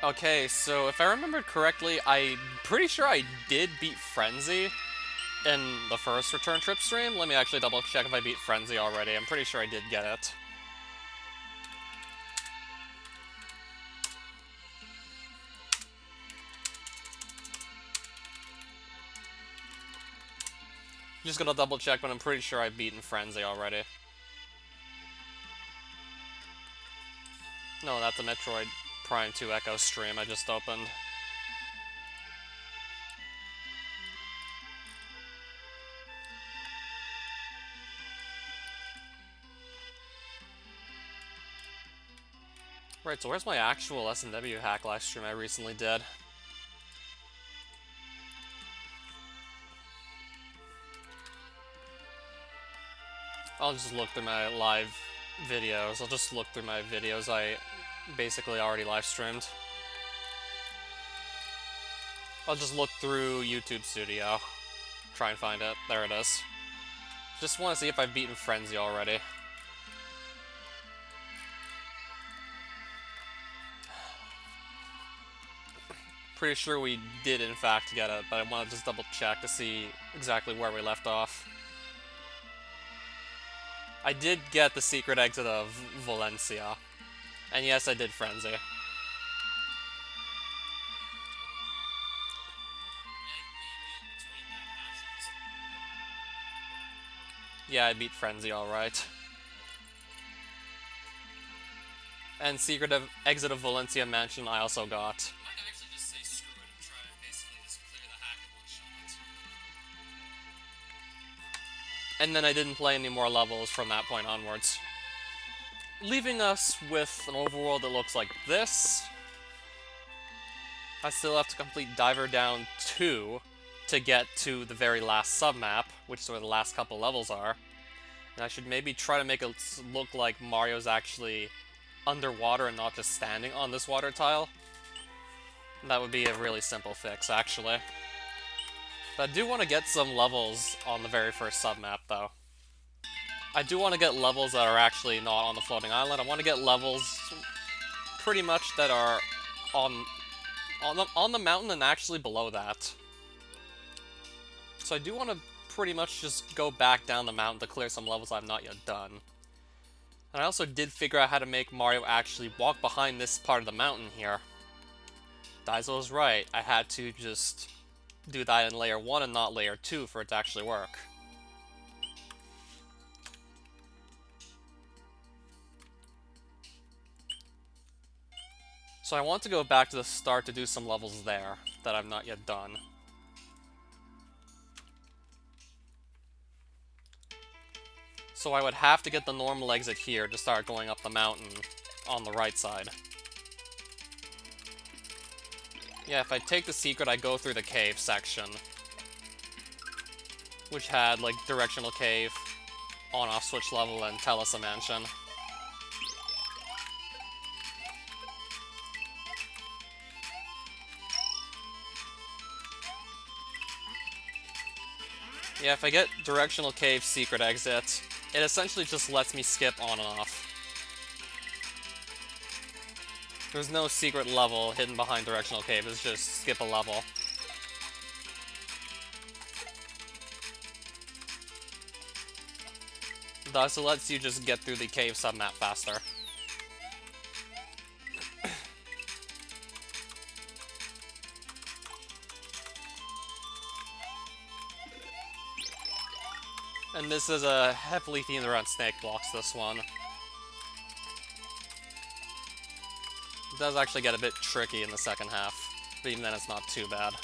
Okay, so if I remembered correctly, I'm pretty sure I did beat Frenzy in the first return trip stream. Let me actually double check if I beat Frenzy already. I'm pretty sure I did get it. Just gonna double check, but I'm pretty sure I've beaten Frenzy already. No, that's a Metroid Prime 2 Echo stream I just opened. Right, so where's my actual SMW hack live stream I recently did? I'll just look through my live videos. I'll just look through my videos I basically already live streamed. I'll just look through YouTube Studio. Try and find it. There it is. Just want to see if I've beaten Frenzy already. Pretty sure we did in fact get it, but I want to just double check to see exactly where we left off. I did get the secret exit of Valencia. And yes, I did Frenzy. Yeah, I beat Frenzy alright. And secret of exit of Valencia Mansion I also got. I might actually just say screw it and try to basically just clear the hack in one shot. And then I didn't play any more levels from that point onwards. Leaving us with an overworld that looks like this. I still have to complete Diver Down 2 to get to the very last submap, which is where the last couple levels are. And I should maybe try to make it look like Mario's actually underwater and not just standing on this water tile. That would be a really simple fix, actually. But I do want to get some levels on the very first submap, though. I do want to get levels that are actually not on the floating island. I want to get levels pretty much that are on the mountain and actually below that. So I do want to pretty much just go back down the mountain to clear some levels I've not yet done. And I also did figure out how to make Mario actually walk behind this part of the mountain here. Daizo was right, I had to just do that in layer 1 and not layer 2 for it to actually work. So I want to go back to the start to do some levels there that I've not yet done. So I would have to get the normal exit here to start going up the mountain on the right side. Yeah, if I take the secret, I go through the cave section, which had, like, directional cave, on-off switch level, and Telesa Mansion. Yeah, if I get directional cave secret exit, it essentially just lets me skip on and off. There's no secret level hidden behind directional cave, it's just skip a level. Thus, it lets you just get through the cave submap faster. And this is a heavily themed around snake blocks, this one. It does actually get a bit tricky in the second half, but even then it's not too bad.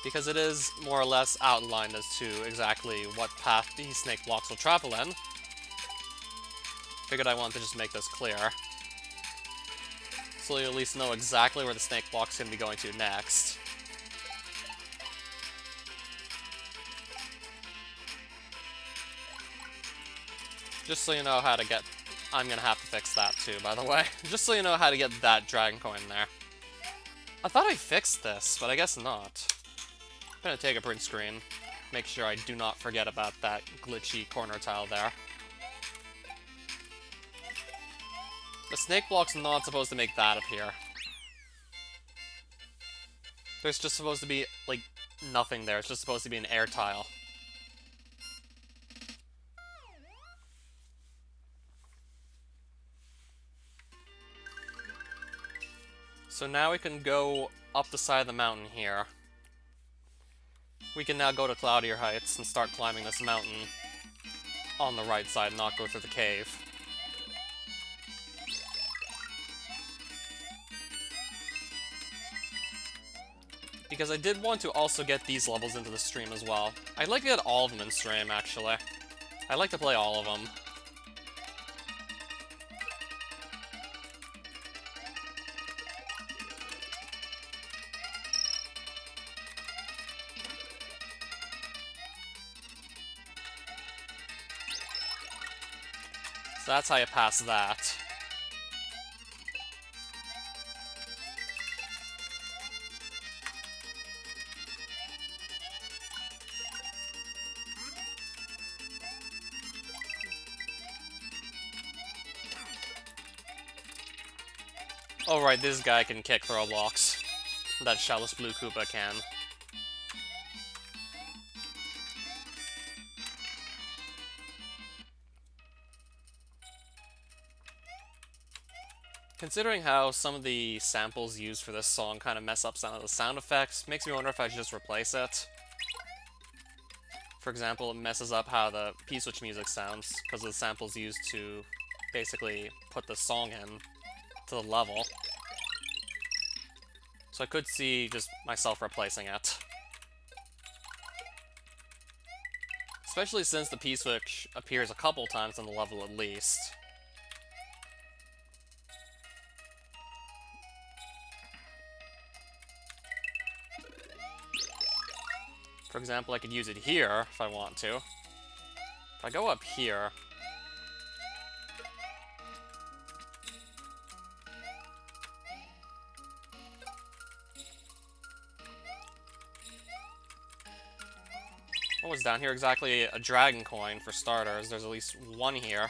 Because it is more or less outlined as to exactly what path these snake blocks will travel in. Figured I wanted to just make this clear. So you at least know exactly where the snake block's gonna be going to next. Just so you know how to get... I'm gonna have to fix that too, by the way. Just so you know how to get that dragon coin there. I thought I fixed this, but I guess not. I'm gonna take a print screen. Make sure I do not forget about that glitchy corner tile there. The snake block's not supposed to make that appear. There's just supposed to be, like, nothing there. It's just supposed to be an air tile. So now we can go up the side of the mountain here. We can now go to Cloudier Heights and start climbing this mountain on the right side, not go through the cave. Because I did want to also get these levels into the stream as well. I'd like to get all of them in stream, actually. I'd like to play all of them. So that's how you pass that. Oh right, this guy can kick throw blocks. That Shellless Blue Koopa can. Considering how some of the samples used for this song kind of mess up some of the sound effects, makes me wonder if I should just replace it. For example, it messes up how the P-Switch music sounds, because of the samples used to basically put the song in to the level. So I could see just myself replacing it. Especially since the P-Switch appears a couple times on the level at least. For example, I could use it here if I want to. If I go up here... What was down here exactly? A dragon coin, for starters. There's at least one here.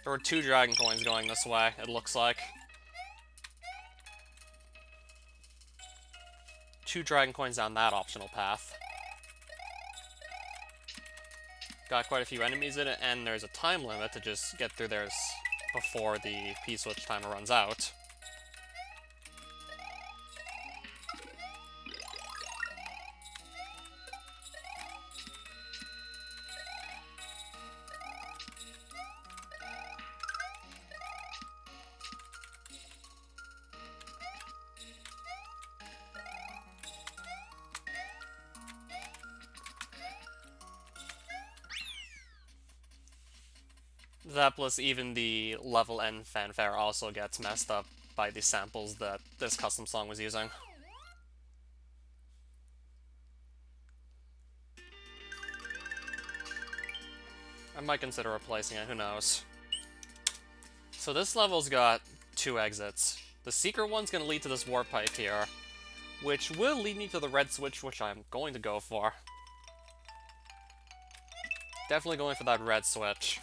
There were 2 dragon coins going this way, it looks like. 2 dragon coins down that optional path. Got quite a few enemies in it, and there's a time limit to just get through there before the P-Switch timer runs out. That plus even the level end fanfare also gets messed up by the samples that this custom song was using. I might consider replacing it, who knows. So this level's got 2 exits. The secret one's gonna lead to this warp pipe here, which will lead me to the red switch, which I'm going to go for. Definitely going for that red switch.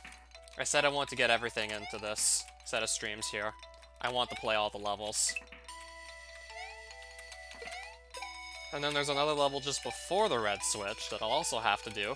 I said I want to get everything into this set of streams here. I want to play all the levels. And then there's another level just before the red switch that I'll also have to do.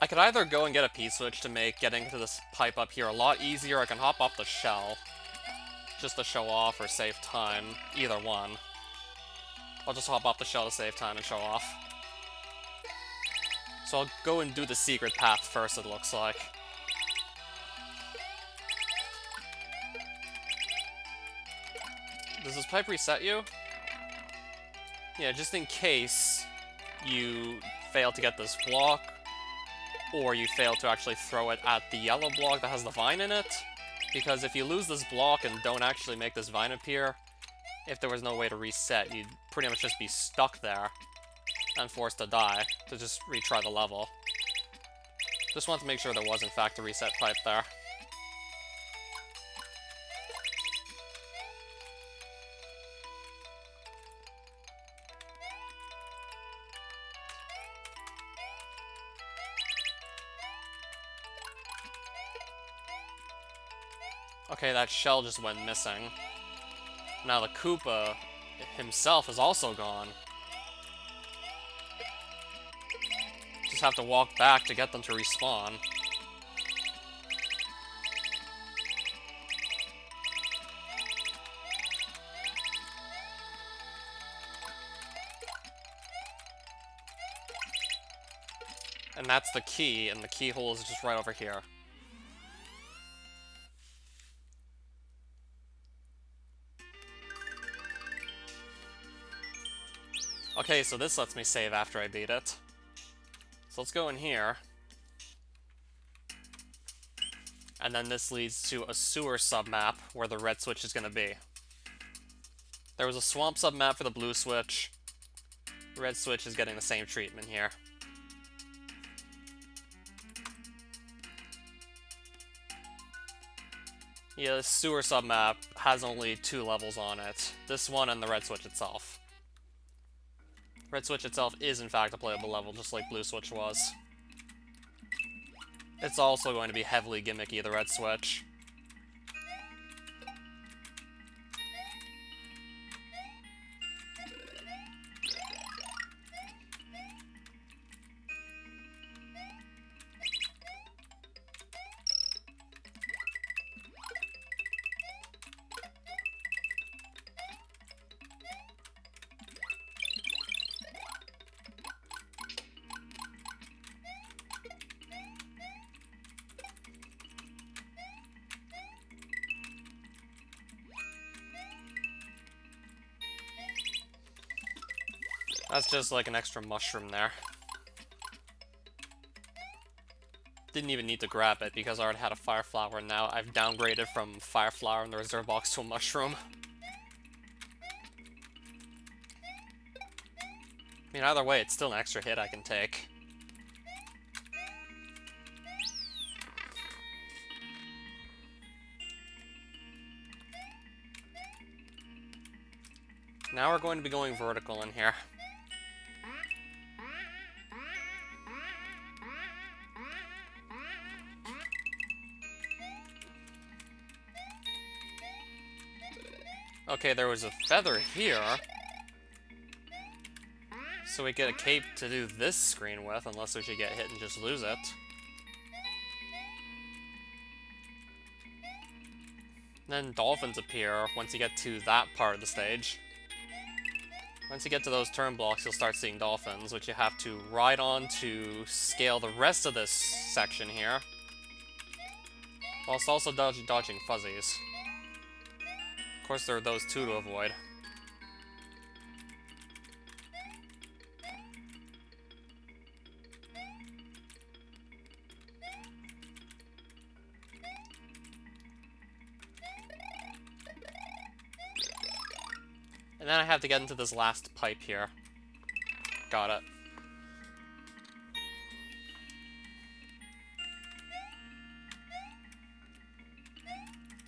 I could either go and get a P-Switch to make getting to this pipe up here a lot easier, or I can hop off the shell, just to show off or save time, either one. I'll just hop off the shell to save time and show off. So I'll go and do the secret path first, it looks like. Does this pipe reset you? Yeah, just in case you fail to get this block, or you fail to actually throw it at the yellow block that has the vine in it. Because if you lose this block and don't actually make this vine appear, if there was no way to reset, you'd pretty much just be stuck there and forced to die to just retry the level. Just want to make sure there was in fact a reset pipe there. Okay, that shell just went missing. Now the Koopa himself is also gone. Just have to walk back to get them to respawn. And that's the key, and the keyhole is just right over here. Okay, so this lets me save after I beat it. So let's go in here. And then this leads to a sewer submap where the red switch is going to be. There was a swamp submap for the blue switch. Red switch is getting the same treatment here. Yeah, the sewer submap has only 2 levels on it. This one and the red switch itself. Red switch itself is in fact a playable level, just like blue switch was. It's also going to be heavily gimmicky, the red switch. That's just like an extra mushroom there. Didn't even need to grab it because I already had a fire flower, and now I've downgraded from fire flower in the reserve box to a mushroom. I mean, either way, it's still an extra hit I can take. Now we're going to be going vertical in here. Okay, there was a feather here. So we get a cape to do this screen with, unless we should get hit and just lose it. Then dolphins appear once you get to that part of the stage. Once you get to those turn blocks, you'll start seeing dolphins, which you have to ride on to scale the rest of this section here, whilst also dodging fuzzies. Of course, there are those two to avoid. And then I have to get into this last pipe here. Got it.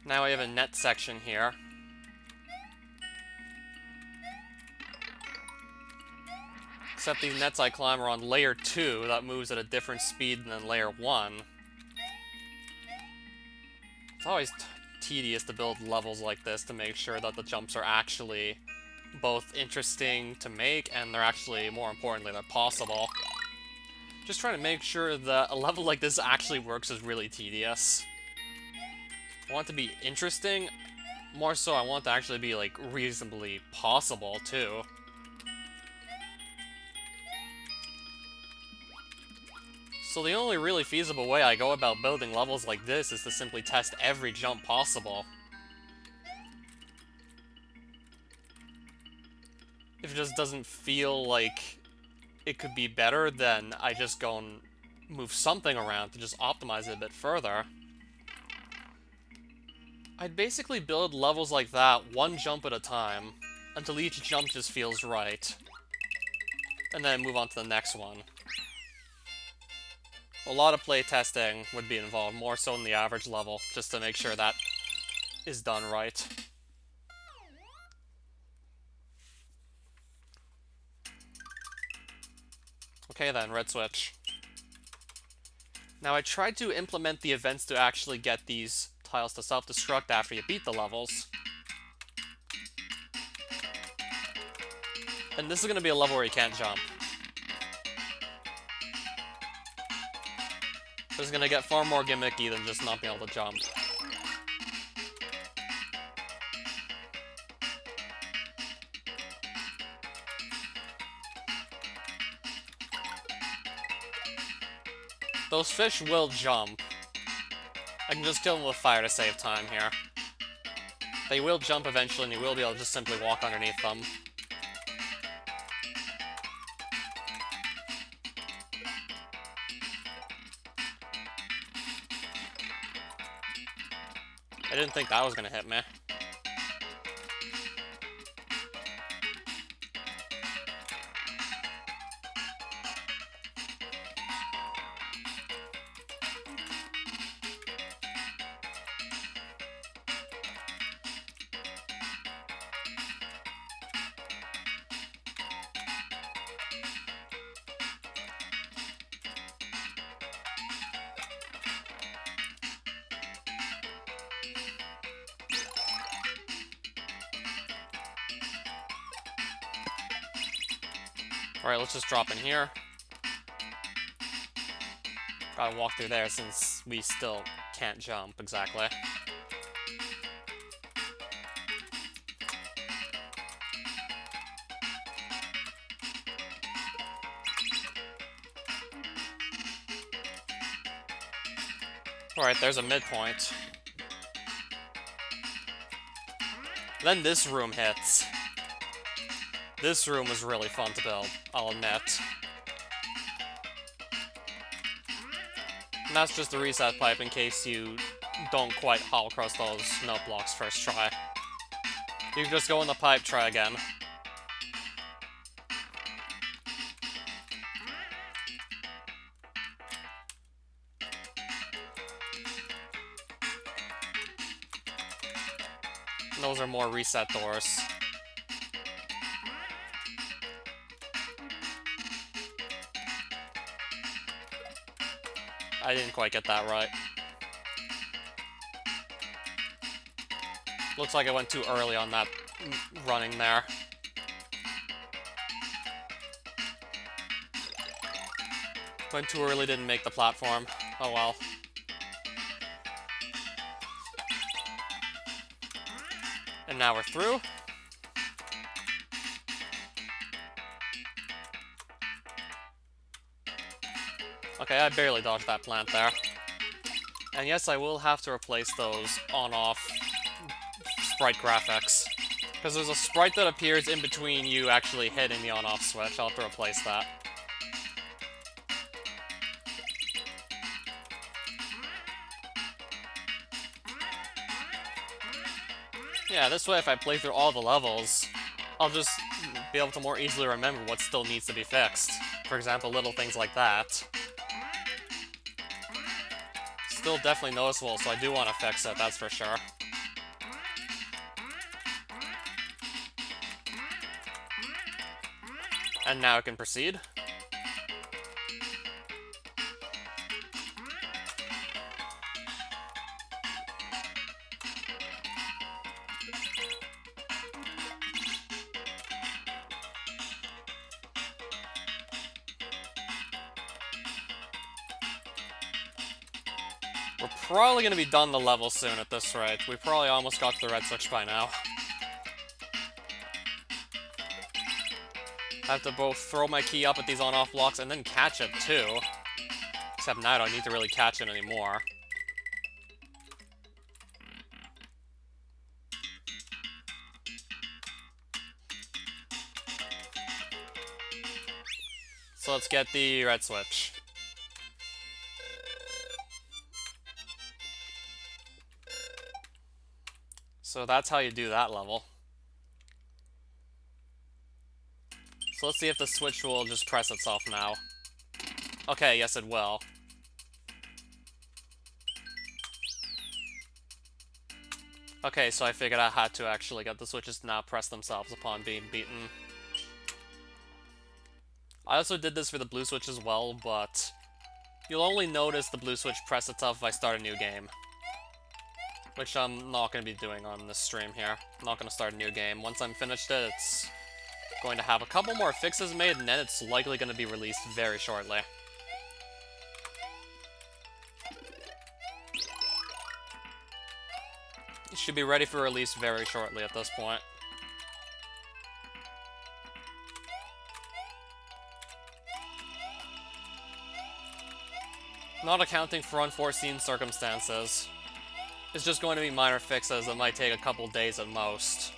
Now I have a net section here. Except these nets I climb are on layer 2, that moves at a different speed than layer 1. It's always tedious to build levels like this to make sure that the jumps are actually both interesting to make and they're actually, more importantly, they're possible. Just trying to make sure that a level like this actually works is really tedious. I want it to be interesting, more so I want it to actually be, like, reasonably possible, too. So the only really feasible way I go about building levels like this is to simply test every jump possible. just doesn't feel like it could be better, then I just go and move something around to just optimize it a bit further. I'd basically build levels like that, one jump at a time, until each jump just feels right. And then move on to the next one. A lot of playtesting would be involved, more so than the average level, just to make sure that is done right. Okay then, red switch. Now I tried to implement the events to actually get these tiles to self-destruct after you beat the levels. And this is going to be a level where you can't jump. This is going to get far more gimmicky than just not being able to jump. Those fish will jump. I can just kill them with fire to save time here. They will jump eventually, and you will be able to just simply walk underneath them. I didn't think that was going to hit me. Alright, let's just drop in here. Gotta walk through there since we still can't jump, exactly. Alright, there's a midpoint. Then this room hits. This room was really fun to build, I'll admit. And that's just a reset pipe in case you don't quite haul across those note blocks first try. You can just go in the pipe, try again. And those are more reset doors. I didn't quite get that right. Looks like I went too early on that running there. Went too early, didn't make the platform. Oh well. And now we're through. Okay, I barely dodged that plant there. And yes, I will have to replace those on-off sprite graphics. Because there's a sprite that appears in between you actually hitting the on-off switch. I'll have to replace that. Yeah, this way if I play through all the levels, I'll just be able to more easily remember what still needs to be fixed. For example, little things like that. Still definitely noticeable, so I do want to fix it, that's for sure. And now I can proceed. We're probably going to be done the level soon at this rate. We probably almost got to the red switch by now. I have to both throw my key up at these on-off blocks and then catch it too. Except now I don't need to really catch it anymore. So let's get the red switch. So that's how you do that level. So let's see if the switch will just press itself now. Okay, yes it will. Okay, so I figured I had to actually get the switches to now press themselves upon being beaten. I also did this for the blue switch as well, but you'll only notice the blue switch press itself if I start a new game. Which I'm not going to be doing on this stream here. I'm not going to start a new game. Once I'm finished it, it's going to have a couple more fixes made, and then it's likely going to be released very shortly. It should be ready for release very shortly at this point. Not accounting for unforeseen circumstances. It's just going to be minor fixes that might take a couple days at most.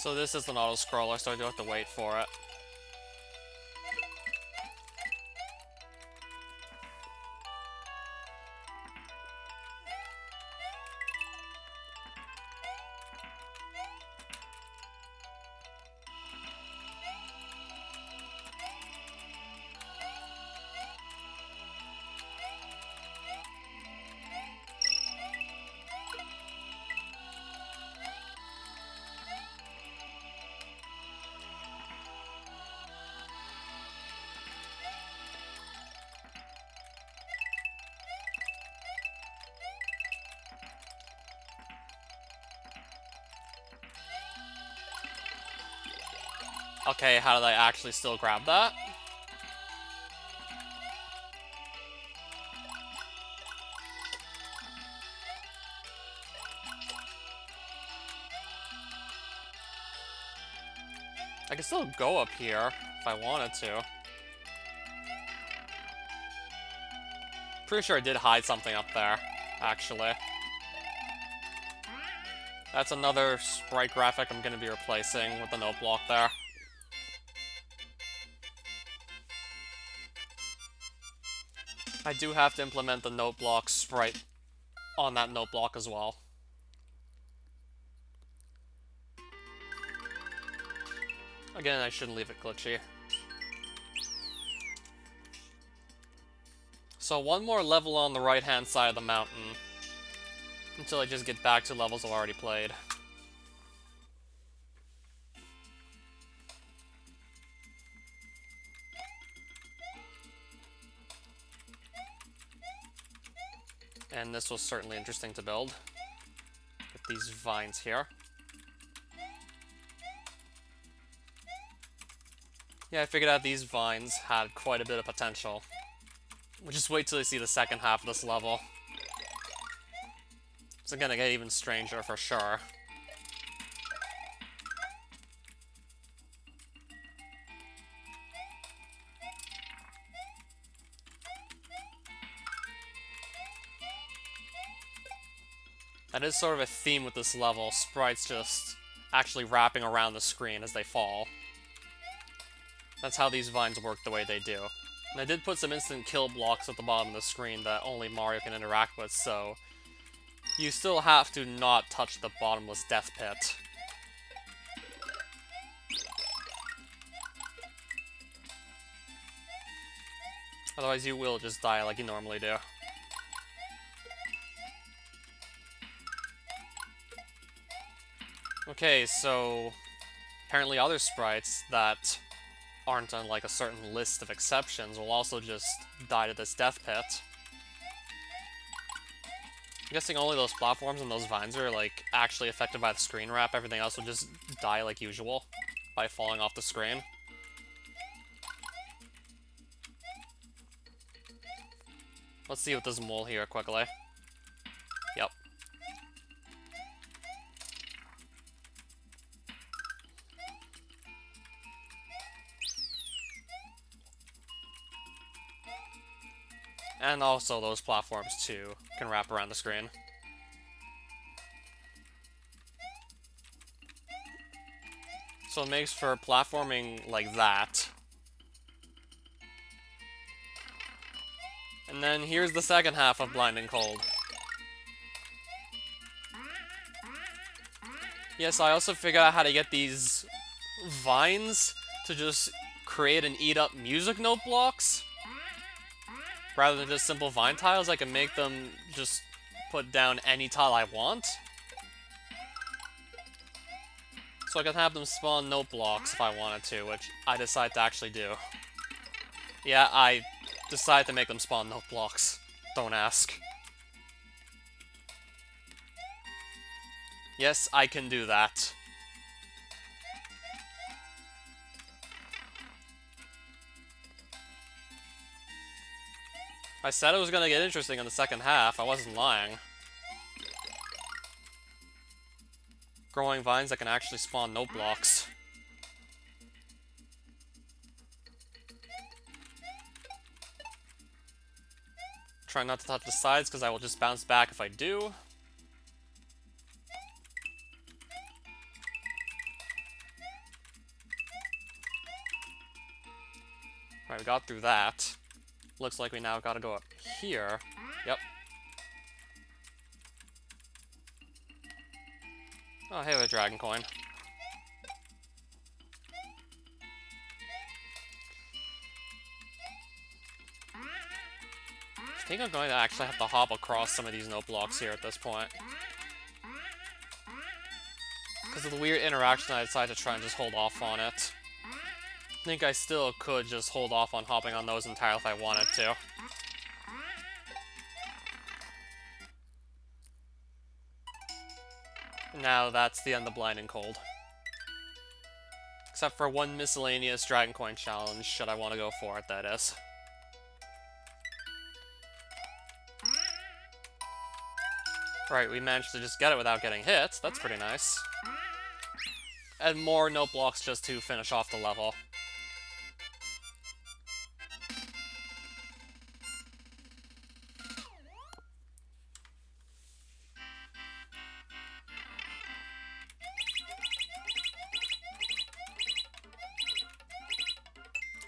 So this is an auto-scroller, so I do have to wait for it. Okay, how did I actually still grab that? I can still go up here if I wanted to. Pretty sure I did hide something up there, actually. That's another sprite graphic I'm going to be replacing with the note block there. I do have to implement the note block sprite on that note block as well. Again, I shouldn't leave it glitchy. So one more level on the right-hand side of the mountain, until I just get back to levels I've already played. And this was certainly interesting to build. Get these vines here. Yeah, I figured out these vines had quite a bit of potential. We'll just wait till you see the second half of this level. It's gonna get even stranger for sure. That is sort of a theme with this level, sprites just actually wrapping around the screen as they fall. That's how these vines work the way they do. And I did put some instant kill blocks at the bottom of the screen that only Mario can interact with, so you still have to not touch the bottomless death pit. Otherwise you will just die like you normally do. Okay, so apparently other sprites that aren't on like a certain list of exceptions will also just die to this death pit. I'm guessing only those platforms and those vines are like actually affected by the screen wrap. Everything else will just die like usual by falling off the screen. Let's see what this mole here quickly. Yep. And also those platforms too can wrap around the screen. So it makes for platforming like that. And then here's the second half of Blinding Cold. Yes, I also figured out how to get these vines to just create and eat up music note blocks. Rather than just simple vine tiles, I can make them just put down any tile I want. So I can have them spawn note blocks if I wanted to, which I decide to actually do. Yeah, I decide to make them spawn note blocks. Don't ask. Yes, I can do that. I said it was gonna get interesting in the second half, I wasn't lying. Growing vines that can actually spawn note blocks. Try not to touch the sides because I will just bounce back if I do. Alright, we got through that. Looks like we now gotta go up here. Yep. Oh, hey there, Dragon Coin. I think I'm going to actually have to hop across some of these note blocks here at this point. Because of the weird interaction, I decided to try and just hold off on it. I think I still could just hold off on hopping on those entirely if I wanted to. Now that's the end of Blinding Cold. Except for one miscellaneous Dragon Coin challenge, should I want to go for it, that is. Right, we managed to just get it without getting hit. That's pretty nice. And more note blocks just to finish off the level.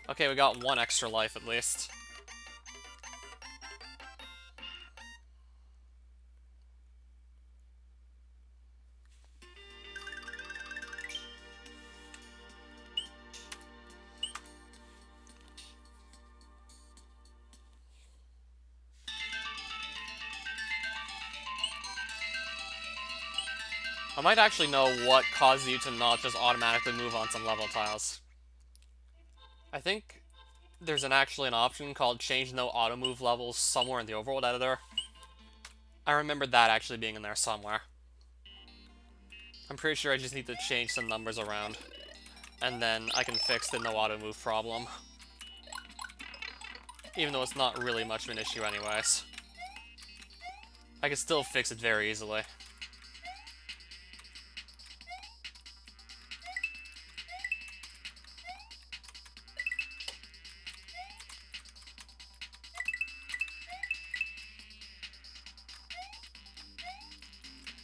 Okay, we got one extra life at least. I might actually know what causes you to not just automatically move on some level tiles. I think there's actually an option called Change No Auto Move Levels somewhere in the Overworld editor. I remember that actually being in there somewhere. I'm pretty sure I just need to change some numbers around. And then I can fix the no auto move problem. Even though it's not really much of an issue anyways. I can still fix it very easily.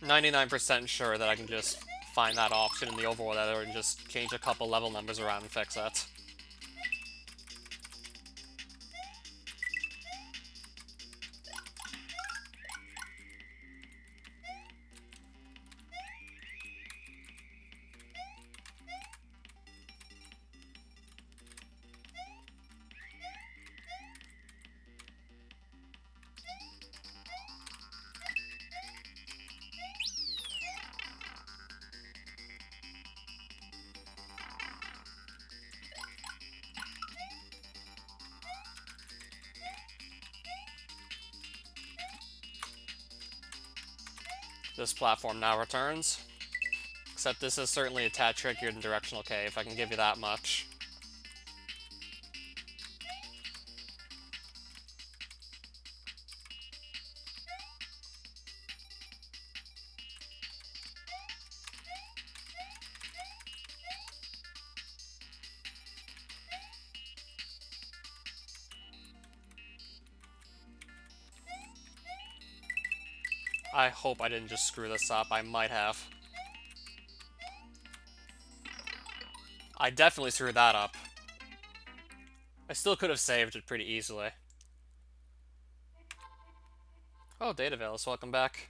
%99 sure that I can just find that option in the overworld editor and just change a couple level numbers around and fix it. this platform now returns. Except this is certainly a tad trickier than Directional K, if I can give you that much. I hope I didn't just screw this up. I might have. I definitely screwed that up. I still could have saved it pretty easily. Oh, Datavales, welcome back.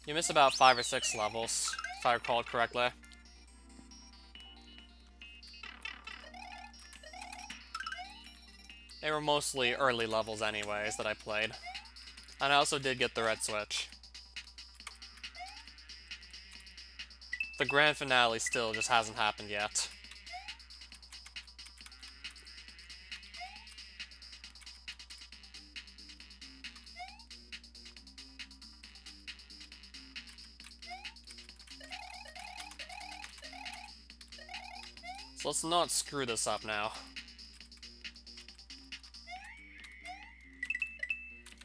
You missed about 5 or 6 levels, if I recall correctly. They were mostly early levels anyways that I played. And I also did get the red switch. The grand finale still just hasn't happened yet. So let's not screw this up now.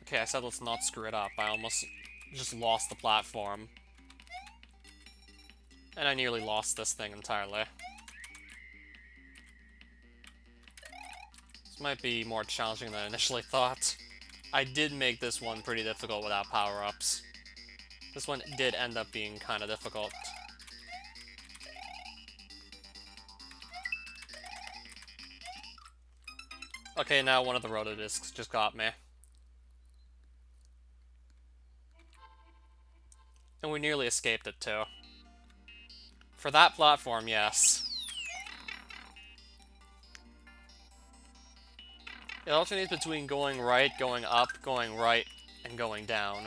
Okay, I said let's not screw it up. I almost just lost the platform. And I nearly lost this thing entirely. This might be more challenging than I initially thought. I did make this one pretty difficult without power-ups. This one did end up being kind of difficult. Okay, now one of the rotodiscs just got me. And we nearly escaped it, too. For that platform, yes. It alternates between going right, going up, going right, and going down.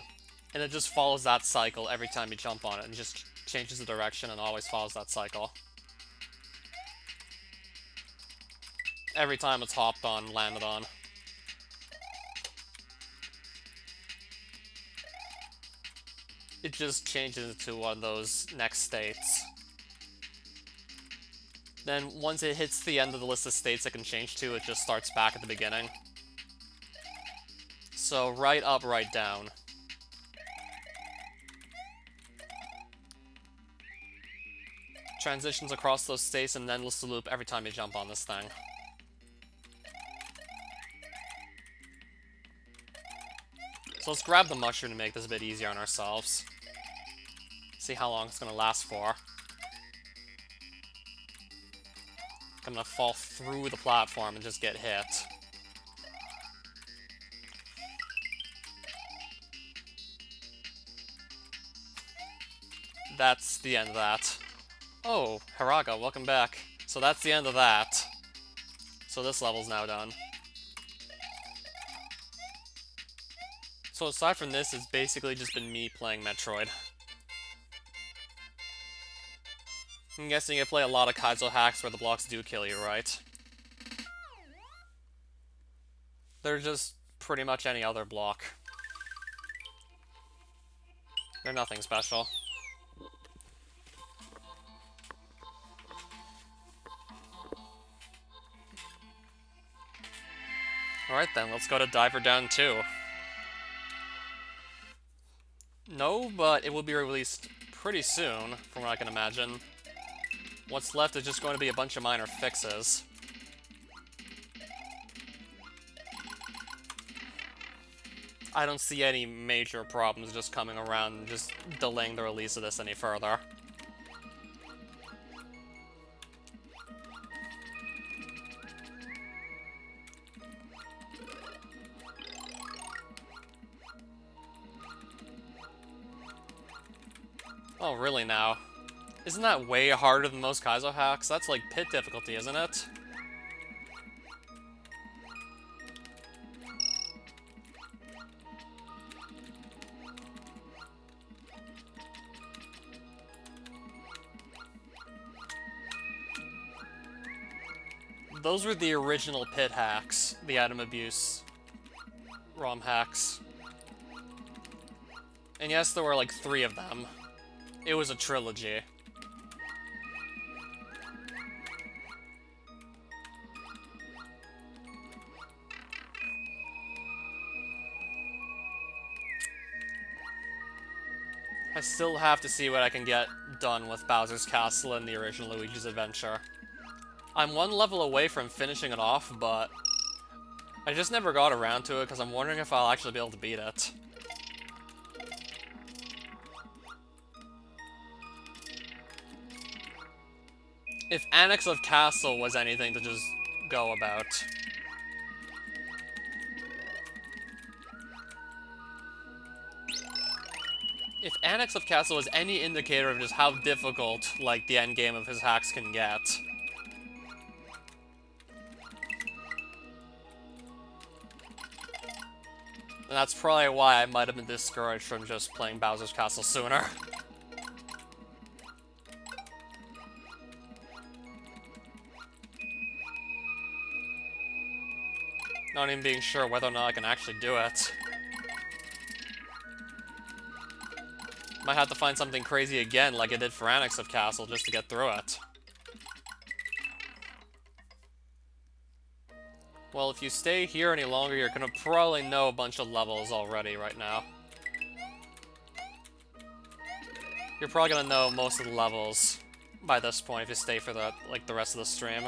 And it just follows that cycle every time you jump on it, and just changes the direction and always follows that cycle. Every time it's hopped on, landed on. It just changes to one of those next states. Then, once it hits the end of the list of states it can change to, it just starts back at the beginning. So, right up, right down. Transitions across those states in an endless loop every time you jump on this thing. So let's grab the mushroom to make this a bit easier on ourselves. See how long it's gonna last for. I'm gonna fall through the platform and just get hit. That's the end of that. Oh, Haraga, welcome back. So that's the end of that. So this level's now done. So aside from this, it's basically just been me playing Metroid. I'm guessing you play a lot of Kaizo hacks where the blocks do kill you, right? They're just pretty much any other block. They're nothing special. Alright then, let's go to Diver Down 2. No, but it will be released pretty soon, from what I can imagine. What's left is just going to be a bunch of minor fixes. I don't see any major problems just coming around and just delaying the release of this any further. Oh, really now? Isn't that way harder than most Kaizo hacks? That's like pit difficulty, isn't it? Those were the original pit hacks, the item abuse ROM hacks. And yes, there were like 3 of them. It was a trilogy. I still have to see what I can get done with Bowser's Castle and the original Luigi's Adventure. I'm 1 level away from finishing it off, but I just never got around to it because I'm wondering if I'll actually be able to beat it. If Annex of Castle was anything to just go about. If Annex of Castle was any indicator of just how difficult, like, the endgame of his hacks can get. And that's probably why I might have been discouraged from just playing Bowser's Castle sooner. Not even being sure whether or not I can actually do it. Might have to find something crazy again, like I did for Annex of Castle, just to get through it. Well, if you stay here any longer, you're gonna probably know a bunch of levels already right now. You're probably gonna know most of the levels by this point if you stay for the rest of the stream.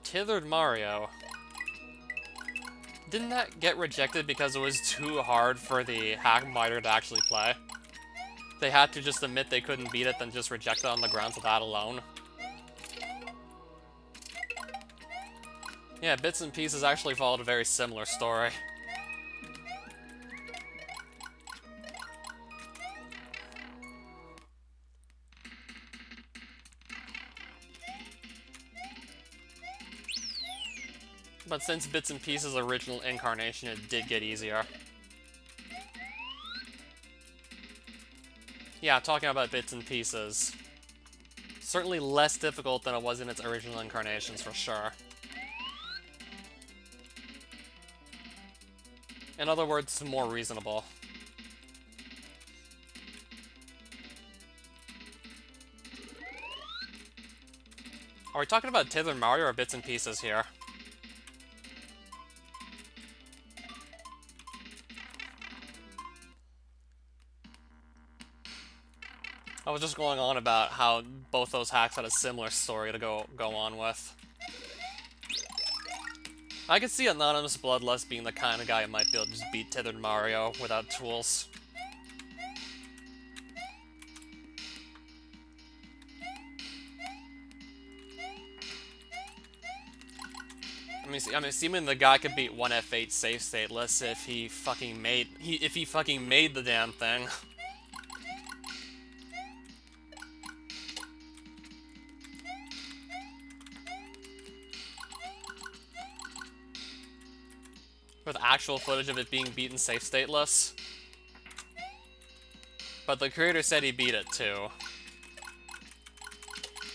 Tethered Mario. Didn't that get rejected because it was too hard for the hack miner to actually play? They had to just admit they couldn't beat it, then just reject it on the grounds of that alone. Yeah, Bits and Pieces actually followed a very similar story. But since Bits and Pieces' original incarnation, it did get easier. Yeah, talking about Bits and Pieces. Certainly less difficult than it was in its original incarnations, for sure. In other words, more reasonable. Are we talking about Tethered Mario or Bits and Pieces here? I was just going on about how both those hacks had a similar story to go on with. I could see Anonymous Bloodlust being the kind of guy who might be able to just beat Tethered Mario without tools. I'm assuming the guy could beat 1F8 safe stateless if he fucking made the damn thing. With actual footage of it being beaten safe stateless. But the creator said he beat it too.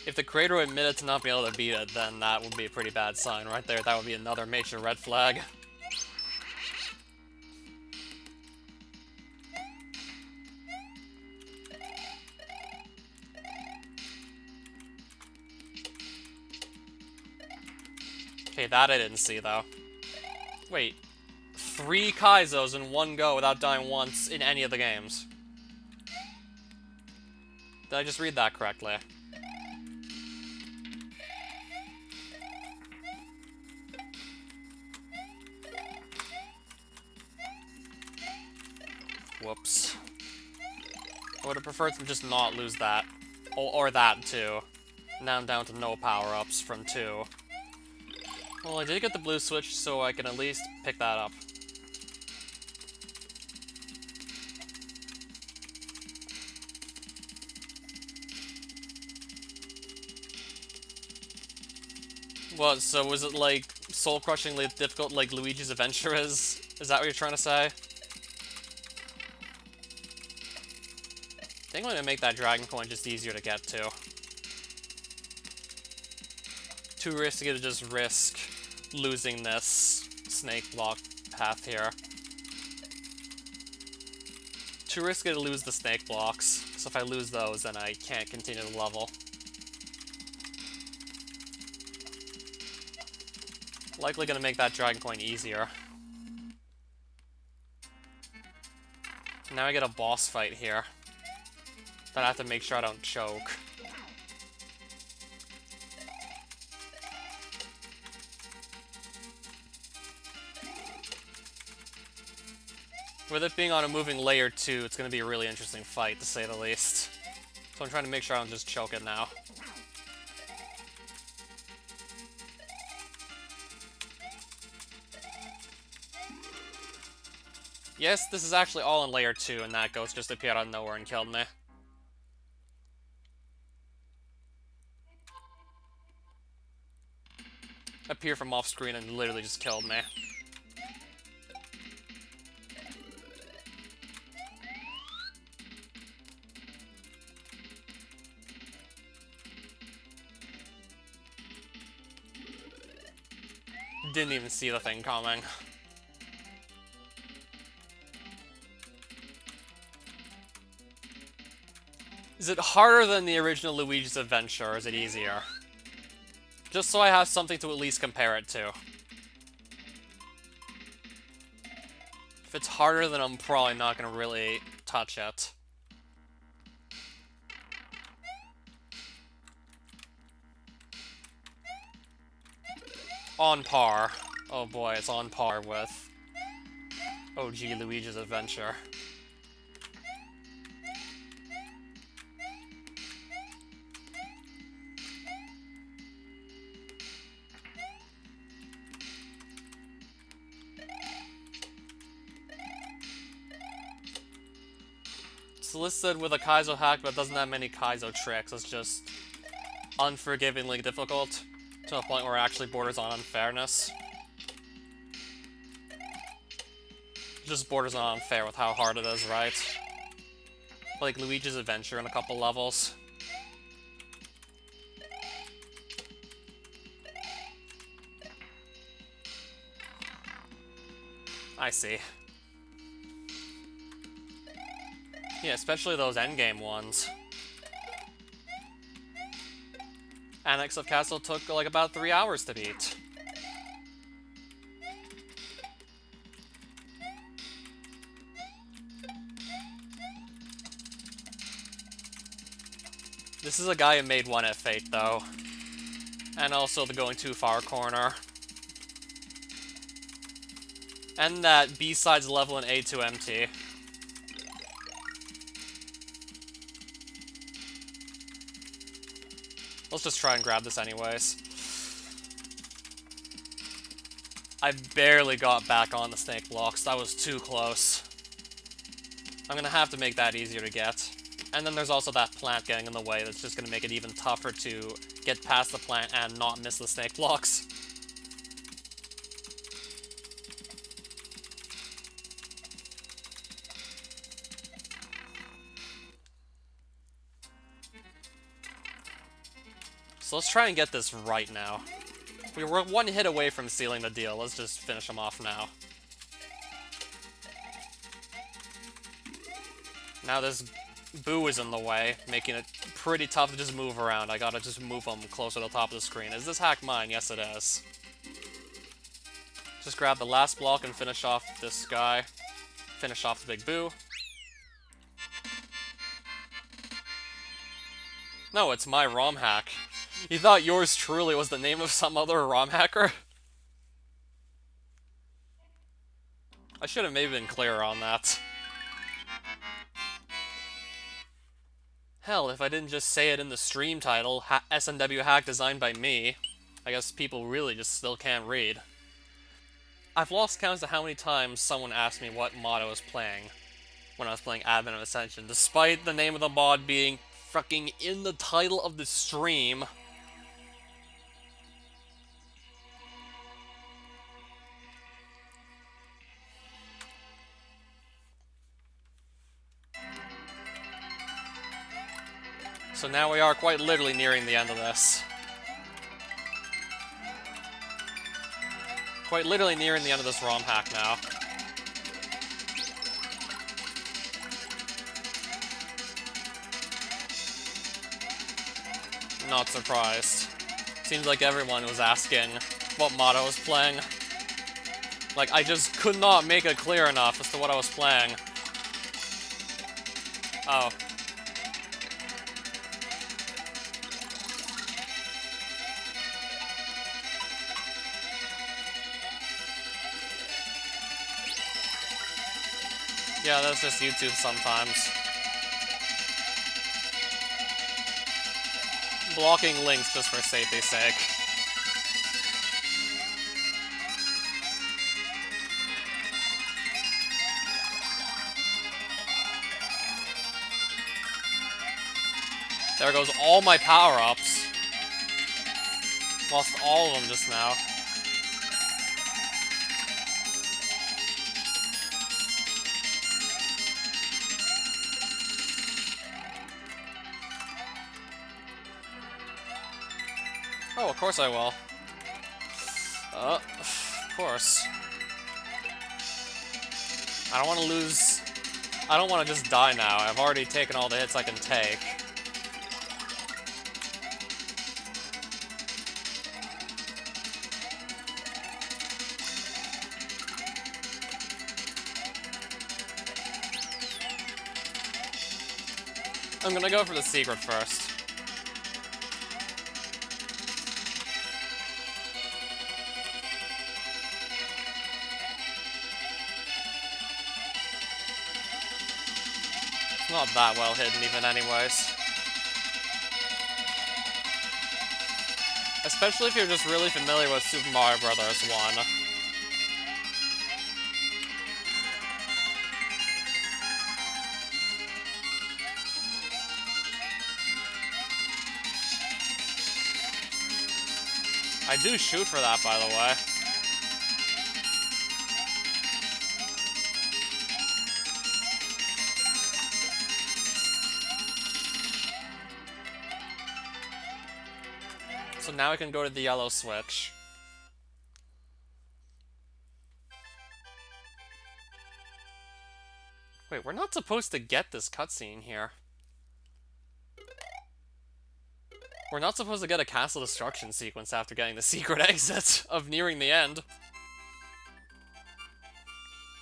If the creator admitted to not being able to beat it, then that would be a pretty bad sign right there. That would be another major red flag. Okay, that I didn't see, though. Wait. 3 Kaizos in one go without dying once in any of the games. Did I just read that correctly? Whoops. I would have preferred to just not lose that. Or that, too. Now I'm down to no power-ups from 2. Well, I did get the blue switch, so I can at least pick that up. What, so was it, like, soul-crushingly difficult like Luigi's Adventure is? Is that what you're trying to say? I think I'm gonna make that Dragon Coin just easier to get to. Too risky to just risk losing this snake block path here. too risky to lose the snake blocks, so if I lose those, then I can't continue the level. Likely gonna make that Dragon Coin easier. Now I get a boss fight here. But I have to make sure I don't choke. With it being on a moving layer 2, it's going to be a really interesting fight, to say the least. So I'm trying to make sure I don't just choke it now. Yes, this is actually all in layer 2, and that ghost just appeared out of nowhere and killed me. Appeared from off screen and literally just killed me. Didn't even see the thing coming. Is it harder than the original Luigi's Adventure, or is it easier? Just so I have something to at least compare it to. If it's harder, then I'm probably not going to really touch it. On par. Oh boy, it's on par with OG Luigi's Adventure. It's listed with a Kaizo hack, but it doesn't have many Kaizo tricks. It's just unforgivingly difficult, to a point where it actually borders on unfairness. It just borders on unfair with how hard it is, right? Like Luigi's Adventure in a couple levels. I see. Yeah, especially those endgame ones. Annex of Castle took like about 3 hours to beat. This is a guy who made one at Fate, though. And also the going too far corner. And that B-sides level in A2MT. Let's just try and grab this anyways. I barely got back on the snake blocks. That was too close. I'm gonna have to make that easier to get. And then there's also that plant getting in the way that's just gonna make it even tougher to get past the plant and not miss the snake blocks. So let's try and get this right now. We were one hit away from sealing the deal. Let's just finish him off now. Now this Boo is in the way, making it pretty tough to just move around. I gotta just move him closer to the top of the screen. Is this hack mine? Yes, it is. Just grab the last block and finish off this guy. Finish off the big Boo. No, it's my ROM hack. You thought yours truly was the name of some other ROM hacker? I should have maybe been clearer on that. Hell, if I didn't just say it in the stream title, SMW hack designed by me, I guess people really just still can't read. I've lost count to how many times someone asked me what mod I was playing when I was playing Advent of Ascension, despite the name of the mod being fucking in the title of the stream. So now we are quite literally nearing the end of this. Quite literally nearing the end of this ROM hack now. not surprised. Seems like everyone was asking what mod I was playing. Like, I just could not make it clear enough as to what I was playing. Oh. Yeah, that's just YouTube sometimes. Blocking links just for safety's sake. There goes all my power-ups. Lost all of them just now. Oh, of course I will. Of course. I don't want to lose... I don't want to just die now. I've already taken all the hits I can take. I'm gonna go for the secret first. It's not that well hidden even anyways. Especially if you're just really familiar with Super Mario Bros. 1. I do shoot for that, by the way. So now we can go to the yellow switch. Wait, we're not supposed to get this cutscene here. We're not supposed to get a castle destruction sequence after getting the secret exit of nearing the end.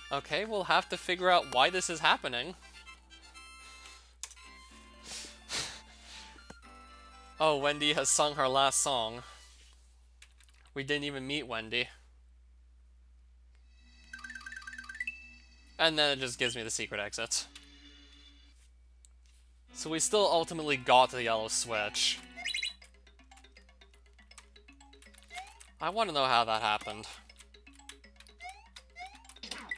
Okay, we'll have to figure out why this is happening. Oh, Wendy has sung her last song. We didn't even meet Wendy. And then it just gives me the secret exit. So we still ultimately got to the yellow switch. I want to know how that happened.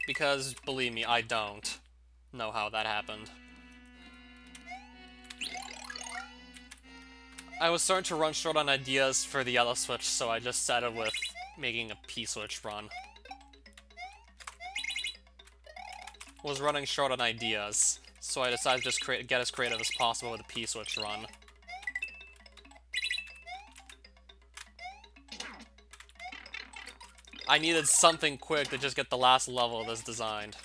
Because, believe me, I don't know how that happened. I was starting to run short on ideas for the yellow switch, so I just settled with making a P-switch run. Was running short on ideas, so I decided to just get as creative as possible with a P-switch run. I needed something quick to just get the last level of this designed.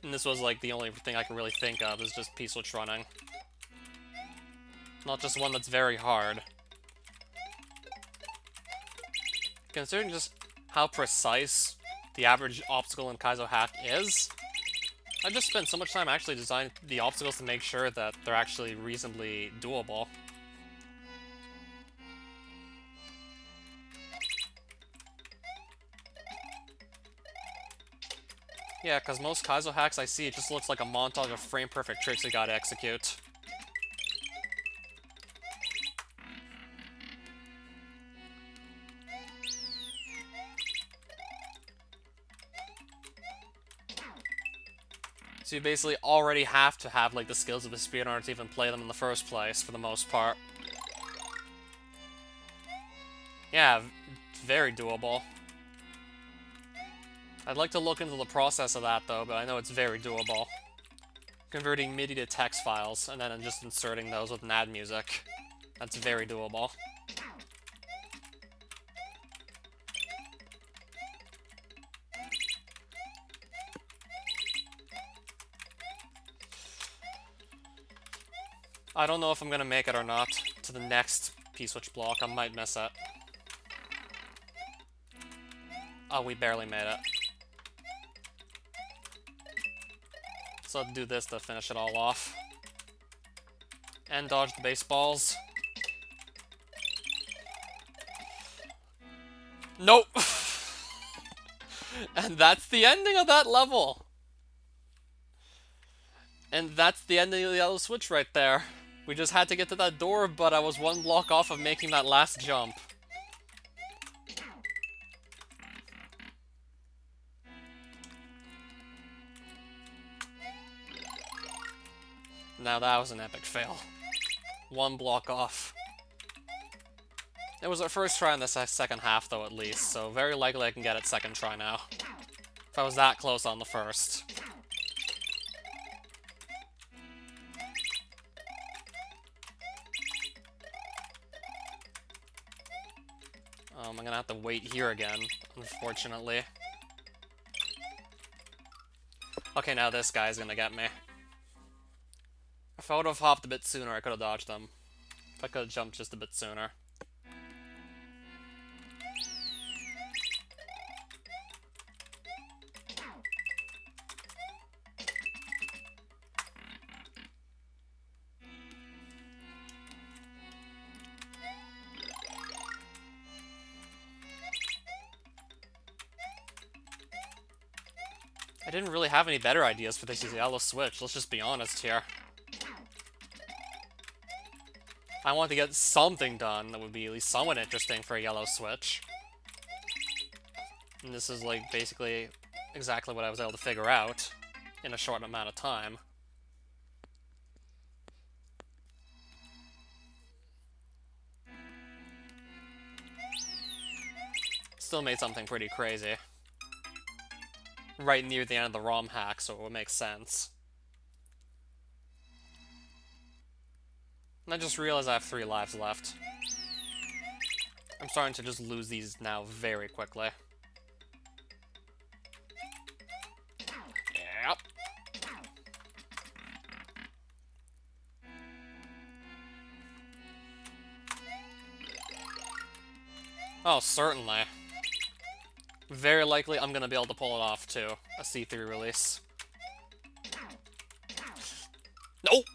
And this was like the only thing I could really think of, is just P-switch running. Not just one that's very hard. Considering just how precise the average obstacle in Kaizo Hack is, I just spent so much time actually designing the obstacles to make sure that they're actually reasonably doable. Yeah, because most Kaizo hacks I see, it just looks like a montage of frame-perfect tricks you gotta execute. So you basically already have to have, like, the skills of a speedrunner to even play them in the first place, for the most part. Yeah, it's very doable. I'd like to look into the process of that, though, but I know it's very doable. Converting MIDI to text files, and then just inserting those with NAD music. That's very doable. I don't know if I'm gonna make it or not to the next P-switch block. I might miss it. Oh, we barely made it. So I'll do this to finish it all off. And dodge the baseballs. Nope! And that's the ending of that level! And that's the ending of the yellow switch right there. We just had to get to that door, but I was one block off of making that last jump. Now that was an epic fail. One block off. It was our first try in the second half, though, at least, so very likely I can get it second try now. If I was that close on the first. I'm gonna have to wait here again, unfortunately. Okay, now this guy's gonna get me. If I would have hopped a bit sooner, I could have dodged them. If I could have jumped just a bit sooner. I didn't really have any better ideas for this yellow switch, let's just be honest here. I want to get something done that would be at least somewhat interesting for a yellow switch. And this is like basically exactly what I was able to figure out in a short amount of time. Still made something pretty crazy. Right near the end of the ROM hack, so it would make sense. And I just realized I have 3 lives left. I'm starting to just lose these now very quickly. Yep. Oh, certainly. Very likely I'm gonna be able to pull it off, too. A C3 release. Nope!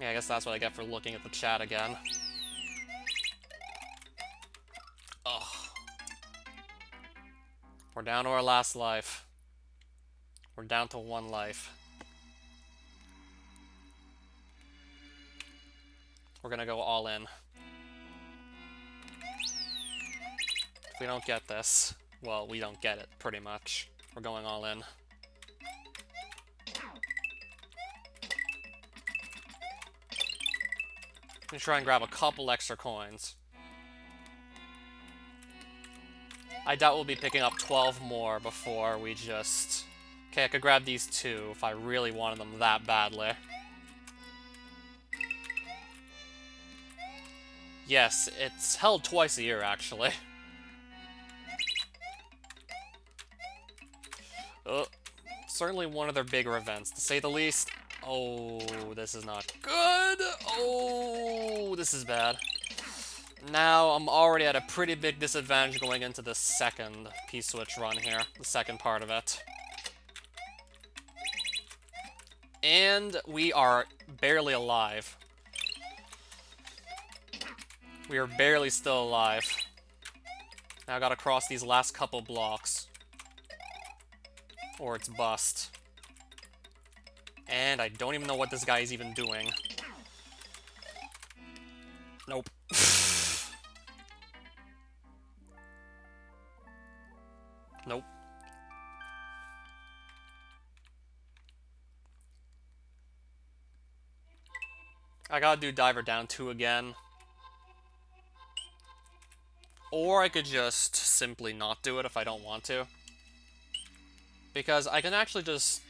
Yeah, I guess that's what I get for looking at the chat again. Ugh. We're down to our last life. We're down to 1 life. We're gonna go all in. If we don't get this, well, we don't get it, pretty much. We're going all in. I'm gonna try and grab a couple extra coins. I doubt we'll be picking up 12 more before we just... Okay, I could grab these 2 if I really wanted them that badly. Yes, it's held twice a year, actually. Certainly one of their bigger events, to say the least. Oh, this is not good. Oh, this is bad. Now, I'm already at a pretty big disadvantage going into the second P-switch run here. The second part of it. And we are barely alive. We are barely still alive. Now I gotta cross these last couple blocks. Or it's bust. And I don't even know what this guy is even doing. Nope. Nope. I gotta do Diver Down 2 again. Or I could just simply not do it if I don't want to. Because I can actually just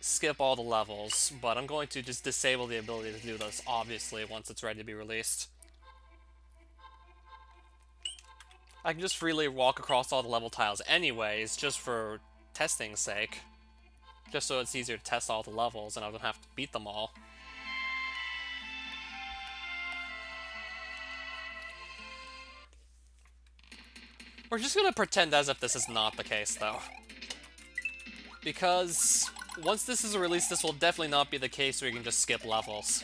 skip all the levels, but I'm going to just disable the ability to do this, obviously, once it's ready to be released. I can just freely walk across all the level tiles anyways, just for testing's sake. Just so it's easier to test all the levels and I don't have to beat them all. We're just gonna pretend as if this is not the case, though. Because once this is released, this will definitely not be the case where you can just skip levels.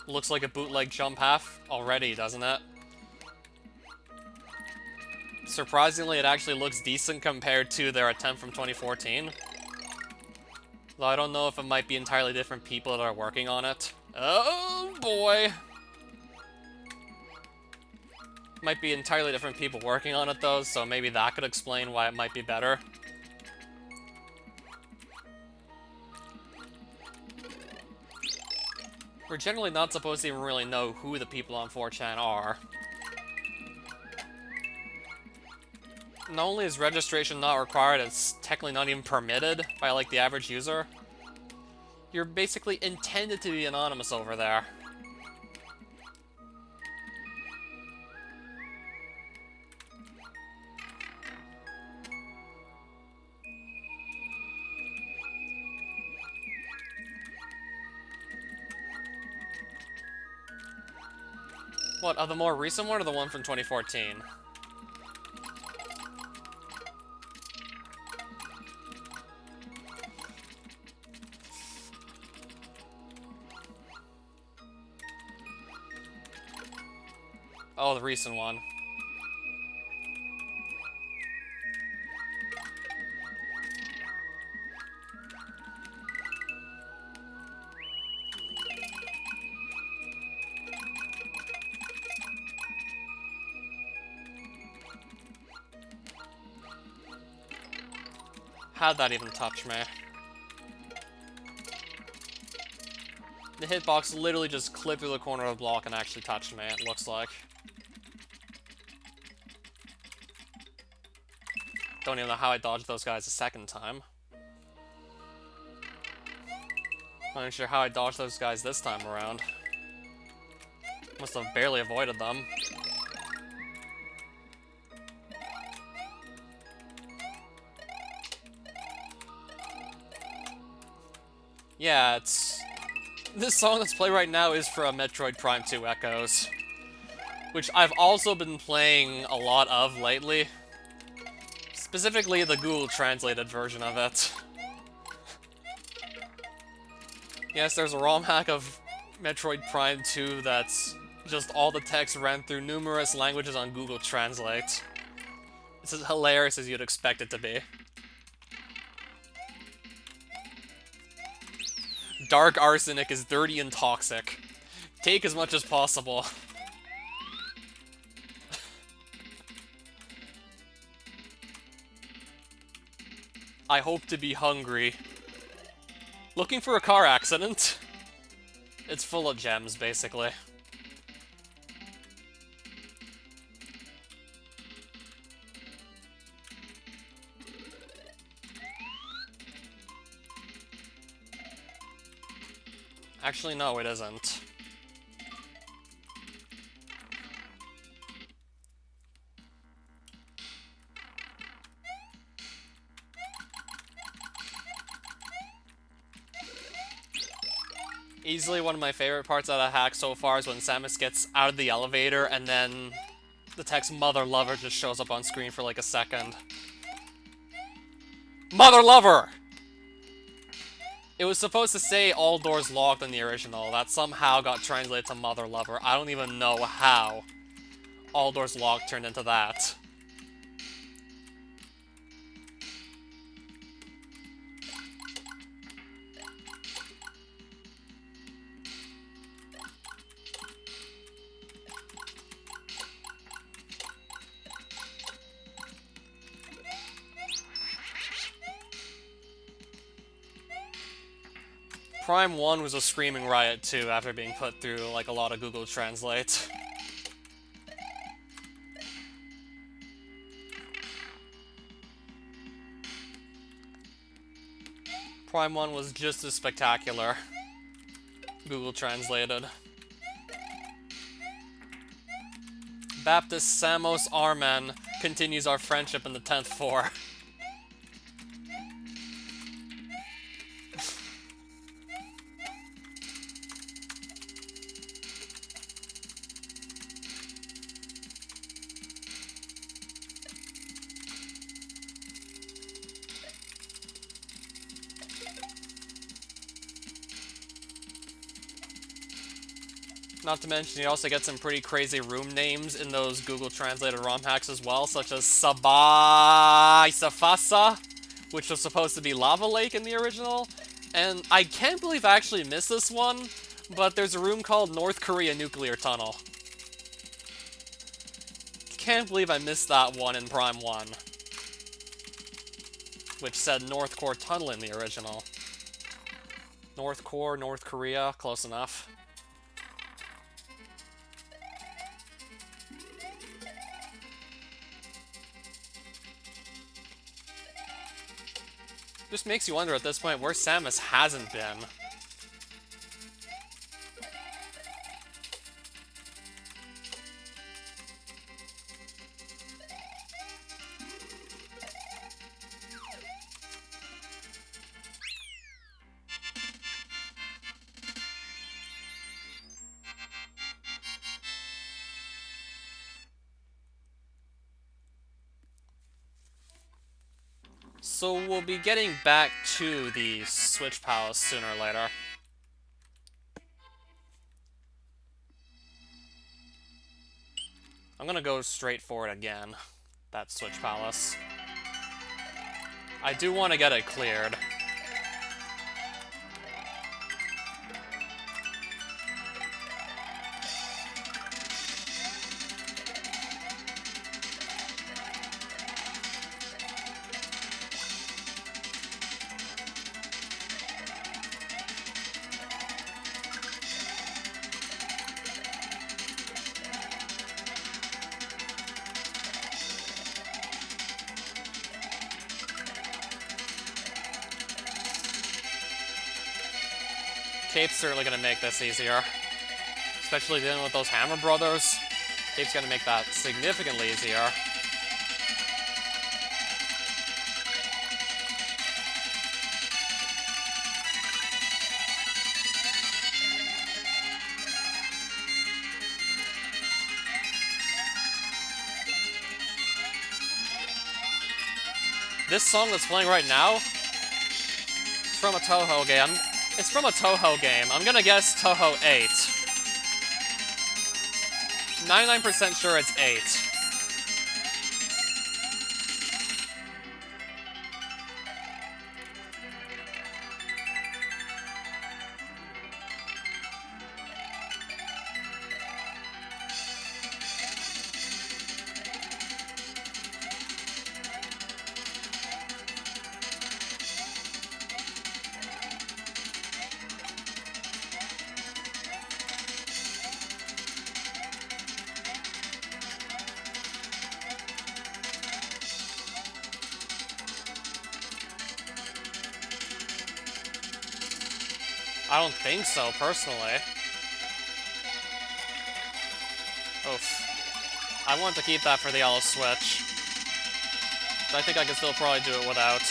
Looks like a bootleg jump half already, doesn't it? Surprisingly, it actually looks decent compared to their attempt from 2014. Though I don't know if it might be entirely different people that are working on it. Oh boy! Might be entirely different people working on it though, so maybe that could explain why it might be better. We're generally not supposed to even really know who the people on 4chan are. Not only is registration not required, it's technically not even permitted by, like, the average user. You're basically intended to be anonymous over there. What, of the more recent one or the one from 2014? Oh, the recent one. How'd that even touch me? The hitbox literally just clipped through the corner of the block and actually touched me, it looks like. Don't even know how I dodged those guys a second time. Not even sure how I dodged those guys this time around. Must have barely avoided them. Yeah, it's... This song that's playing right now is from Metroid Prime 2 Echoes, which I've also been playing a lot of lately. Specifically the Google translated version of it. Yes, there's a ROM hack of Metroid Prime 2 that's just all the text ran through numerous languages on Google Translate. It's as hilarious as you'd expect it to be. Dark arsenic is dirty and toxic. Take as much as possible. I hope to be hungry. Looking for a car accident. It's full of gems, basically. Actually, no, it isn't. Easily one of my favorite parts of the hack so far is when Samus gets out of the elevator and then the text Mother Lover just shows up on screen for like a second. Mother Lover! It was supposed to say all doors locked in the original. That somehow got translated to Mother Lover. I don't even know how all doors locked turned into that. Prime 1 was a screaming riot too after being put through like a lot of Google Translate. Prime 1 was just as spectacular. Google translated. Baptist Samos Armen continues our friendship in the 10th floor. Not to mention, you also get some pretty crazy room names in those Google Translated ROM hacks as well, such as Sabai Safasa, which was supposed to be Lava Lake in the original. And I can't believe I actually missed this one, but there's a room called North Korea Nuclear Tunnel. Can't believe I missed that one in Prime 1, which said North Core Tunnel in the original. North Core, North Korea, close enough. Just makes you wonder at this point where Samus hasn't been. So we'll be getting back to the Switch Palace sooner or later. I'm gonna go straight for it again, that Switch Palace. I do want to get it cleared. Cape's certainly gonna make this easier. Especially dealing with those Hammer Brothers. Cape's gonna make that significantly easier. This song that's playing right now is from a Toho game. It's from a Toho game. I'm gonna guess Toho 8. 99% sure it's 8. I don't think so, personally. Oof. I want to keep that for the yellow switch. But I think I can still probably do it without.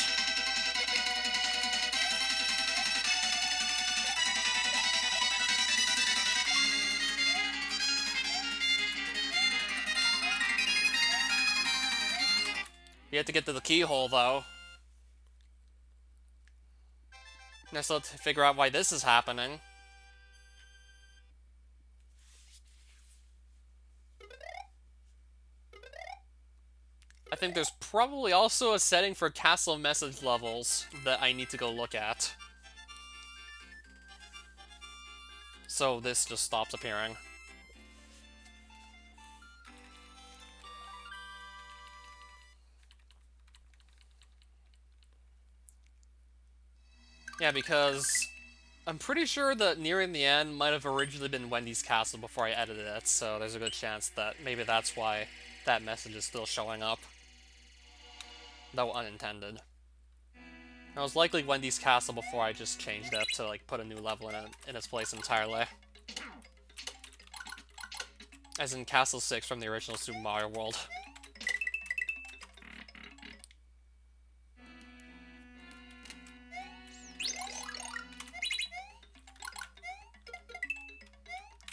You have to get to the keyhole, though. I still have to figure out why this is happening. I think there's probably also a setting for castle message levels that I need to go look at. So this just stops appearing. Yeah, because I'm pretty sure that nearing the end might have originally been Wendy's castle before I edited it, so there's a good chance that maybe that's why that message is still showing up. Though unintended. I was likely Wendy's Castle before I just changed it to like put a new level in its place entirely. As in Castle 6 from the original Super Mario World.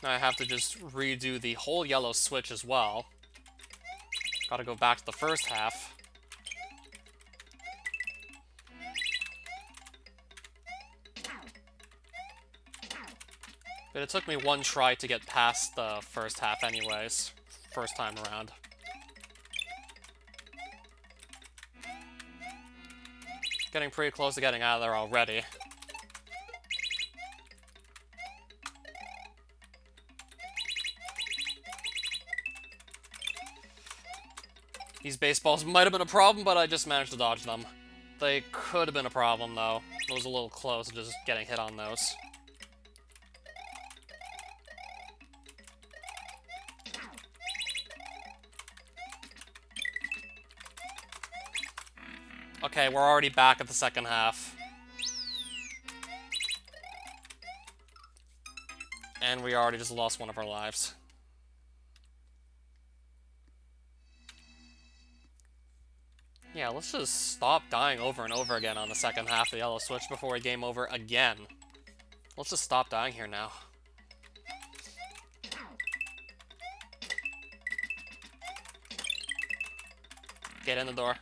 Now I have to just redo the whole yellow switch as well. Gotta go back to the first half. But it took me one try to get past the first half anyways. First time around. Getting pretty close to getting out of there already. These baseballs might have been a problem, but I just managed to dodge them. They could have been a problem, though. It was a little close, just getting hit on those. Okay, we're already back at the second half. And we already just lost one of our lives. Yeah, let's just stop dying over and over again on the second half of the yellow switch before we game over again. Let's just stop dying here now. Get in the door.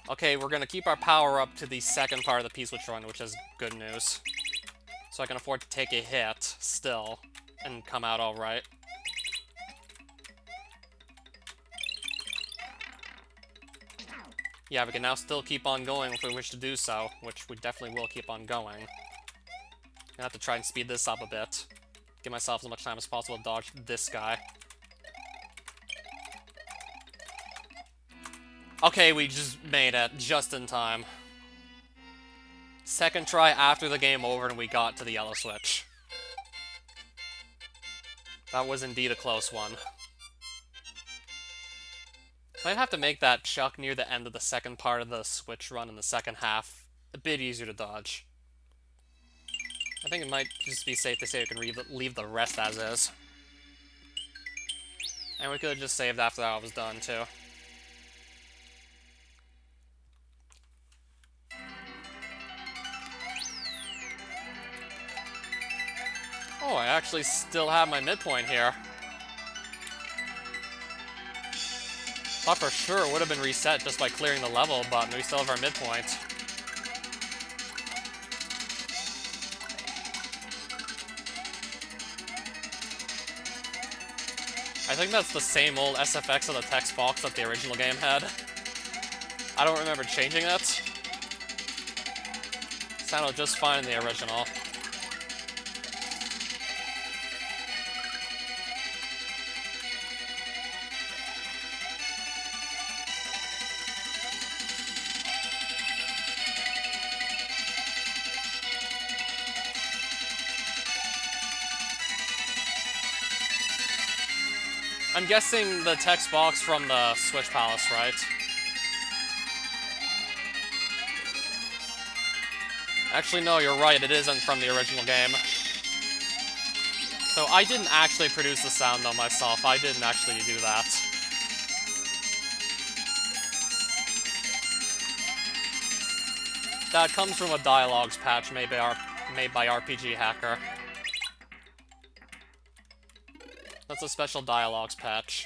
Okay, we're gonna keep our power up to the second part of the P-switch run, which is good news. So I can afford to take a hit, still, and come out alright. Yeah, we can now still keep on going if we wish to do so, which we definitely will keep on going. I have to try and speed this up a bit. Give myself as much time as possible to dodge this guy. Okay, we just made it, just in time. Second try after the game over and we got to the yellow switch. That was indeed a close one. Might have to make that chuck near the end of the second part of the switch run in the second half a bit easier to dodge. I think it might just be safe to say we can leave the rest as is. And we could have just saved after that was done, too. Oh, I actually still have my midpoint here. Thought for sure it would have been reset just by clearing the level, but we still have our midpoint. I think that's the same old SFX of the text box that the original game had. I don't remember changing it. Sounded just fine in the original. I'm guessing the text box from the Switch Palace, right? Actually, no, you're right, it isn't from the original game. So I didn't actually produce the sound, though, myself. I didn't actually do that. That comes from a dialogues patch made by RPG Hacker. That's a special dialogues patch.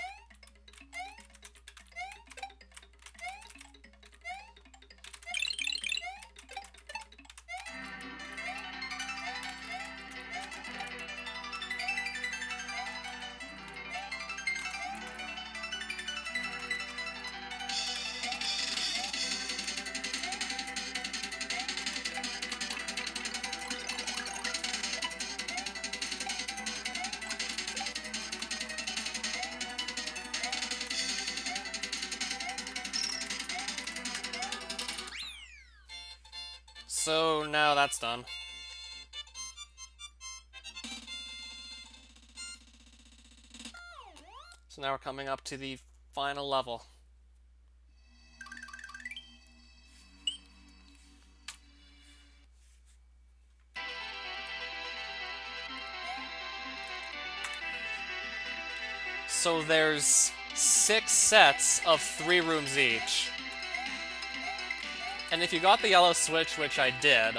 so now that's done. So now we're coming up to the final level. So there's 6 sets of 3 rooms each. And if you got the yellow switch, which I did,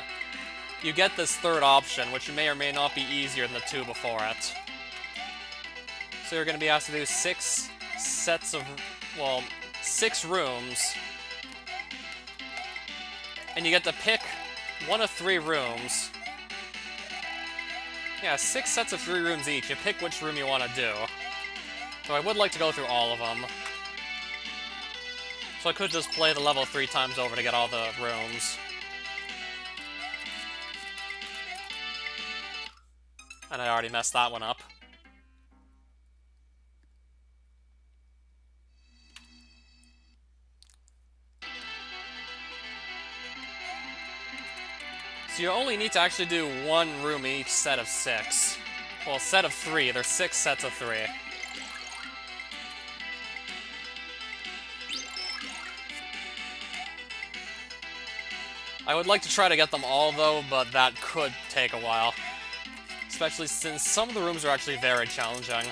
you get this third option, which may or may not be easier than the 2 before it. So you're going to be asked to do 6 sets of, well, 6 rooms. And you get to pick one of 3 rooms. Yeah, 6 sets of 3 rooms each. You pick which room you want to do. So I would like to go through all of them. So I could just play the level 3 times over to get all the rooms. And I already messed that one up. So you only need to actually do 1 room in each set of 6. Well, set of 3. There's 6 sets of 3. I would like to try to get them all, though, but that could take a while. Especially since some of the rooms are actually very challenging.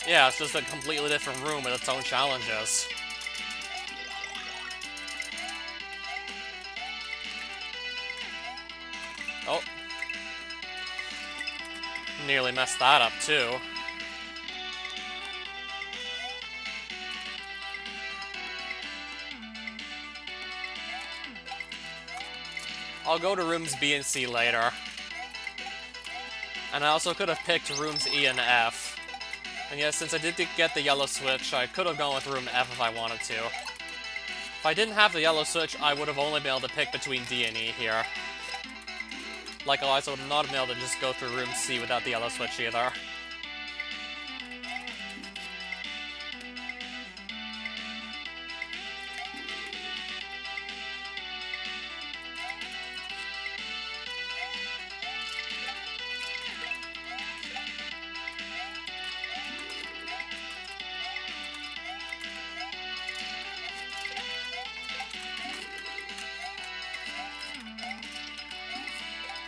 Yeah, it's just a completely different room with its own challenges. Oh. Nearly messed that up, too. I'll go to rooms B and C later. And I also could have picked rooms E and F. And yes, since I did get the yellow switch, I could have gone with room F if I wanted to. If I didn't have the yellow switch, I would have only been able to pick between D and E here. Likewise, I would not have been able to just go through room C without the yellow switch either.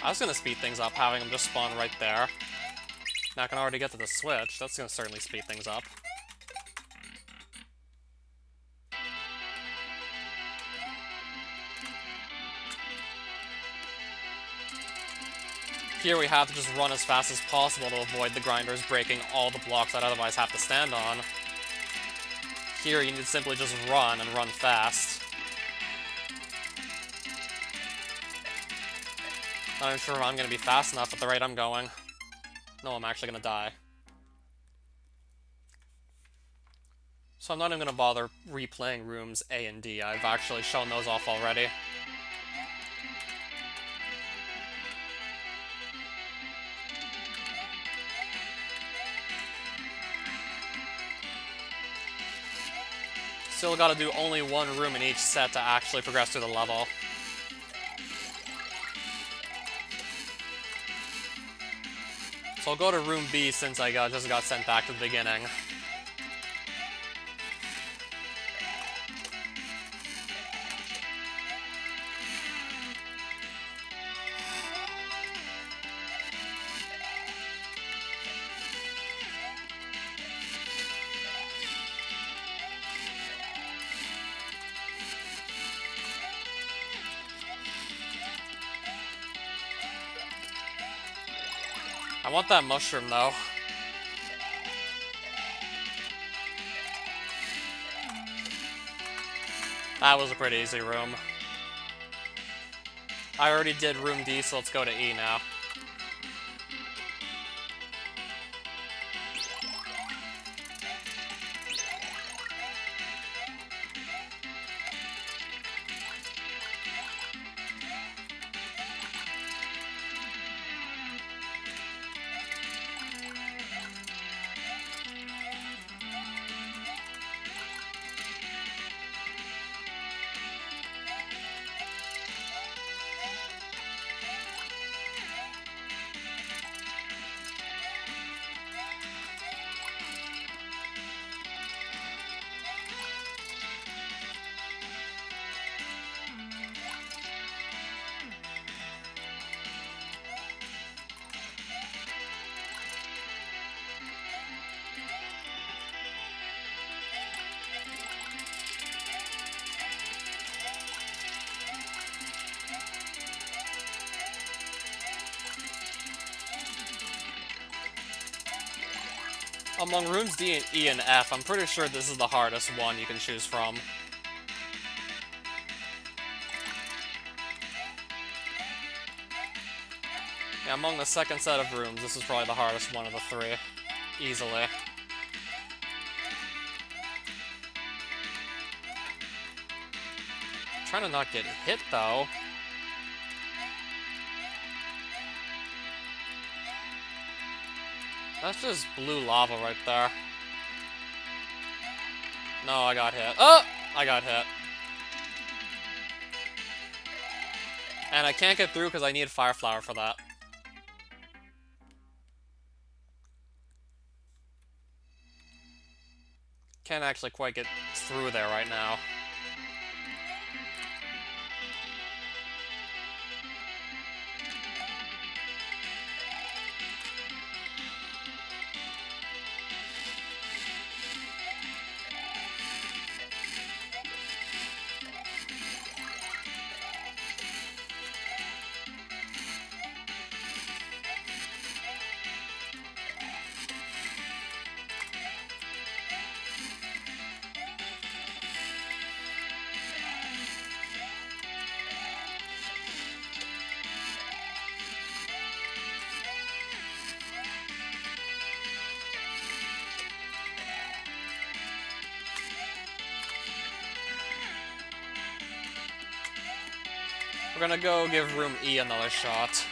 I was gonna speed things up, having them just spawn right there. Now I can already get to the switch. That's gonna certainly speed things up. Here we have to just run as fast as possible to avoid the grinders breaking all the blocks I'd otherwise have to stand on. Here you need to simply just run and run fast. Not even sure if I'm gonna be fast enough at the rate I'm going. No, I'm actually gonna die. So I'm not even gonna bother replaying rooms A and D. I've actually shown those off already. Still gotta do only 1 room in each set to actually progress through the level. So I'll go to room B since I just got sent back to the beginning. I want that mushroom, though. That was a pretty easy room. I already did room D, so let's go to E now. Among rooms D and E and F, I'm pretty sure this is the hardest one you can choose from. Yeah, among the second set of rooms, this is probably the hardest one of the three. Easily. Trying to not get hit, though. That's just blue lava right there. No, I got hit. Oh! I got hit. And I can't get through because I need Fire Flower for that. Can't actually quite get through there right now. We're gonna go give room E another shot.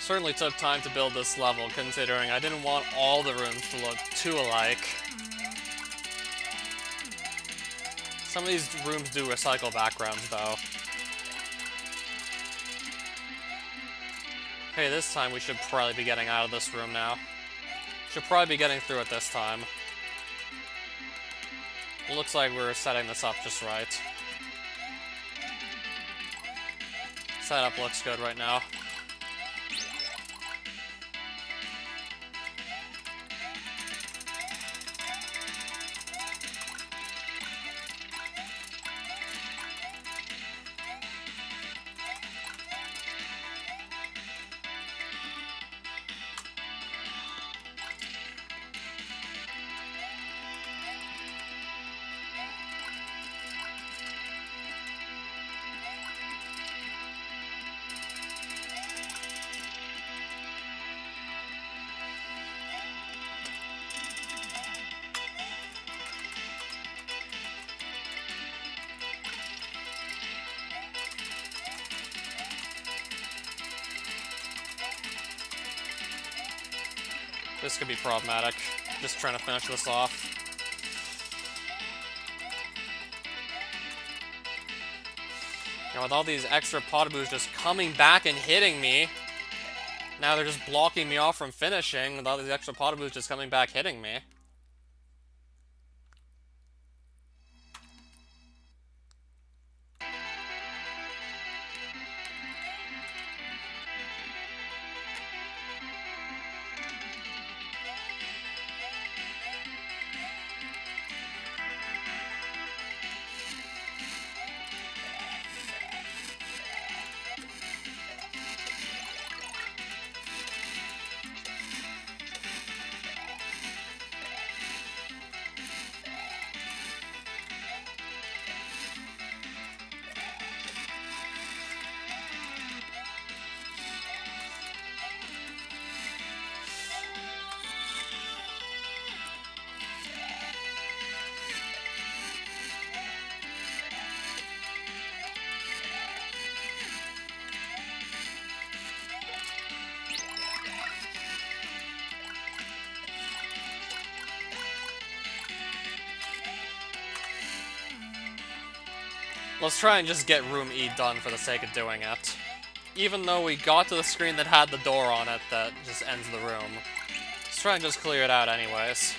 Certainly took time to build this level, considering I didn't want all the rooms to look too alike. Some of these rooms do recycle backgrounds, though. Okay, this time we should probably be getting out of this room now. Should probably be getting through it this time. It looks like we're setting this up just right. Setup looks good right now. This could be problematic. Just trying to finish this off. Now with all these extra Potaboos just coming back and hitting me, now they're just blocking me off from finishing with all these extra Potaboos just coming back hitting me. Let's try and just get room E done for the sake of doing it. Even though we got to the screen that had the door on it that just ends the room. Let's try and just clear it out anyways.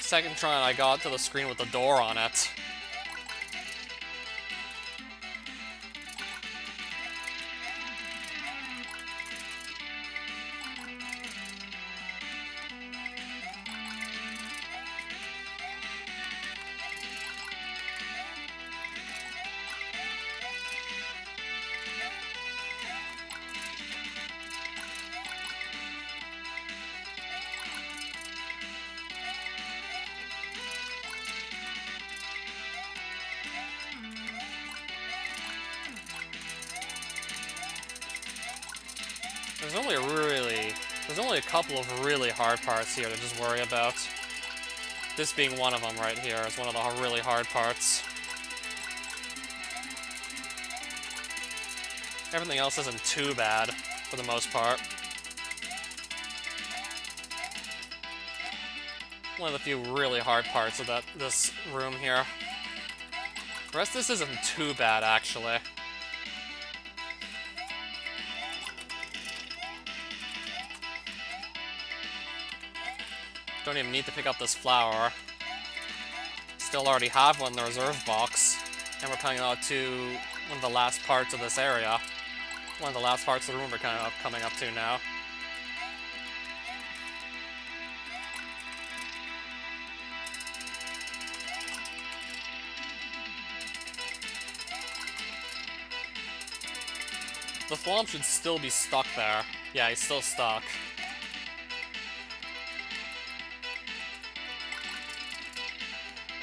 Second try and I got to the screen with the door on it. There's only a couple of really hard parts here to just worry about. This being one of them right here is one of the really hard parts. Everything else isn't too bad, for the most part. One of the few really hard parts of this room here. The rest of this isn't too bad, actually. Don't even need to pick up this flower. Still already have one in the reserve box. And we're coming out to one of the last parts of this area. One of the last parts of the room we're kind of coming up to now. The Thwomp should still be stuck there. Yeah, he's still stuck.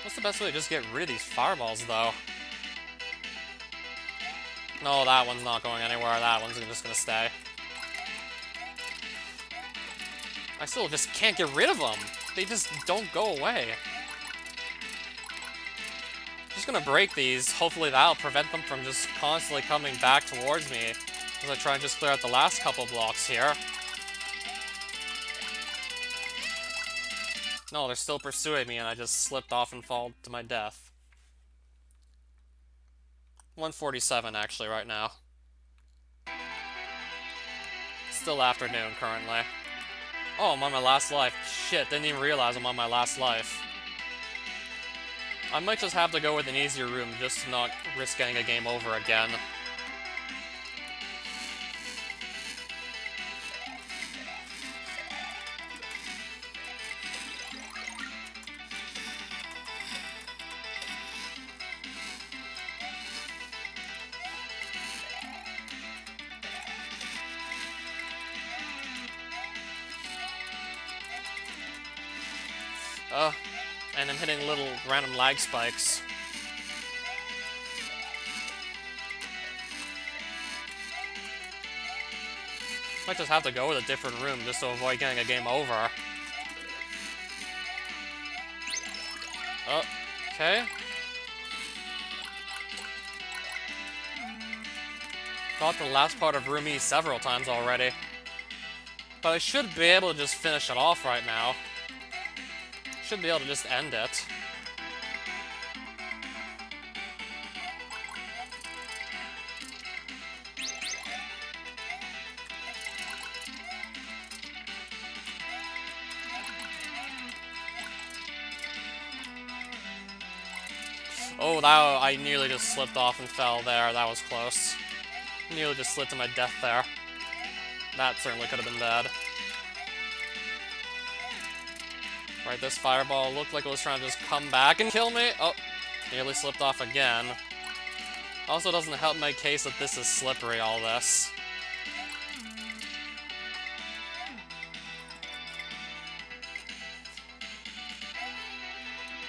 What's the best way to just get rid of these fireballs, though? No, that one's not going anywhere. That one's just gonna stay. I still just can't get rid of them. They just don't go away. Just gonna break these. Hopefully that'll prevent them from just constantly coming back towards me as I try and just clear out the last couple blocks here. No, they're still pursuing me and I just slipped off and fall to my death. 1:47 actually right now. Still afternoon currently. Oh, I'm on my last life. Shit, didn't even realize I'm on my last life. I might just have to go with an easier room just to not risk getting a game over again. And I'm hitting little random lag spikes. Might just have to go with a different room just to avoid getting a game over. Oh, okay. Got the last part of room E several times already. But I should be able to just finish it off right now. Should be able to just end it. Oh, I nearly just slipped off and fell there. That was close. Nearly just slid to my death there. That certainly could have been bad. Right, this fireball looked like it was trying to just come back and kill me. Oh, nearly slipped off again. Also doesn't help my case that this is slippery, all this.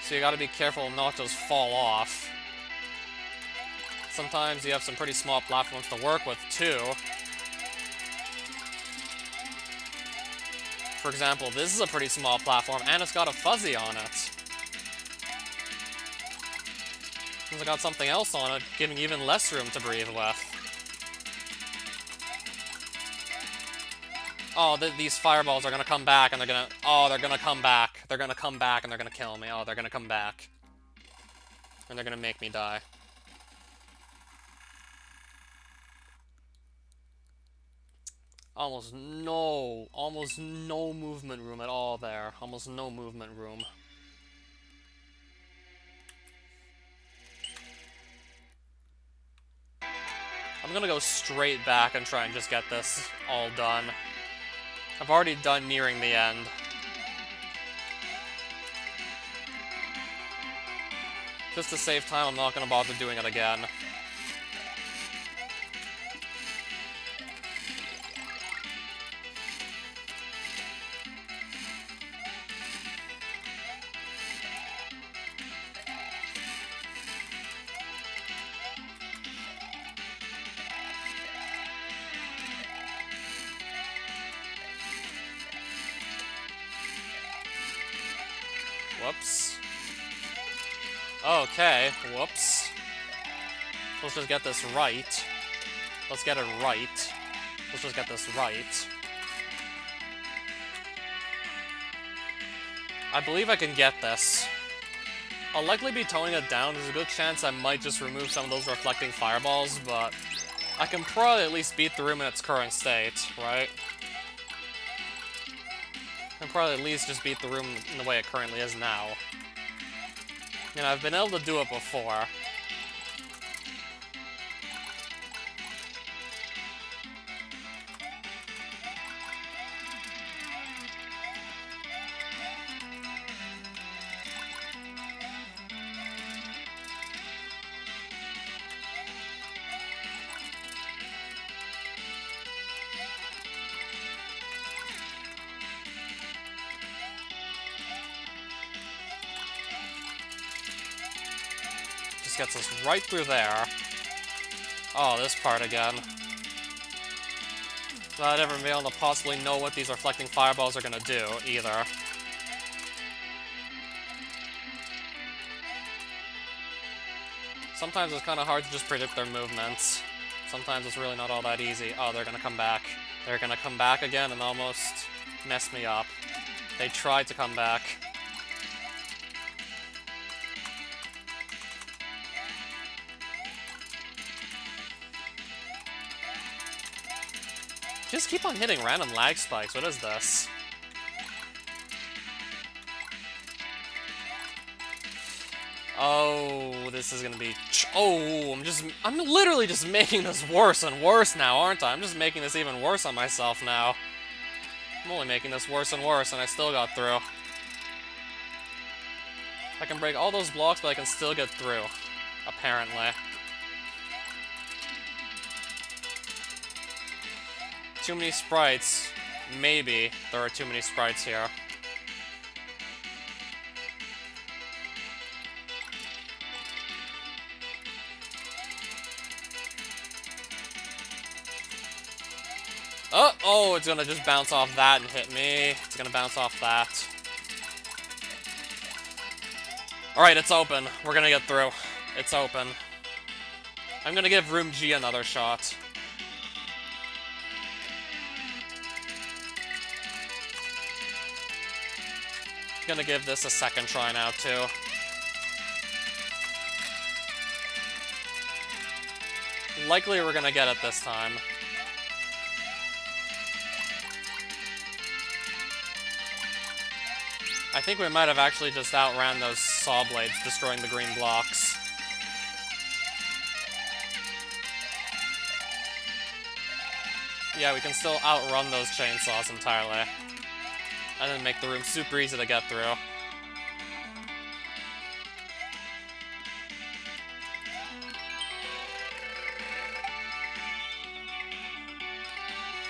So you gotta be careful not to just fall off. Sometimes you have some pretty small platforms to work with, too. For example, this is a pretty small platform, and it's got a fuzzy on it. Since I got something else on it, giving even less room to breathe with. Oh, these fireballs are gonna come back, and they're gonna... Oh, they're gonna come back. They're gonna come back, and they're gonna kill me. Oh, they're gonna come back. And they're gonna make me die. Almost no movement room at all there. Almost no movement room. I'm gonna go straight back and try and just get this all done. I've already done nearing the end. Just to save time, I'm not gonna bother doing it again. Whoops. Okay, whoops. Let's just get this right. Let's get it right. Let's just get this right. I believe I can get this. I'll likely be toning it down. There's a good chance I might just remove some of those reflecting fireballs, but I can probably at least beat the room in its current state, right? I can probably at least just beat the room in the way it currently is now. And I've been able to do it before. Gets us right through there. Oh, this part again. Not ever been able to possibly know what these reflecting fireballs are gonna do, either. Sometimes it's kind of hard to just predict their movements. Sometimes it's really not all that easy. Oh, they're gonna come back. They're gonna come back again and almost mess me up. They tried to come back. Just keep on hitting random lag spikes. What is this? Oh, this is gonna be... Oh, I'm literally just making this worse and worse now, aren't I? I'm just making this even worse on myself now. I'm only making this worse and worse, and I still got through. I can break all those blocks, but I can still get through. Apparently. Too many sprites. Maybe there are too many sprites here. Oh, it's gonna just bounce off that and hit me. It's gonna bounce off that. Alright, it's open. We're gonna get through. It's open. I'm gonna give Room G another shot. Gonna give this a second try now, too. Likely we're gonna get it this time. I think we might have actually just outran those saw blades, destroying the green blocks. Yeah, we can still outrun those chainsaws entirely. And then make the room super easy to get through.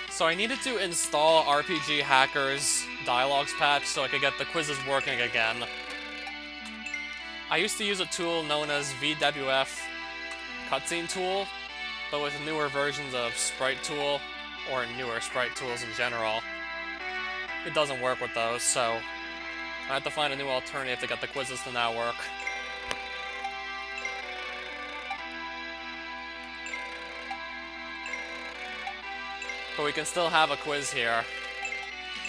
So I needed to install RPG Hacker's dialogues patch so I could get the quizzes working again. I used to use a tool known as VWF Cutscene Tool, but with newer versions of Sprite Tool, or newer Sprite tools in general, it doesn't work with those, so I have to find a new alternative to get the quizzes to now work. But we can still have a quiz here.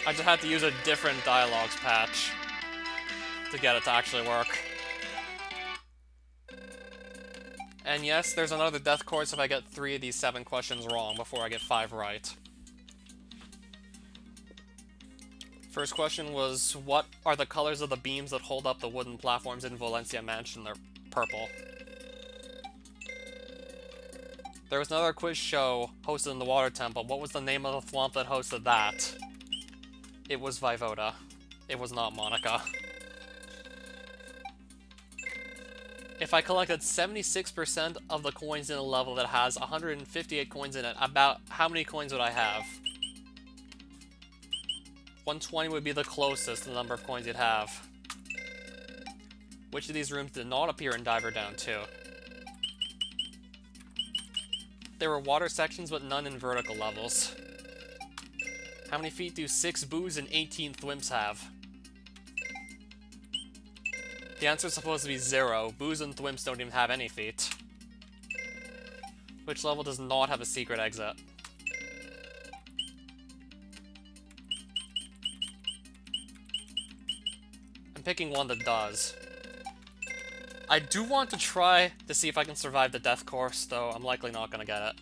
I just had to use a different dialogues patch to get it to actually work. And yes, there's another death course if I get 3 of these 7 questions wrong before I get 5 right. First question was, what are the colors of the beams that hold up the wooden platforms in Valencia Mansion? They're purple. There was another quiz show hosted in the Water Temple. What was the name of the thwomp that hosted that? It was Vivoda. It was not Monica. If I collected 76% of the coins in a level that has 158 coins in it, about how many coins would I have? 120 would be the closest to the number of coins you'd have. Which of these rooms did not appear in Diver Down 2? There were water sections, but none in vertical levels. How many feet do 6 boos and 18 thwimps have? The answer is supposed to be 0. Boos and thwimps don't even have any feet. Which level does not have a secret exit? I'm picking one that does. I do want to try to see if I can survive the death course, though I'm likely not gonna get it.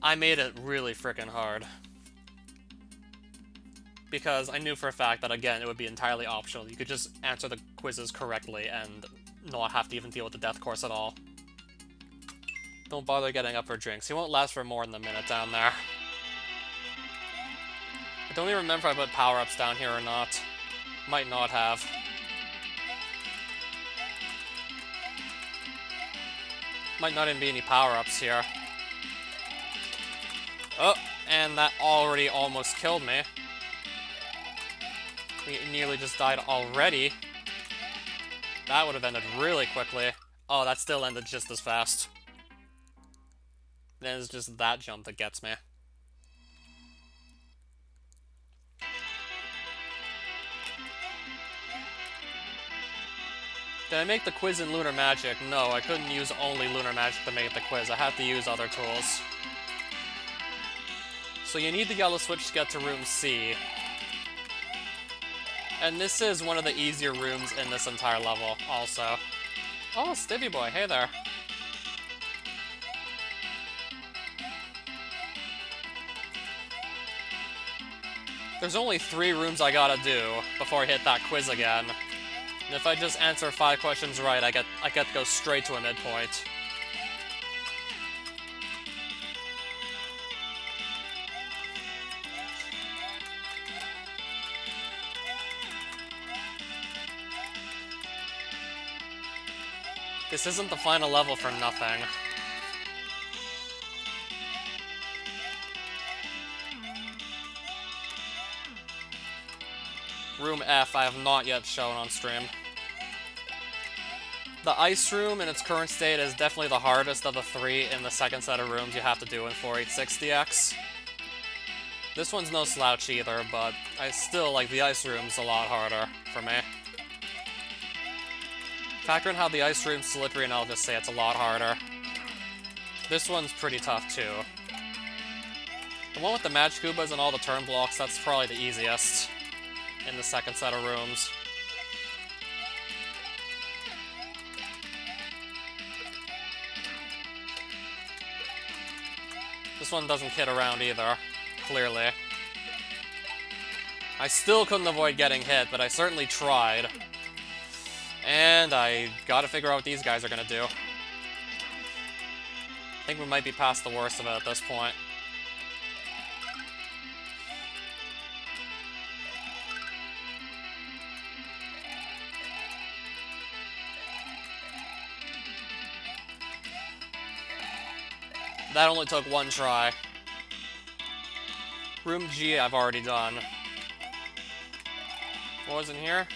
I made it really frickin' hard. Because I knew for a fact that, again, it would be entirely optional. You could just answer the quizzes correctly and not have to even deal with the death course at all. Don't bother getting up for drinks. He won't last for more than a minute down there. I don't even remember if I put power-ups down here or not. Might not have. Might not even be any power-ups here. Oh, and that already almost killed me. We nearly just died already. That would have ended really quickly. Oh, that still ended just as fast. Then it's just that jump that gets me. Did I make the quiz in Lunar Magic? No, I couldn't use only Lunar Magic to make the quiz. I had to use other tools. So you need the yellow switch to get to room C. And this is one of the easier rooms in this entire level, also. Oh, Stevie Boy, hey there. There's only 3 rooms I gotta do before I hit that quiz again. And if I just answer 5 questions right, I get to go straight to a midpoint. This isn't the final level for nothing. Room F, I have not yet shown on stream. The ice room in its current state is definitely the hardest of the 3 in the second set of rooms you have to do in 4860X. This one's no slouch either, but I still like the ice room's a lot harder for me. Factor in how the ice room's slippery and I'll just say it's a lot harder. This one's pretty tough too. The one with the match Kubas and all the turn blocks, that's probably the easiest in the second set of rooms. This one doesn't kid around either, clearly. I still couldn't avoid getting hit, but I certainly tried. And I gotta figure out what these guys are gonna do. I think we might be past the worst of it at this point. That only took 1 try. Room G I've already done. What was in here?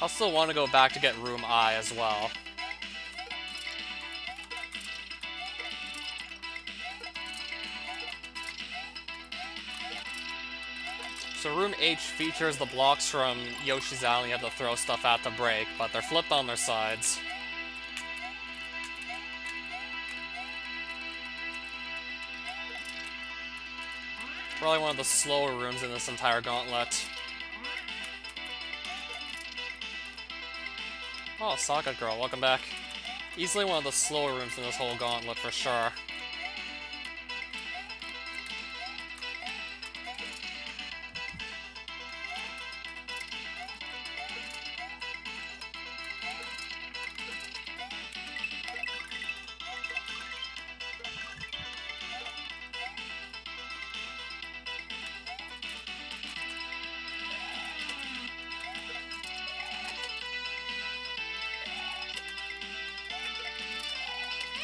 I'll still want to go back to get room I as well. So room H features the blocks from Yoshi's Island you have to throw stuff at to break, but they're flipped on their sides. Probably one of the slower rooms in this entire gauntlet. Oh, Socket Girl, welcome back. Easily one of the slower rooms in this whole gauntlet for sure.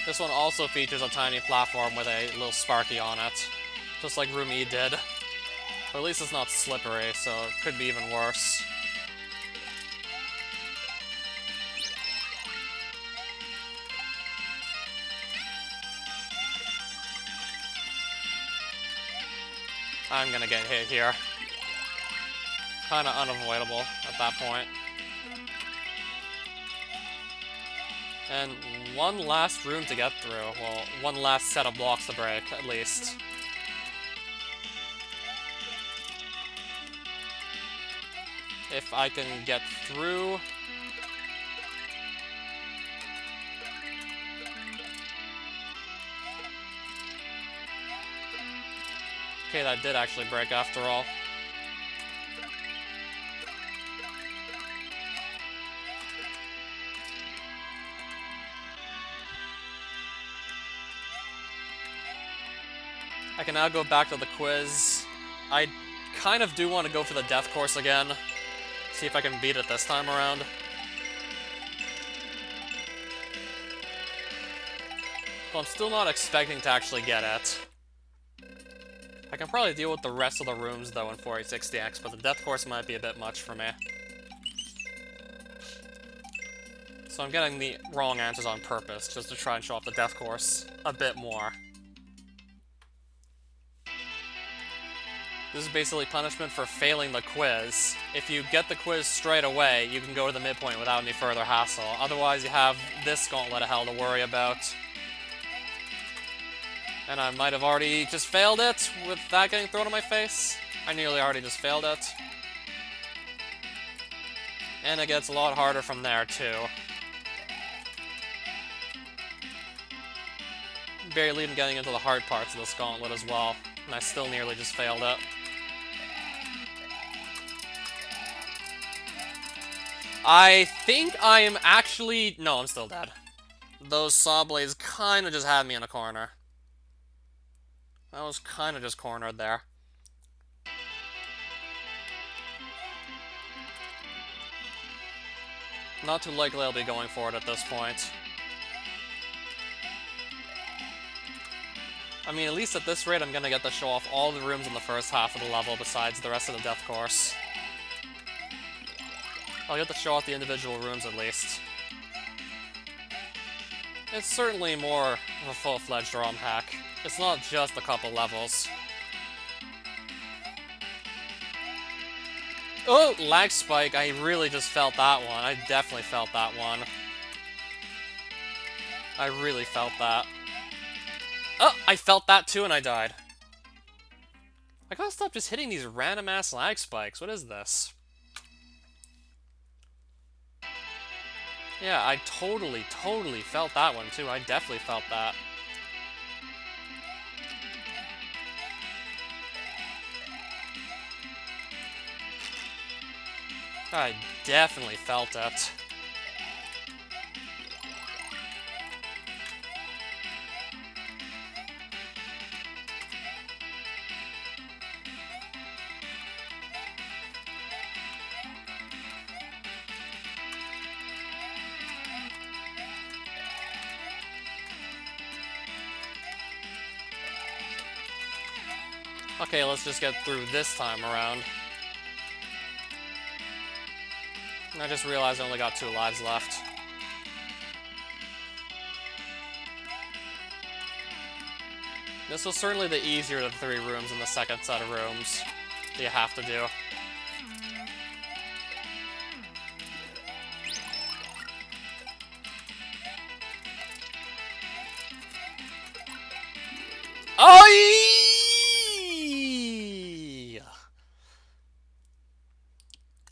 This one also features a tiny platform with a little Sparky on it, just like Room E did. But at least it's not slippery, so it could be even worse. I'm gonna get hit here. Kinda unavoidable at that point. And one last room to get through. Well, one last set of blocks to break, at least. If I can get through... Okay, that did actually break after all. I can now go back to the quiz. I kind of do want to go for the death course again. See if I can beat it this time around. Well, I'm still not expecting to actually get it. I can probably deal with the rest of the rooms, though, in 4860X, but the death course might be a bit much for me. So I'm getting the wrong answers on purpose, just to try and show off the death course a bit more. This is basically punishment for failing the quiz. If you get the quiz straight away, you can go to the midpoint without any further hassle. Otherwise, you have this gauntlet of hell to worry about. And I might have already just failed it with that getting thrown in my face. I nearly already just failed it. And it gets a lot harder from there, too. Barely even getting into the hard parts of this gauntlet as well. And I still nearly just failed it. I think I am actually... No, I'm still dead. Those saw blades kind of just had me in a corner. I was kind of just cornered there. Not too likely I'll be going for it at this point. I mean, at least at this rate, I'm gonna get to show off all the rooms in the first half of the level besides the rest of the death course. I'll get to show off the individual rooms at least. It's certainly more of a full-fledged ROM hack. It's not just a couple levels. Oh, lag spike. I really just felt that one. I definitely felt that one. I really felt that. Oh, I felt that too and I died. I gotta stop just hitting these random-ass lag spikes. What is this? Yeah, I totally felt that one too. I definitely felt that. I definitely felt it. Okay, let's just get through this time around. I just realized I only got 2 lives left. This was certainly the easier of the 3 rooms in the second set of rooms that you have to do. Oh!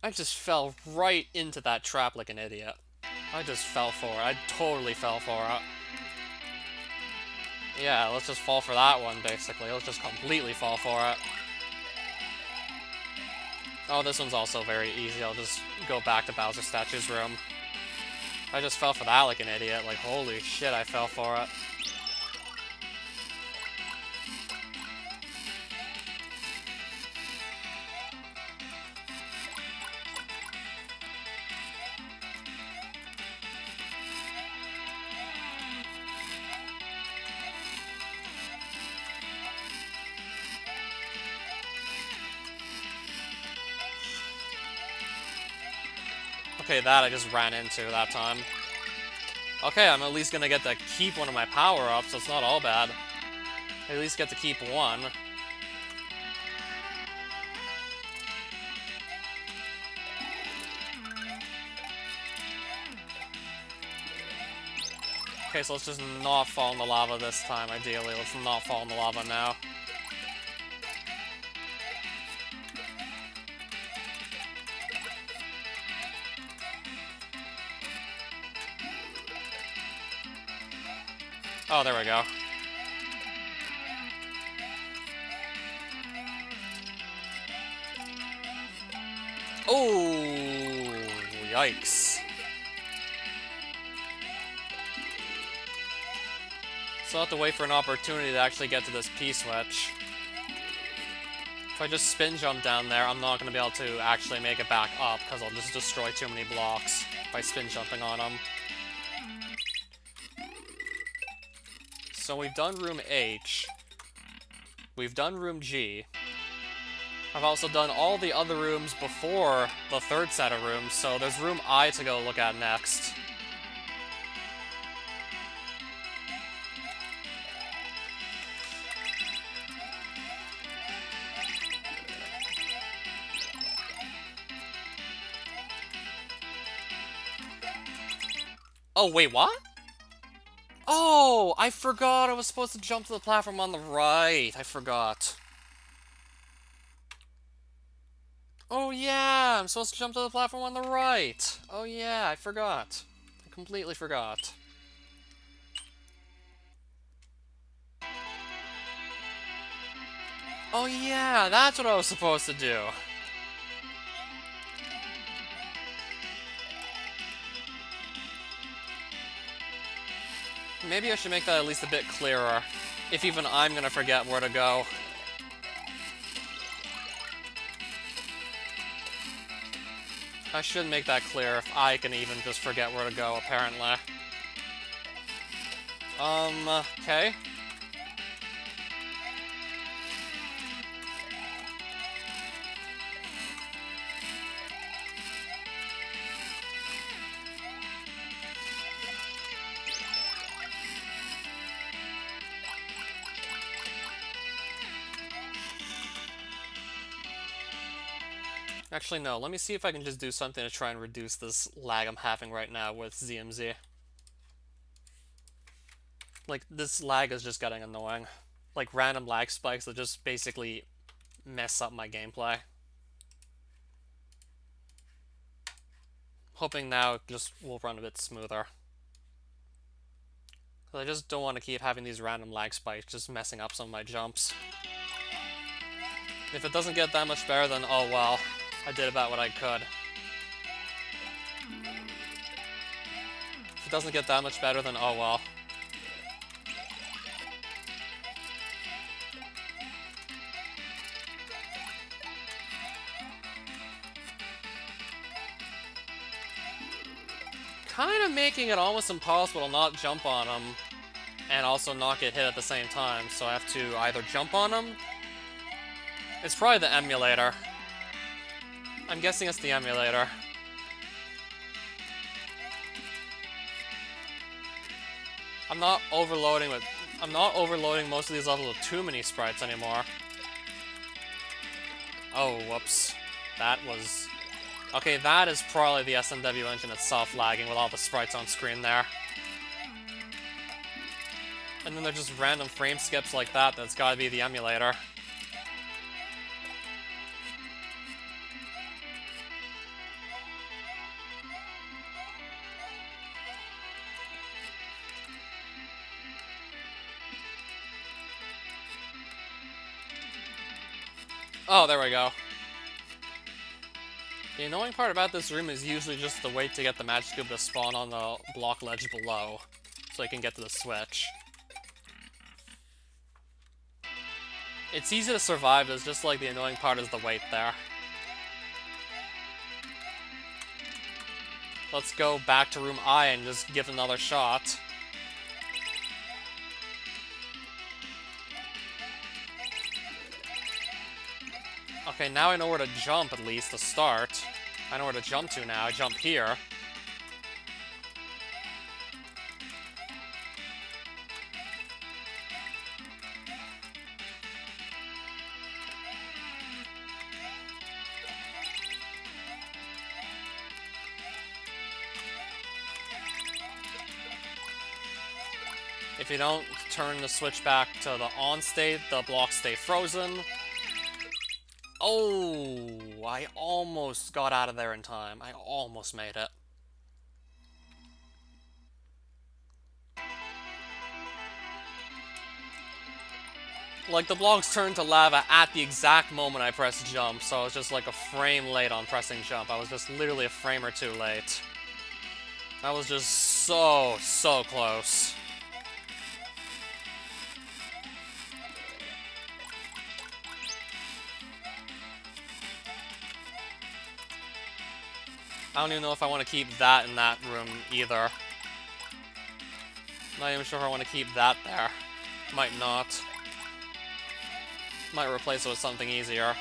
I just fell right into that trap like an idiot. I just fell for it. I totally fell for it. Yeah, let's just fall for that one, basically. Let's just completely fall for it. Oh, this one's also very easy. I'll just go back to Bowser Statue's room. I just fell for that like an idiot. Like, holy shit, I fell for it. Okay, that I just ran into that time. Okay, I'm at least gonna get to keep one of my power-ups, so it's not all bad. I at least get to keep one. Okay, so let's just not fall in the lava this time, ideally. Let's not fall in the lava now. Oh, there we go. Oh, yikes. So I'll have to wait for an opportunity to actually get to this P-switch. If I just spin jump down there, I'm not going to be able to actually make it back up, because I'll just destroy too many blocks by spin jumping on them. So we've done room H. We've done room G. I've also done all the other rooms before the third set of rooms, so there's room I to go look at next. Oh, wait, what? Oh, I forgot I was supposed to jump to the platform on the right. I forgot. Oh yeah, I'm supposed to jump to the platform on the right. Oh yeah, I forgot. I completely forgot. Oh yeah, that's what I was supposed to do. Maybe I should make that at least a bit clearer, if even I'm gonna forget where to go. I should make that clear if I can even just forget where to go, apparently. Okay. Actually, no. Let me see if I can just do something to try and reduce this lag I'm having right now with ZMZ. Like, this lag is just getting annoying. Like, random lag spikes that just basically mess up my gameplay. Hoping now it just will run a bit smoother. Because I just don't want to keep having these random lag spikes just messing up some of my jumps. If it doesn't get that much better, then oh well. I did about what I could. If it doesn't get that much better, then oh well. Kind of making it almost impossible to not jump on them and also not get hit at the same time, so I have to either jump on them. It's probably the emulator. I'm guessing it's the emulator. I'm not overloading most of these levels with too many sprites anymore. Oh, whoops. That was... Okay, that is probably the SMW engine itself lagging with all the sprites on screen there. And then there's just random frame skips like that that's gotta be the emulator. Oh, there we go. The annoying part about this room is usually just the wait to get the magic cube to spawn on the block ledge below, so I can get to the switch. It's easy to survive, it's just like the annoying part is the wait there. Let's go back to room I and just give another shot. Okay, now I know where to jump, at least, to start. I know where to jump to now. I jump here. If you don't turn the switch back to the on state, the blocks stay frozen. Oh, I almost got out of there in time. I almost made it. Like, the blocks turned to lava at the exact moment I pressed jump, so I was just like a frame late on pressing jump. I was just literally a frame or two late. That was just so close. I don't even know if I want to keep that in that room either. Not even sure if I want to keep that there. Might not. Might replace it with something easier.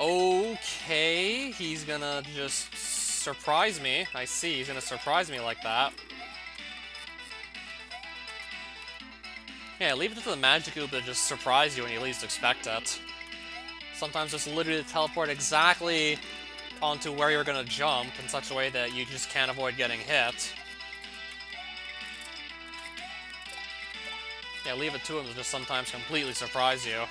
Okay, he's gonna just surprise me. I see, he's gonna surprise me like that. Yeah, leave it to the magic cube to just surprise you when you least expect it. Sometimes just literally teleport exactly onto where you're gonna jump in such a way that you just can't avoid getting hit. Yeah, leave it to him to just sometimes completely surprise you.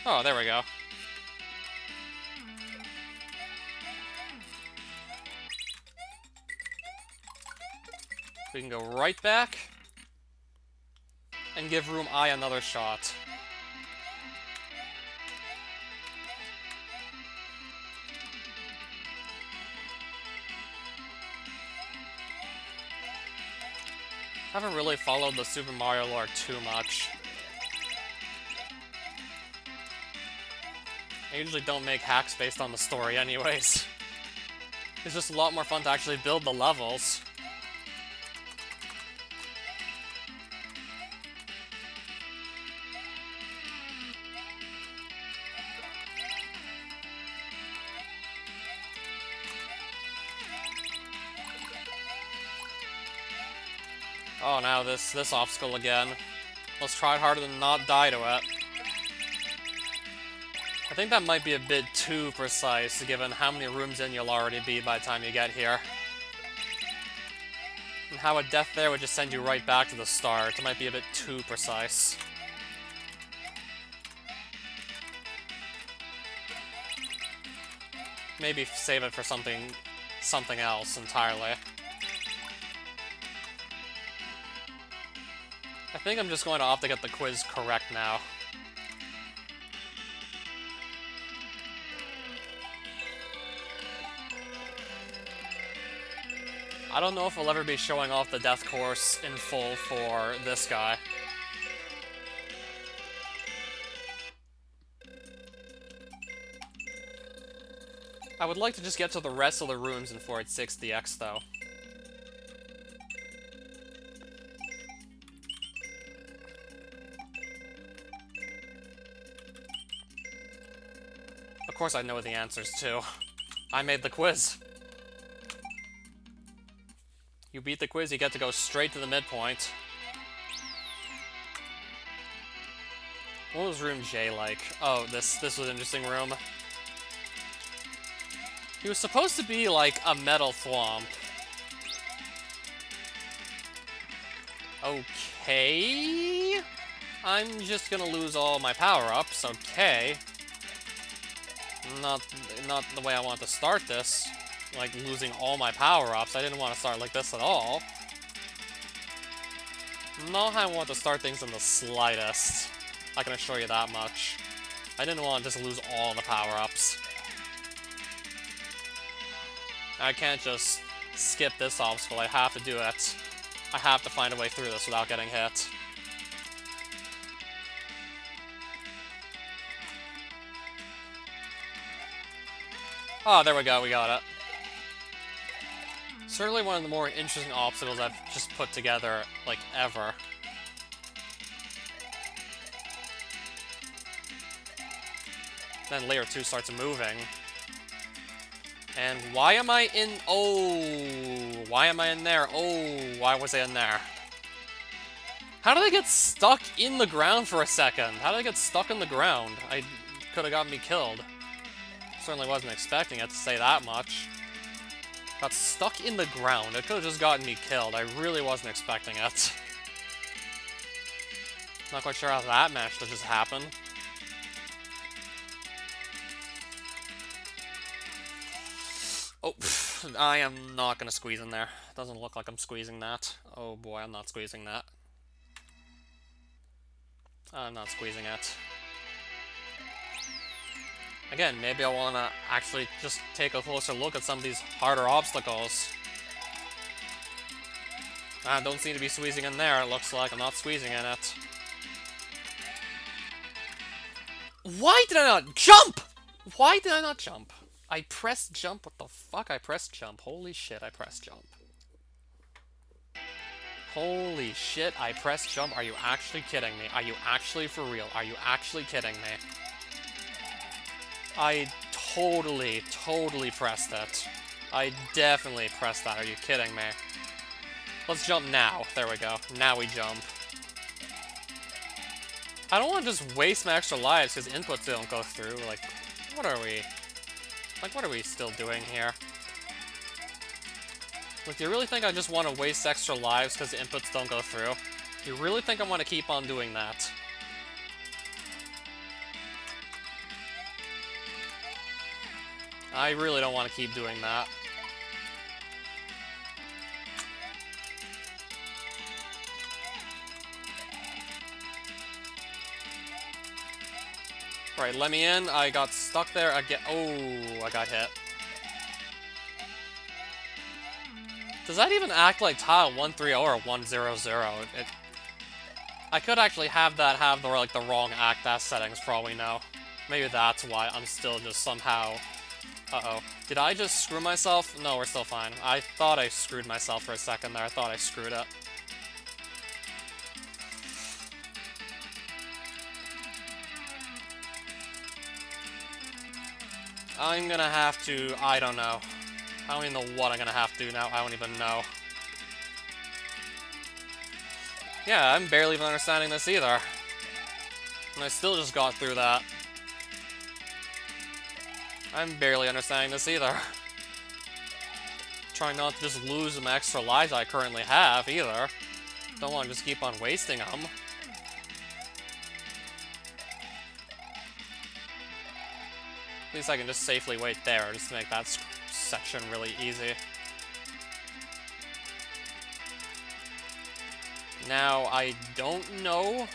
Oh, there we go. We can go right back and give room I another shot. I haven't really followed the Super Mario lore too much. I usually don't make hacks based on the story anyways. It's just a lot more fun to actually build the levels. Oh, now this obstacle again. Let's try harder than not die to it. I think that might be a bit too precise, given how many rooms in you'll already be by the time you get here. And how a death there would just send you right back to the start. It might be a bit too precise. Maybe save it for something else entirely. I think I'm just going to opt to get the quiz correct now. I don't know if I'll ever be showing off the death course in full for this guy. I would like to just get to the rest of the rooms in 486DX, though. Of course I know the answers, too. I made the quiz. You beat the quiz, you get to go straight to the midpoint. What was room J like? Oh, this was an interesting room. He was supposed to be like a metal thwomp. Okay. I'm just gonna lose all my power-ups, okay. Not the way I want to start this. Like, losing all my power-ups. I didn't want to start like this at all. Not how I want to start things in the slightest. I can assure you that much. I didn't want to just lose all the power-ups. I can't just skip this obstacle. I have to do it. I have to find a way through this without getting hit. Oh, there we go, we got it. Certainly one of the more interesting obstacles I've just put together, like, ever. Then layer 2 starts moving. And why am I in... Oh, why am I in there? Oh, why was I in there? How did I get stuck in the ground for a second? How did I get stuck in the ground? I could have gotten me killed. Certainly wasn't expecting it, to say that much. Got stuck in the ground. It could have just gotten me killed. I really wasn't expecting it. Not quite sure how that managed to just happen. Oh, I am not gonna squeeze in there. Doesn't look like I'm squeezing that. Oh boy, I'm not squeezing that. I'm not squeezing it. Again, maybe I want to actually just take a closer look at some of these harder obstacles. I don't seem to be squeezing in there. It looks like I'm not squeezing in it. Why did I not jump? Why did I not jump? I pressed jump. What the fuck? I pressed jump. Holy shit, I pressed jump. Holy shit, I pressed jump. Are you actually kidding me? Are you actually for real? Are you actually kidding me? I totally pressed it. I definitely pressed that. Are you kidding me? Let's jump now. There we go. Now we jump. I don't want to just waste my extra lives because inputs don't go through. Like, what are we? Like, what are we still doing here? Like, do you really think I just want to waste extra lives because the inputs don't go through? Do you really think I want to keep on doing that? I really don't want to keep doing that. Alright, let me in. I got stuck there again. Oh, I got hit. Does that even act like tile 130 or 100? I could actually have that have the like the wrong act as settings for all we know. Maybe that's why I'm still just somehow... Uh-oh. Did I just screw myself? No, we're still fine. I thought I screwed myself for a second there. I thought I screwed it. I'm gonna have to... I don't know. I don't even know what I'm gonna have to do now. I don't even know. Yeah, I'm barely even understanding this either. And I still just got through that. I'm barely understanding this either. Trying not to just lose some extra lives I currently have, either. Don't want to just keep on wasting them. At least I can just safely wait there, just to make that section really easy. Now, I don't know.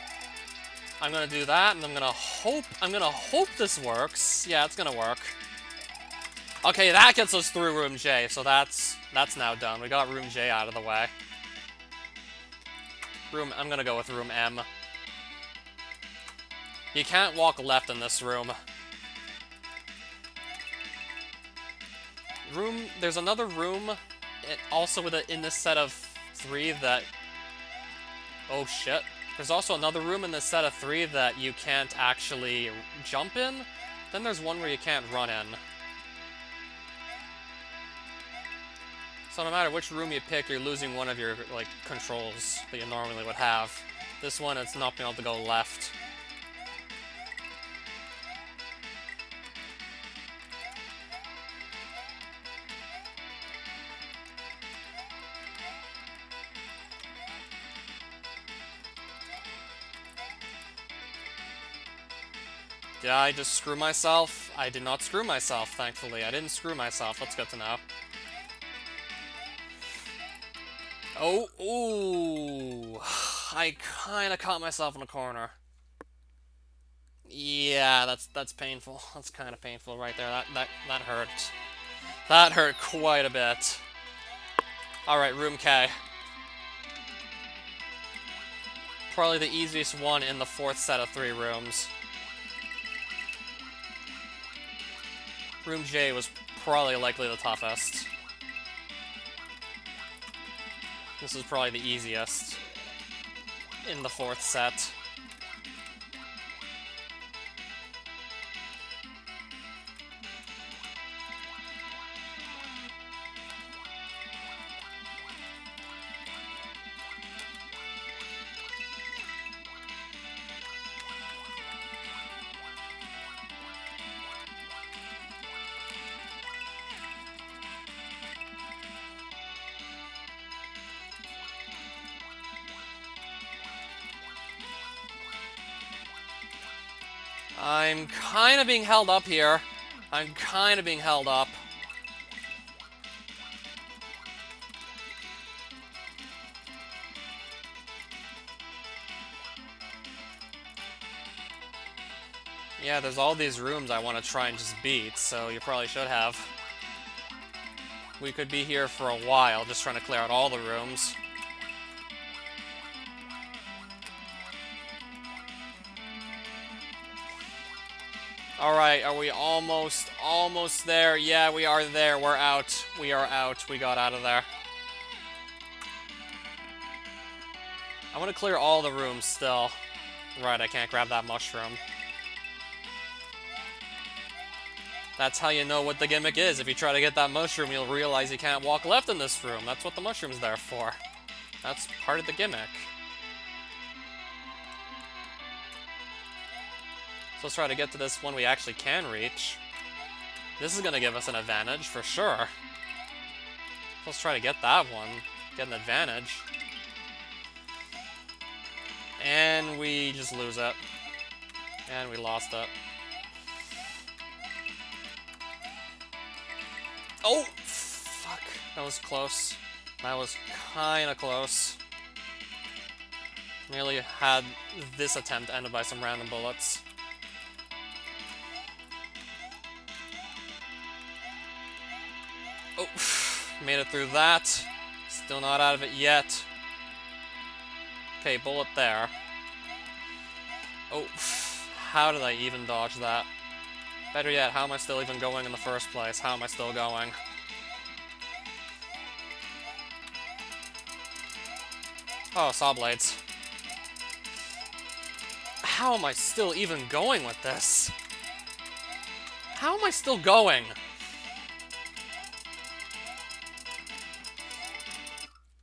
I'm gonna do that, and I'm gonna hope this works. Yeah, it's gonna work. Okay, that gets us through room J, so that's now done. We got room J out of the way. I'm gonna go with room M. You can't walk left in this room. There's another room, also in this set of 3 that... Oh shit. There's also another room in this set of 3 that you can't actually jump in. Then there's one where you can't run in. So no matter which room you pick, you're losing one of your, like, controls that you normally would have. This one, it's not being able to go left. Did I just screw myself? I did not screw myself, thankfully. I didn't screw myself. That's good to know. Oh, ooh. I kind of caught myself in a corner. Yeah, that's painful. That's kind of painful right there. That hurt. That hurt quite a bit. All right, room K. Probably the easiest one in the fourth set of 3 rooms. Room J was probably likely the toughest. This is probably the easiest in the fourth set. I'm kind of being held up here. I'm kind of being held up. Yeah, there's all these rooms I want to try and just beat, so you probably should have. We could be here for a while, just trying to clear out all the rooms. Alright, are we almost there? Yeah, we are there. We're out. We are out. We got out of there. I want to clear all the rooms still. Right, I can't grab that mushroom. That's how you know what the gimmick is. If you try to get that mushroom, you'll realize you can't walk left in this room. That's what the mushroom's there for. That's part of the gimmick. So let's try to get to this one we actually can reach. This is going to give us an advantage, for sure. Let's try to get that one. Get an advantage. And we just lose it. And we lost it. Oh! Fuck. That was close. That was kinda close. Nearly had this attempt ended by some random bullets. Oh, made it through that. Still not out of it yet. Okay, bullet there. Oh, how did I even dodge that? Better yet, how am I still even going in the first place? How am I still going? Oh, saw blades. How am I still even going with this? How am I still going?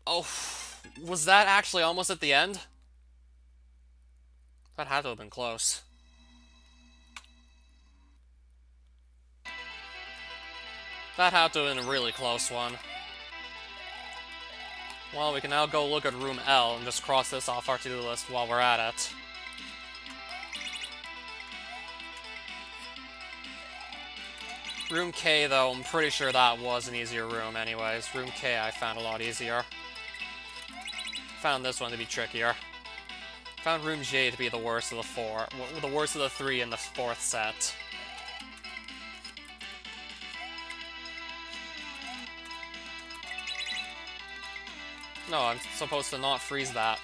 Oh, was that actually almost at the end? That had to have been close. That had to have been a really close one. Well, we can now go look at room L and just cross this off our to-do list while we're at it. Room K, though, I'm pretty sure that was an easier room anyways. Room K I found a lot easier. Found this one to be trickier. Found room J to be the worst of the 4. The worst of the 3 in the 4th set. No, I'm supposed to not freeze that.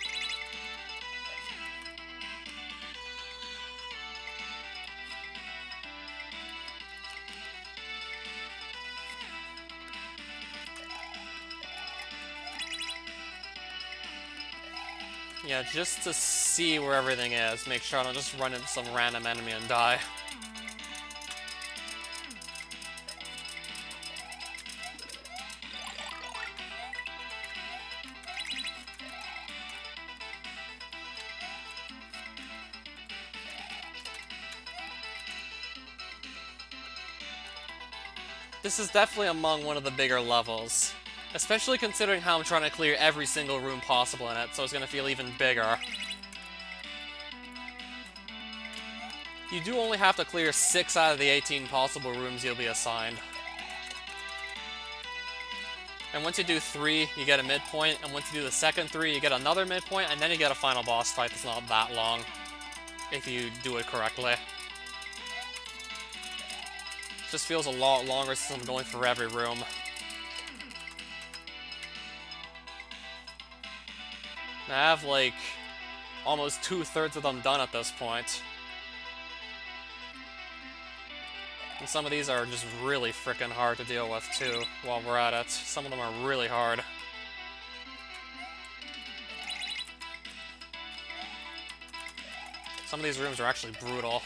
Yeah, just to see where everything is. Make sure I don't just run into some random enemy and die. This is definitely among one of the bigger levels. Especially considering how I'm trying to clear every single room possible in it, so it's gonna feel even bigger. You do only have to clear 6 out of the 18 possible rooms you'll be assigned. And once you do 3, you get a midpoint, and once you do the second 3, you get another midpoint, and then you get a final boss fight that's not that long, if you do it correctly. Just feels a lot longer since I'm going for every room. I have, like, almost 2/3 of them done at this point. And some of these are just really freaking hard to deal with, too, while we're at it. Some of them are really hard. Some of these rooms are actually brutal.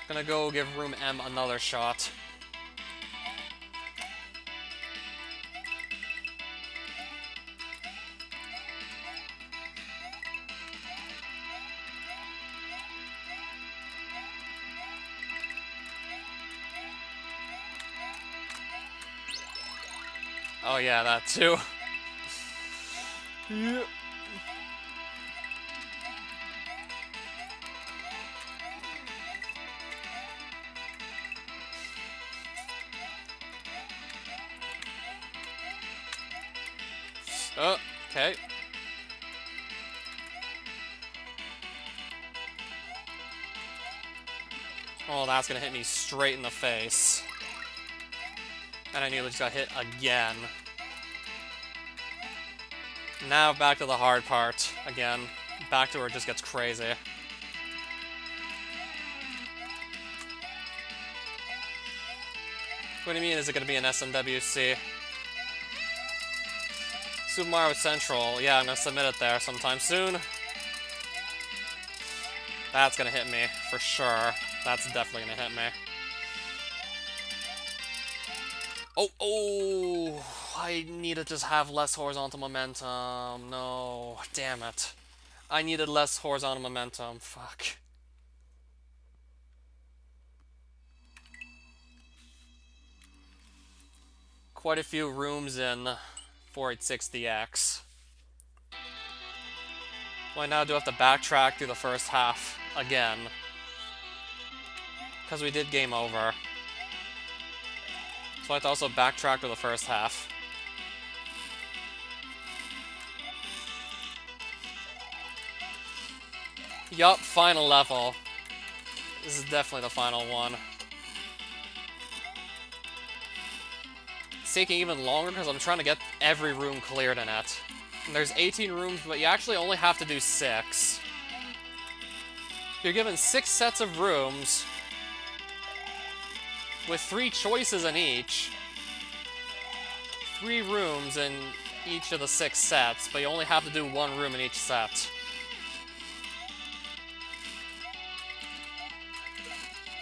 Gonna go give room M another shot. Oh yeah, that too. Yeah. Oh, okay. Oh, that's gonna hit me straight in the face. And I nearly just got hit again. Now back to the hard part again. Back to where it just gets crazy. What do you mean, is it gonna be an SMWC? Super Mario Central, yeah, I'm gonna submit it there sometime soon. That's gonna hit me, for sure. That's definitely gonna hit me. Oh, I need to just have less horizontal momentum. No, damn it. I needed less horizontal momentum, fuck. Quite a few rooms in 4860X. Well, I now do have to backtrack through the first half again. Because we did game over. So I have to also backtrack to the first half. Yup, final level. This is definitely the final one. It's taking even longer because I'm trying to get every room cleared in it. And there's 18 rooms, but you actually only have to do 6. You're given 6 sets of rooms with 3 choices in each. 3 rooms in each of the 6 sets, but you only have to do 1 room in each set.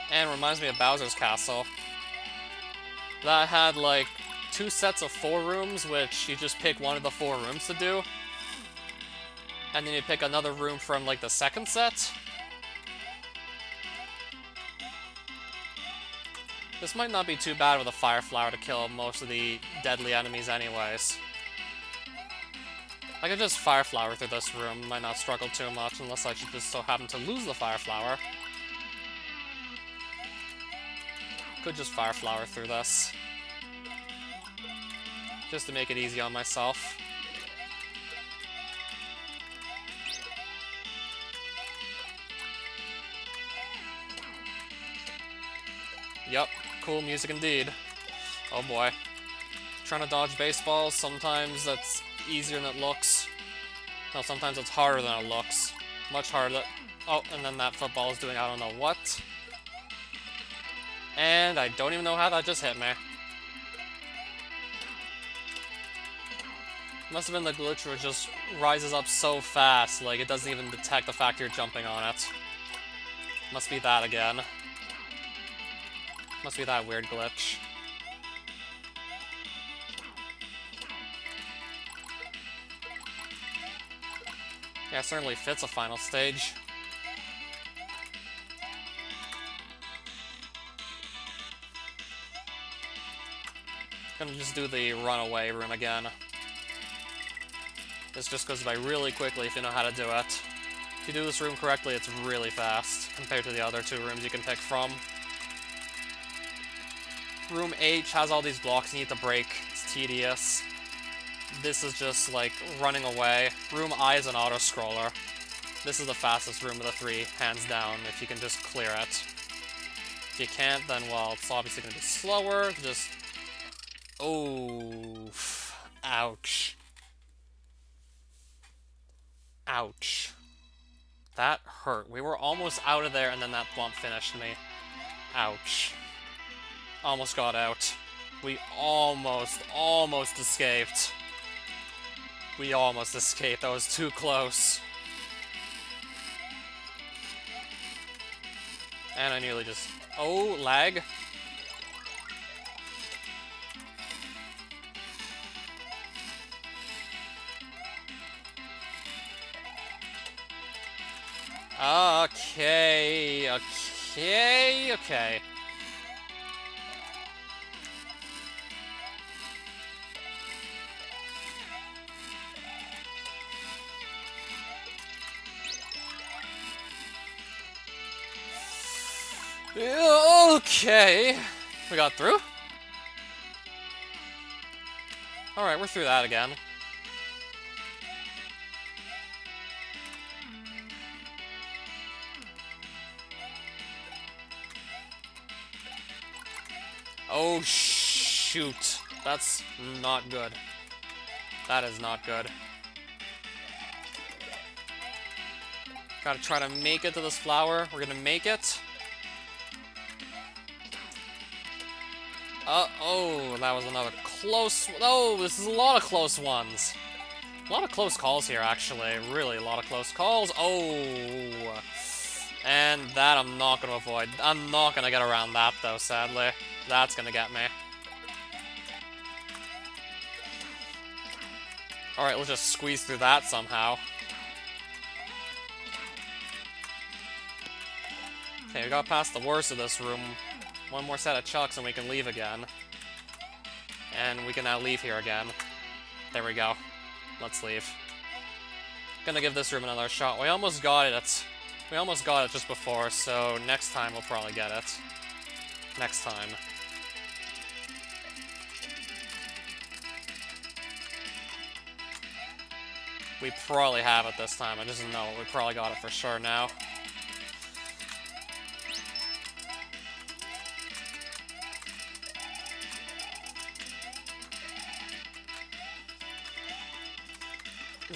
And reminds me of Bowser's Castle. That had like 2 sets of 4 rooms, which you just pick one of the 4 rooms to do. And then you pick another room from like the second set. This might not be too bad with a Fire Flower to kill most of the deadly enemies anyways. I could just Fire Flower through this room, might not struggle too much unless I should just so happen to lose the Fire Flower. Could just Fire Flower through this. Just to make it easy on myself. Yep, cool music indeed. Oh boy. Trying to dodge baseballs, sometimes that's easier than it looks. No, sometimes it's harder than it looks. Much harder. Oh, and then that football is doing I don't know what. And I don't even know how that just hit me. Must have been the glitch where it just rises up so fast, like it doesn't even detect the fact you're jumping on it. Must be that again. Must be that weird glitch. Yeah, it certainly fits a final stage. Gonna just do the runaway room again. This just goes by really quickly if you know how to do it. If you do this room correctly, it's really fast compared to the other two rooms you can pick from. Room H has all these blocks you need to break. It's tedious. This is just like running away. Room I is an auto-scroller. This is the fastest room of the three, hands down, if you can just clear it. If you can't, then, well, it's obviously going to be slower. Just... oh, ouch. Ouch. That hurt. We were almost out of there, and then that bump finished me. Ouch. Almost got out. We almost escaped. We almost escaped. That was too close. And I nearly just... oh, lag. Okay. Okay. We got through? Alright, we're through that again. Oh, shoot. That's not good. That is not good. Gotta try to make it to this flower. We're gonna make it. Oh, that was another close... oh, this is a lot of close ones. A lot of close calls here, actually. Really, a lot of close calls. Oh. And that I'm not gonna avoid. I'm not gonna get around that, though, sadly. That's gonna get me. Alright, let's just squeeze through that somehow. Okay, we got past the worst of this room. One more set of chucks and we can leave again. And we can now leave here again. There we go. Let's leave. Gonna give this room another shot. We almost got it. We almost got it just before, so next time we'll probably get it. Next time. We probably have it this time. I just know we probably got it for sure now.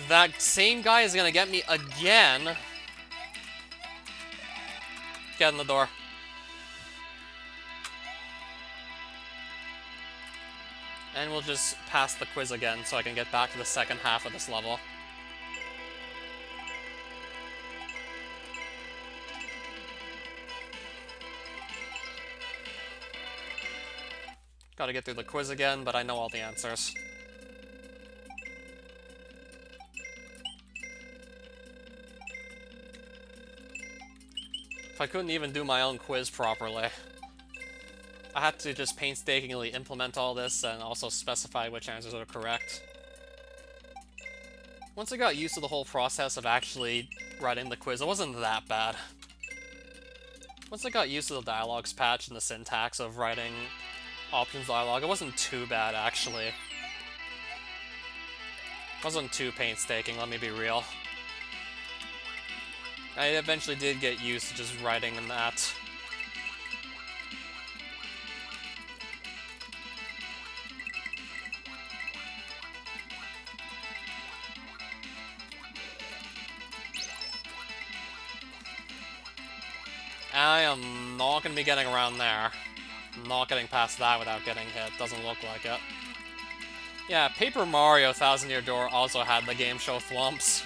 That same guy is gonna get me again. Get in the door. And we'll just pass the quiz again so I can get back to the second half of this level. Gotta get through the quiz again, but I know all the answers. If I couldn't even do my own quiz properly, I had to just painstakingly implement all this and also specify which answers are correct. Once I got used to the whole process of actually writing the quiz, it wasn't that bad. Once I got used to the dialogues patch and the syntax of writing options dialogue, it wasn't too bad, actually. It wasn't too painstaking, let me be real. I eventually did get used to just writing in that. I am not going to be getting around there. I'm not getting past that without getting hit. Doesn't look like it. Yeah, Paper Mario Thousand Year Door also had the game show thwomps.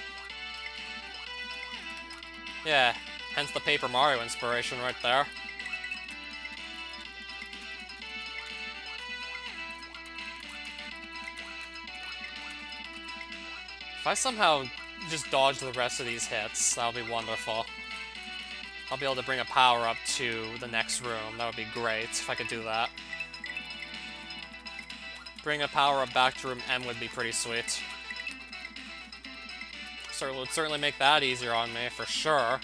Yeah, hence the Paper Mario inspiration right there. If I somehow just dodge the rest of these hits, that would be wonderful. I'll be able to bring a power-up to the next room. That would be great if I could do that. Bring a power-up back to room M would be pretty sweet. So it would certainly make that easier on me, for sure.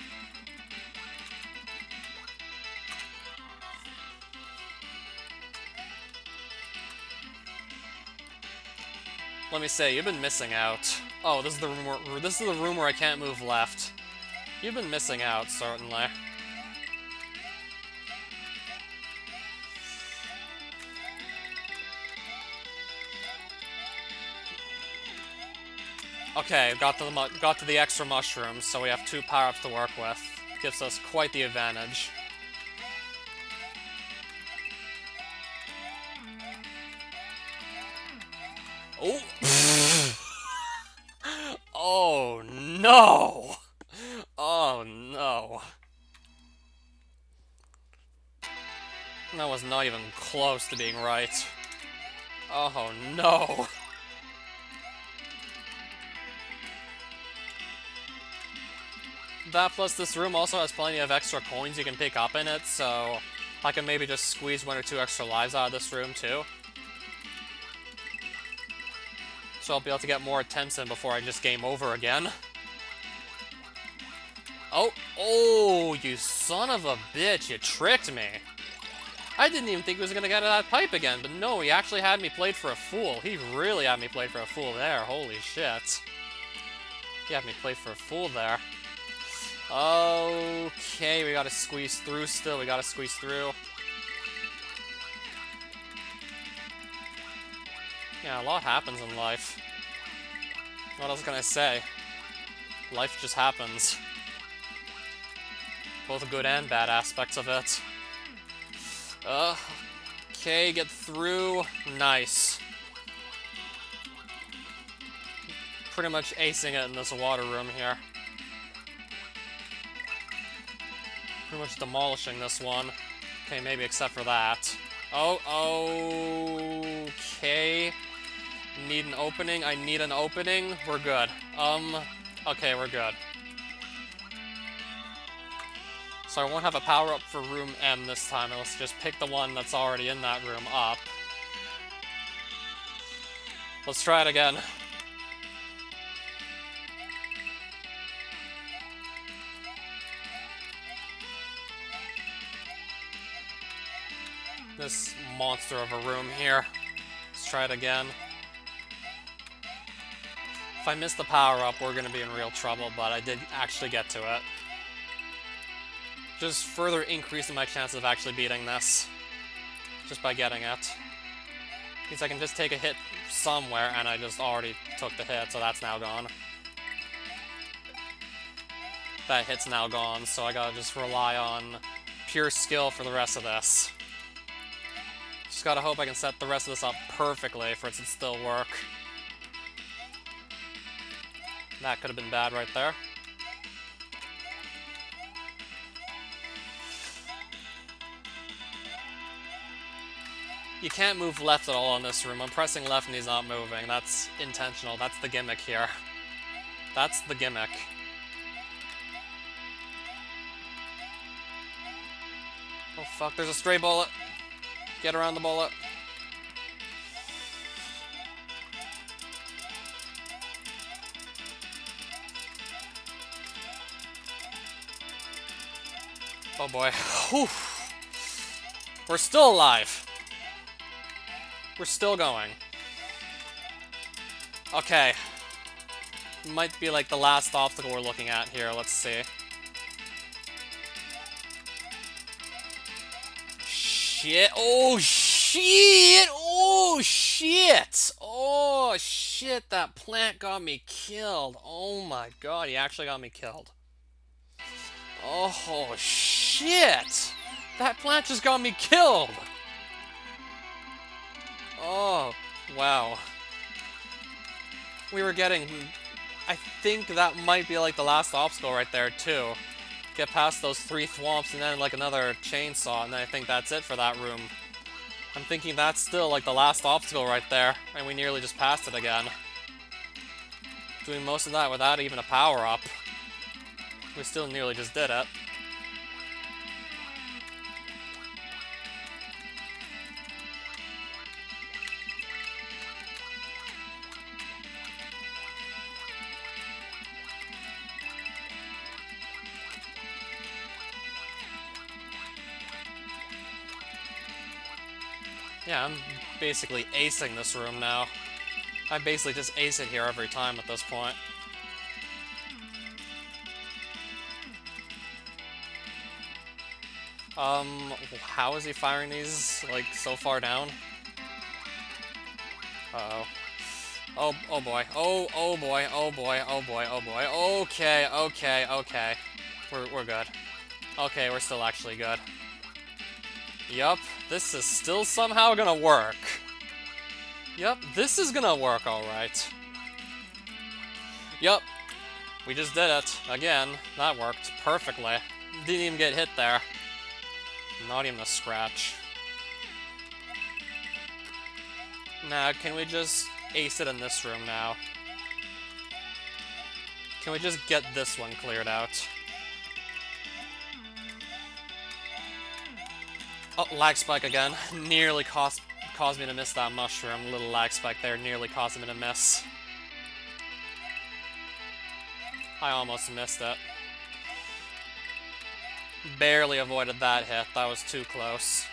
Let me say, you've been missing out. Oh, this is the room where I can't move left. You've been missing out, certainly. Okay, got to the extra mushrooms, so we have 2 power-ups to work with. Gives us quite the advantage. Oh! Oh no! Oh no. That was not even close to being right. Oh no. That plus this room also has plenty of extra coins you can pick up in it, so I can maybe just squeeze 1 or 2 extra lives out of this room too. So I'll be able to get more attempts in before I just game over again. Oh, oh, you son of a bitch, you tricked me. I didn't even think he was gonna get out of that pipe again, but no, he actually had me played for a fool. He really had me played for a fool there, holy shit. He had me played for a fool there. Okay, we gotta squeeze through still, we gotta squeeze through. Yeah, a lot happens in life. What else can I say? Life just happens. Both good and bad aspects of it. Okay, get through. Nice. Pretty much acing it in this water room here. Pretty much demolishing this one. Okay, maybe except for that. Oh, okay. Need an opening. I need an opening. We're good. Okay, we're good. So I won't have a power-up for room M this time. Let's just pick the one that's already in that room up. Let's try it again. This monster of a room here. Let's try it again. If I miss the power-up, we're gonna be in real trouble, but I did actually get to it. Just further increasing my chances of actually beating this. Just by getting it. Means I can just take a hit somewhere, and I just already took the hit, so that's now gone. That hit's now gone, so I gotta just rely on pure skill for the rest of this. Just gotta hope I can set the rest of this up perfectly for it to still work. That could have been bad right there. You can't move left at all in this room. I'm pressing left and he's not moving. That's intentional. That's the gimmick here. That's the gimmick. Oh fuck, there's a stray bullet. Get around the bullet. Oh boy. Whew. We're still alive. We're still going. Okay. Might be like the last obstacle we're looking at here. Let's see. Shit. Oh shit. Oh shit. Oh shit. That plant got me killed. Oh my god. He actually got me killed. Oh shit. That plant just got me killed. Oh, wow. We were getting... I think that might be like the last obstacle right there, too. Get past those 3 thwomps and then like another chainsaw, and then I think that's it for that room. I'm thinking that's still like the last obstacle right there, and we nearly just passed it again. Doing most of that without even a power-up. We still nearly just did it. Yeah, I'm basically acing this room now. I basically just ace it here every time at this point. How is he firing these, like, so far down? Uh-oh. Oh boy. Oh boy. Oh boy. Oh boy. Oh boy. Okay, okay, okay. We're good. Okay, we're still actually good. Yup, this is still somehow gonna work. Yup, this is gonna work alright. Yup, we just did it. Again, that worked perfectly. Didn't even get hit there. Not even a scratch. Now, can we just ace it in this room now? Can we just get this one cleared out? Oh, lag spike again. Nearly caused me to miss that mushroom. Little lag spike there nearly caused me to miss. I almost missed it. Barely avoided that hit. That was too close.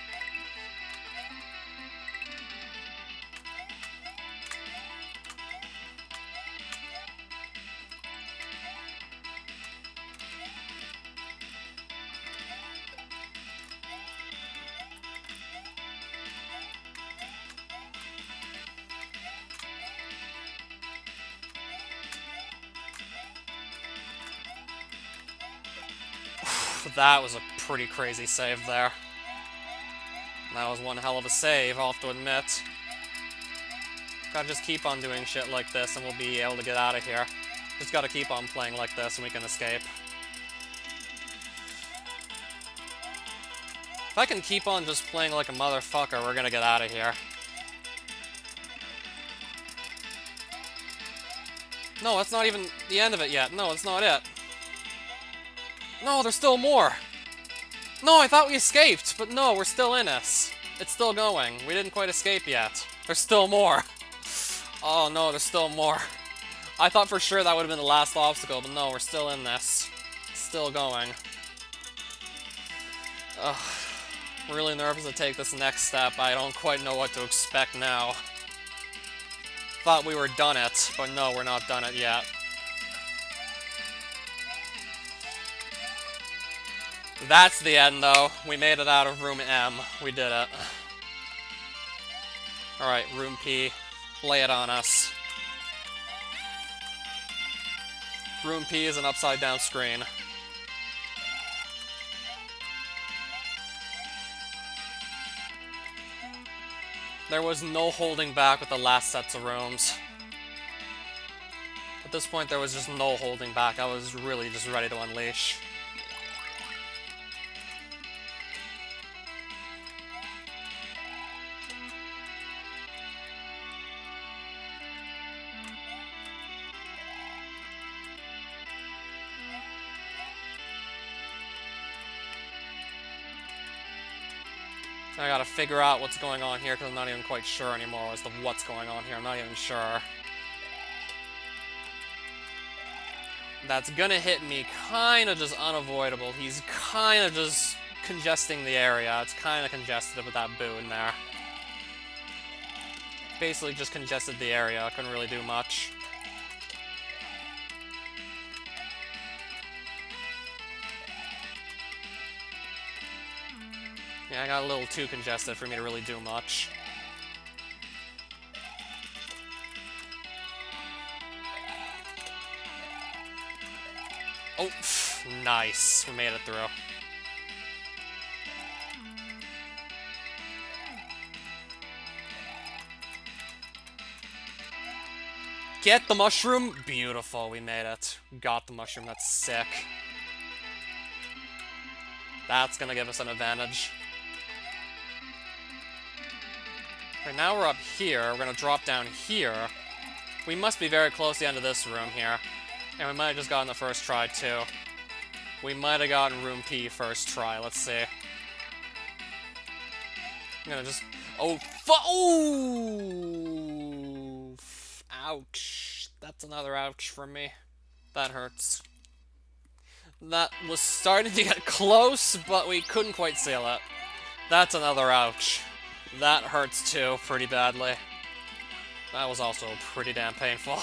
That was a pretty crazy save there. That was one hell of a save, I'll have to admit. Gotta just keep on doing shit like this and we'll be able to get out of here. Just gotta keep on playing like this and we can escape. If I can keep on just playing like a motherfucker, we're gonna get out of here. No, that's not even the end of it yet. No, it's not it. No, there's still more! No, I thought we escaped, but no, we're still in this. It's still going. We didn't quite escape yet. There's still more. Oh no, there's still more. I thought for sure that would have been the last obstacle, but no, we're still in this. Still going. Ugh. Really nervous to take this next step. I don't quite know what to expect now. Thought we were done it, but no, we're not done it yet. That's the end, though. We made it out of room M. We did it. Alright, room P. Lay it on us. Room P is an upside-down screen. There was no holding back with the last sets of rooms. At this point, there was just no holding back. I was really just ready to unleash. I gotta figure out what's going on here, because I'm not even quite sure anymore as to what's going on here. I'm not even sure. That's gonna hit me kind of just unavoidable. He's kind of just congesting the area. It's kind of congested with that boon there. Basically just congested the area. I couldn't really do much. Yeah, I got a little too congested for me to really do much. Oh, nice. We made it through. Get the mushroom. Beautiful, we made it. Got the mushroom, that's sick. That's gonna give us an advantage. Okay, now we're up here. We're gonna drop down here. We must be very close to the end of this room here. And we might have just gotten the first try, too. We might have gotten room P first try. Let's see. I'm gonna just... Oh, oh! Ouch. That's another ouch from me. That hurts. That was starting to get close, but we couldn't quite seal it. That's another ouch. That hurts too, pretty badly. That was also pretty damn painful.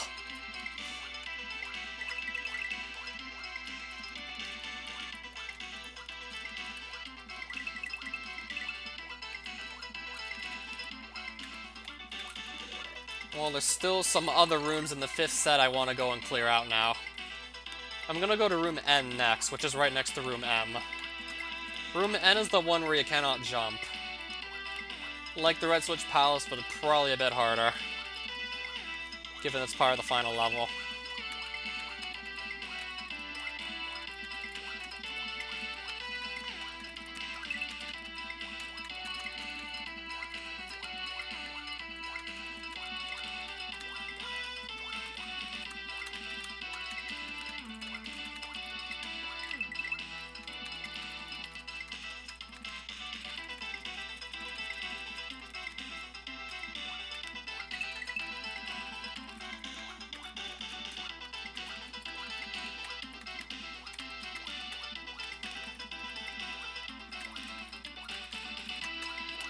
Well, there's still some other rooms in the 5th set I want to go and clear out now. I'm gonna go to room N next, which is right next to room M. Room N is the one where you cannot jump. Like the Red Switch Palace, but probably a bit harder, given it's part of the final level.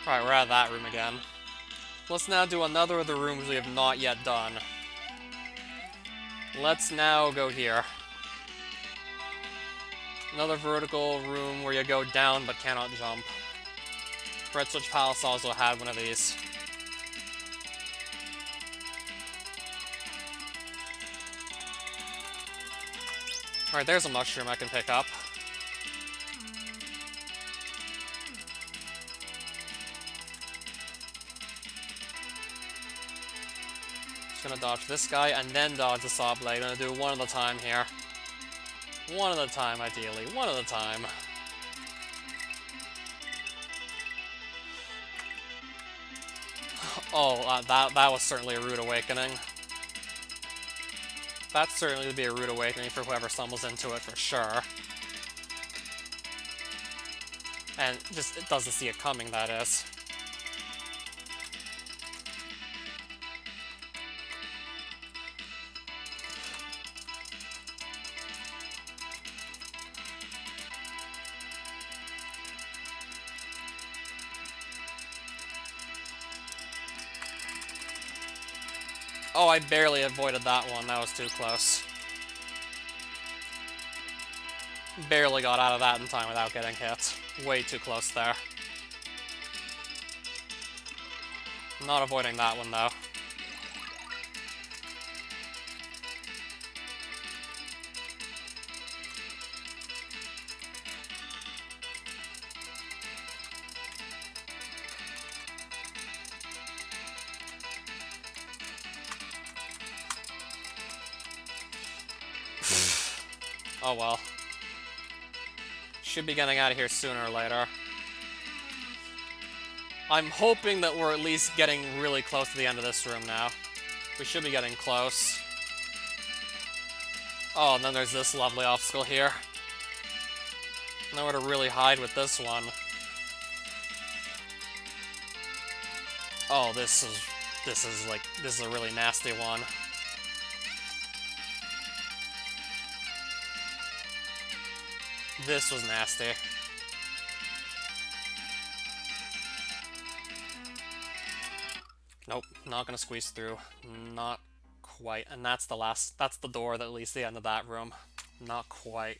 Alright, we're out of that room again. Let's now do another of the rooms we have not yet done. Let's now go here. Another vertical room where you go down but cannot jump. Red Switch Palace also had one of these. Alright, there's a mushroom I can pick up. Just gonna dodge this guy and then dodge the saw blade. Gonna do one at a time here. One at a time, ideally. One at a time. Oh, that was certainly a rude awakening. That certainly would be a rude awakening for whoever stumbles into it, for sure. And just, it doesn't see it coming, that is. Oh, I barely avoided that one. That was too close. Barely got out of that in time without getting hit. Way too close there. Not avoiding that one, though. Oh well. Should be getting out of here sooner or later. I'm hoping that we're at least getting really close to the end of this room now. We should be getting close. Oh, and then there's this lovely obstacle here. Nowhere to really hide with this one. Oh, this is a really nasty one. This was nasty. Nope, not gonna squeeze through. Not quite. And that's the door that leads to the end of that room. Not quite.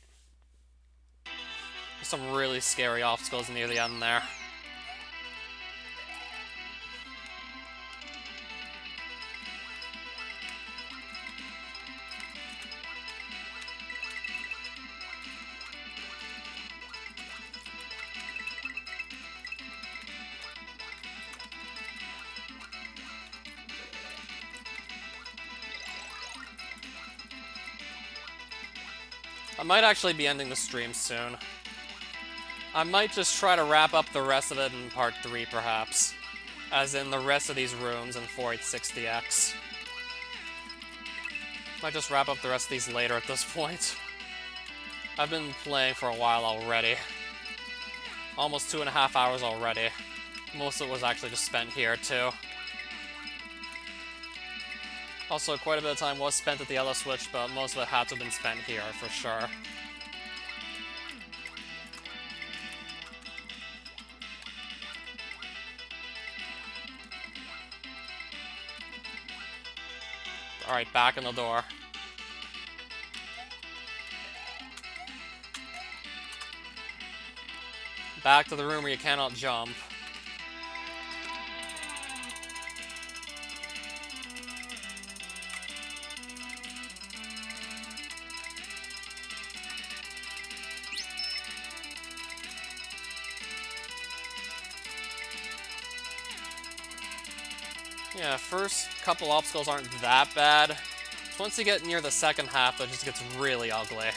There's some really scary obstacles near the end there. I might actually be ending the stream soon. I might just try to wrap up the rest of it in part 3, perhaps. As in the rest of these rooms in 4860X. Might just wrap up the rest of these later at this point. I've been playing for a while already. Almost 2.5 hours already. Most of it was actually just spent here, too. Also, quite a bit of time was spent at the yellow switch, but most of it had to have been spent here, for sure. Alright, back in the door. Back to the room where you cannot jump. Yeah, first couple obstacles aren't that bad. Once you get near the second half, it just gets really ugly.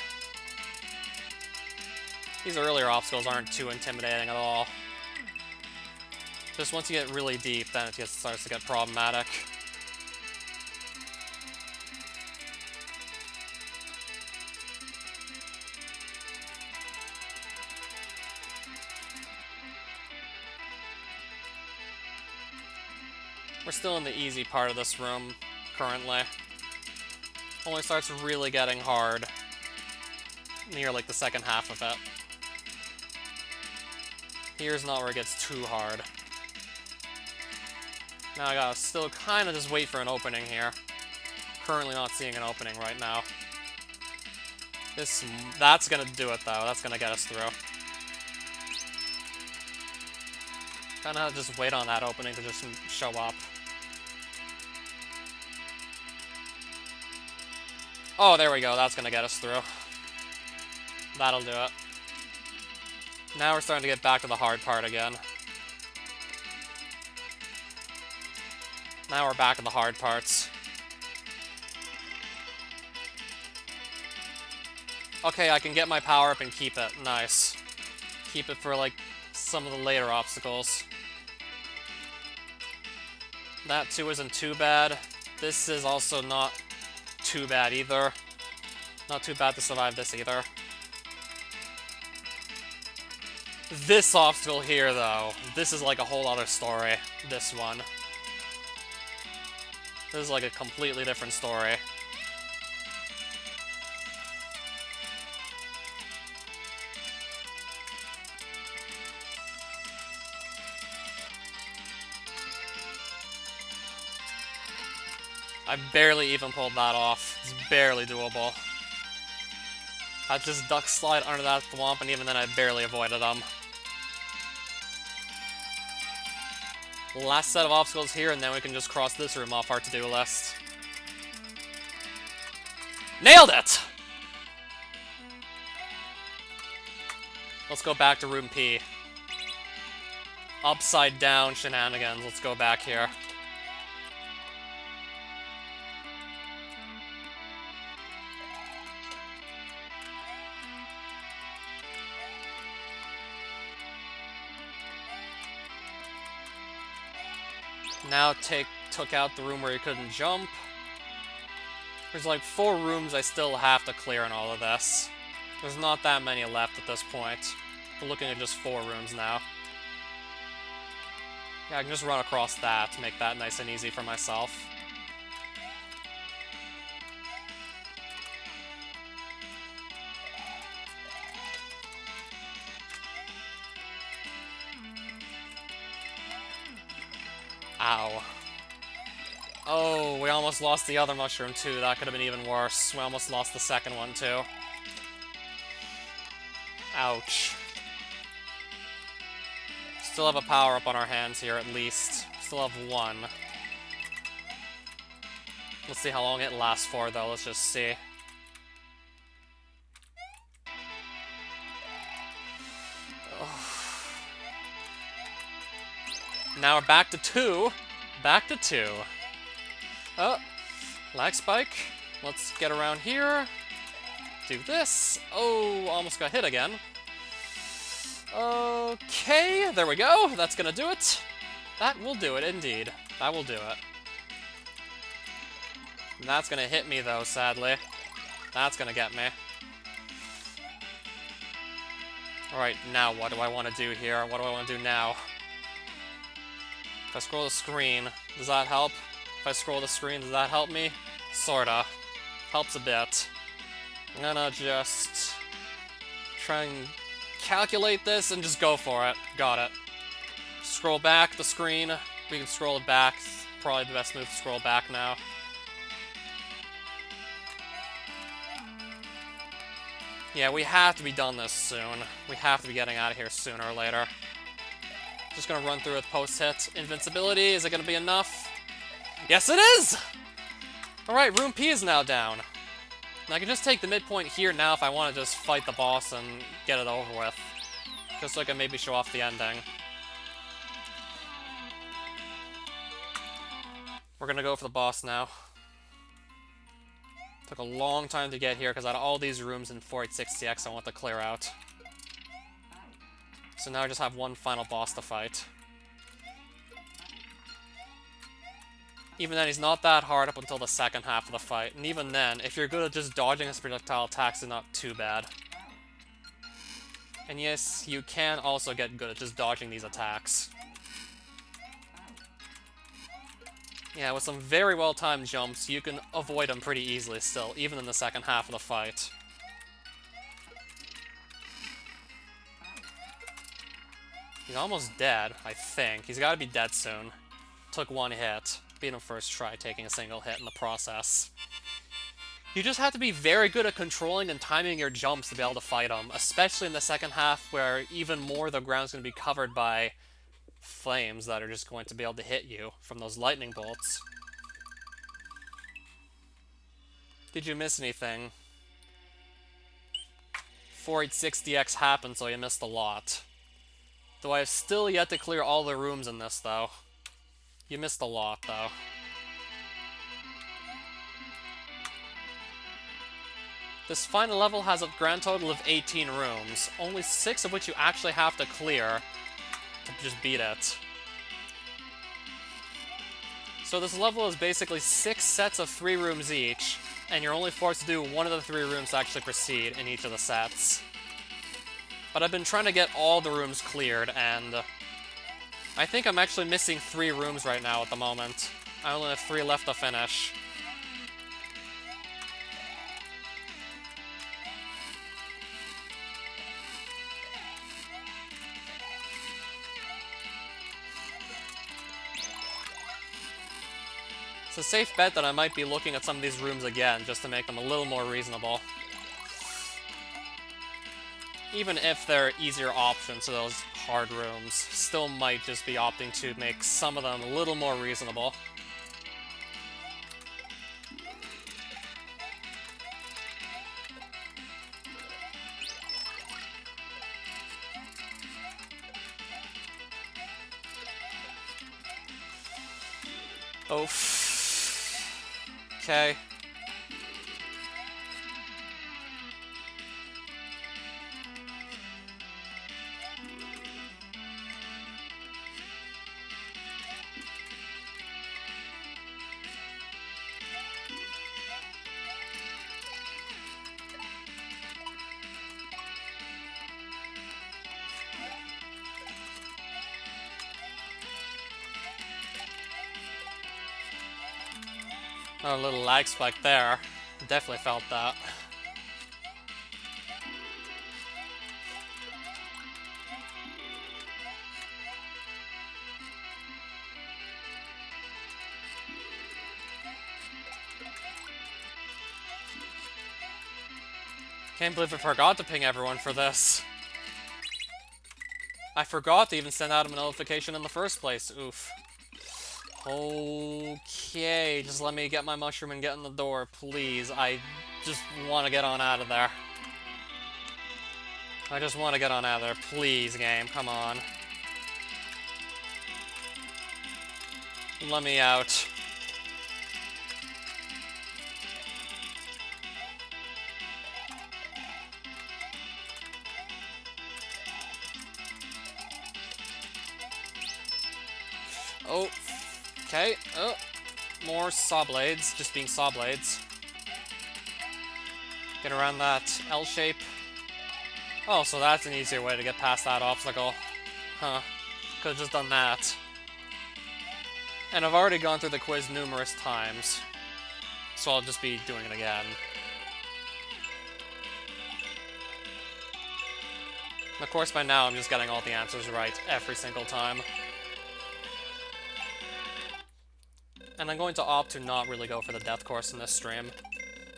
These earlier obstacles aren't too intimidating at all. Just once you get really deep, then it starts to get problematic. We're still in the easy part of this room, currently. Only starts really getting hard near, like, the second half of it. Here's not where it gets too hard. Now I gotta still kind of just wait for an opening here. Currently not seeing an opening right now. That's gonna do it, though. That's gonna get us through. Kinda have to just wait on that opening to just show up. Oh, there we go. That's gonna get us through. That'll do it. Now we're starting to get back to the hard part again. Now we're back to the hard parts. Okay, I can get my power up and keep it. Nice. Keep it for, like, some of the later obstacles. That, too, isn't too bad. This is also not too bad either. Not too bad to survive this either. This obstacle here, though, this is like a whole other story. This one. This is like a completely different story. I barely even pulled that off. It's barely doable. I just duck slide under that thwomp, and even then I barely avoided them. Last set of obstacles here, and then we can just cross this room off our to-do list. Nailed it! Let's go back to room P. Upside down shenanigans. Let's go back here. Now took out the room where you couldn't jump. There's like 4 rooms I still have to clear in all of this. There's not that many left at this point. We're looking at just 4 rooms now. Yeah, I can just run across that to make that nice and easy for myself. Ow. Oh, we almost lost the other mushroom too. That could have been even worse. We almost lost the second one too. Ouch. Still have a power-up on our hands here, at least. Still have 1. Let's see how long it lasts for, though. Let's just see. Now we're back to 2. Back to 2. Oh, lag spike. Let's get around here. Do this. Oh, almost got hit again. Okay, there we go. That's gonna do it. That will do it, indeed. That will do it. That's gonna hit me, though, sadly. That's gonna get me. Alright, now what do I want to do here? What do I want to do now? If I scroll the screen, does that help? If I scroll the screen, does that help me? Sorta. Helps a bit. I'm gonna just try and calculate this and just go for it. Got it. Scroll back the screen. We can scroll it back. It's probably the best move to scroll back now. Yeah, we have to be done this soon. We have to be getting out of here sooner or later. Just gonna run through with post-hit. Invincibility, is it gonna be enough? Yes, it is! Alright, room P is now down. And I can just take the midpoint here now if I want to just fight the boss and get it over with. Just so I can maybe show off the ending. We're gonna go for the boss now. Took a long time to get here because I had all these rooms in 4860X I want to clear out. So now I just have one final boss to fight. Even then, he's not that hard up until the second half of the fight. And even then, if you're good at just dodging his projectile attacks, it's not too bad. And yes, you can also get good at just dodging these attacks. Yeah, with some very well-timed jumps, you can avoid them pretty easily still, even in the second half of the fight. He's almost dead, I think. He's gotta be dead soon. Took one hit. Beat him first try, taking a single hit in the process. You just have to be very good at controlling and timing your jumps to be able to fight him, especially in the second half where even more of the ground's going to be covered by flames that are just going to be able to hit you from those lightning bolts. Did you miss anything? 4860X happened, so you missed a lot. Though I have still yet to clear all the rooms in this, though. You missed a lot, though. This final level has a grand total of 18 rooms, only 6 of which you actually have to clear to just beat it. So this level is basically 6 sets of 3 rooms each, and you're only forced to do one of the 3 rooms to actually proceed in each of the sets. But I've been trying to get all the rooms cleared, and I think I'm actually missing 3 rooms right now at the moment. I only have 3 left to finish. It's a safe bet that I might be looking at some of these rooms again, just to make them a little more reasonable. Even if they're easier options to those hard rooms, still might just be opting to make some of them a little more reasonable. Oh. Okay. A little lag spike there. Definitely felt that. Can't believe I forgot to ping everyone for this. I forgot to even send out a notification in the first place. Oof. Okay, just let me get my mushroom and get in the door, please. I just want to get on out of there. I just want to get on out of there. Please, game, come on. Let me out. Oh. Okay, oh, more saw blades, just being saw blades. Get around that L shape. Oh, so that's an easier way to get past that obstacle. Huh, could've just done that. And I've already gone through the quiz numerous times, so I'll just be doing it again. And of course by now I'm just getting all the answers right every single time. And I'm going to opt to not really go for the death course in this stream.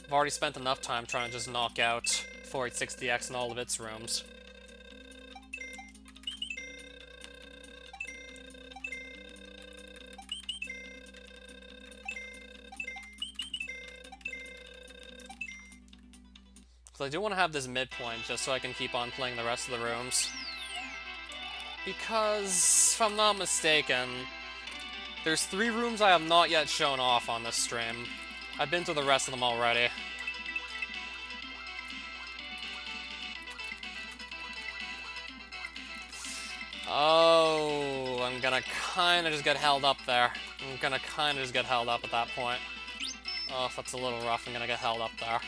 I've already spent enough time trying to just knock out 4860X in all of its rooms. So I do want to have this midpoint just so I can keep on playing the rest of the rooms. Because, if I'm not mistaken, there's 3 rooms I have not yet shown off on this stream. I've been to the rest of them already. Oh, I'm gonna kinda just get held up there. I'm gonna kinda just get held up at that point. Oh, that's a little rough. I'm gonna get held up there.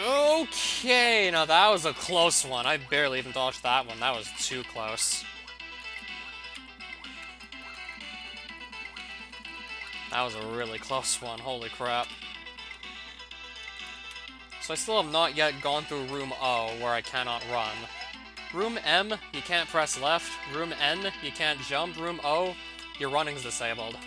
Okay, now that was a close one. I barely even dodged that one. That was too close. That was a really close one. Holy crap. So I still have not yet gone through room O, where I cannot run. Room M, you can't press left. Room N, you can't jump. Room O, your running's disabled.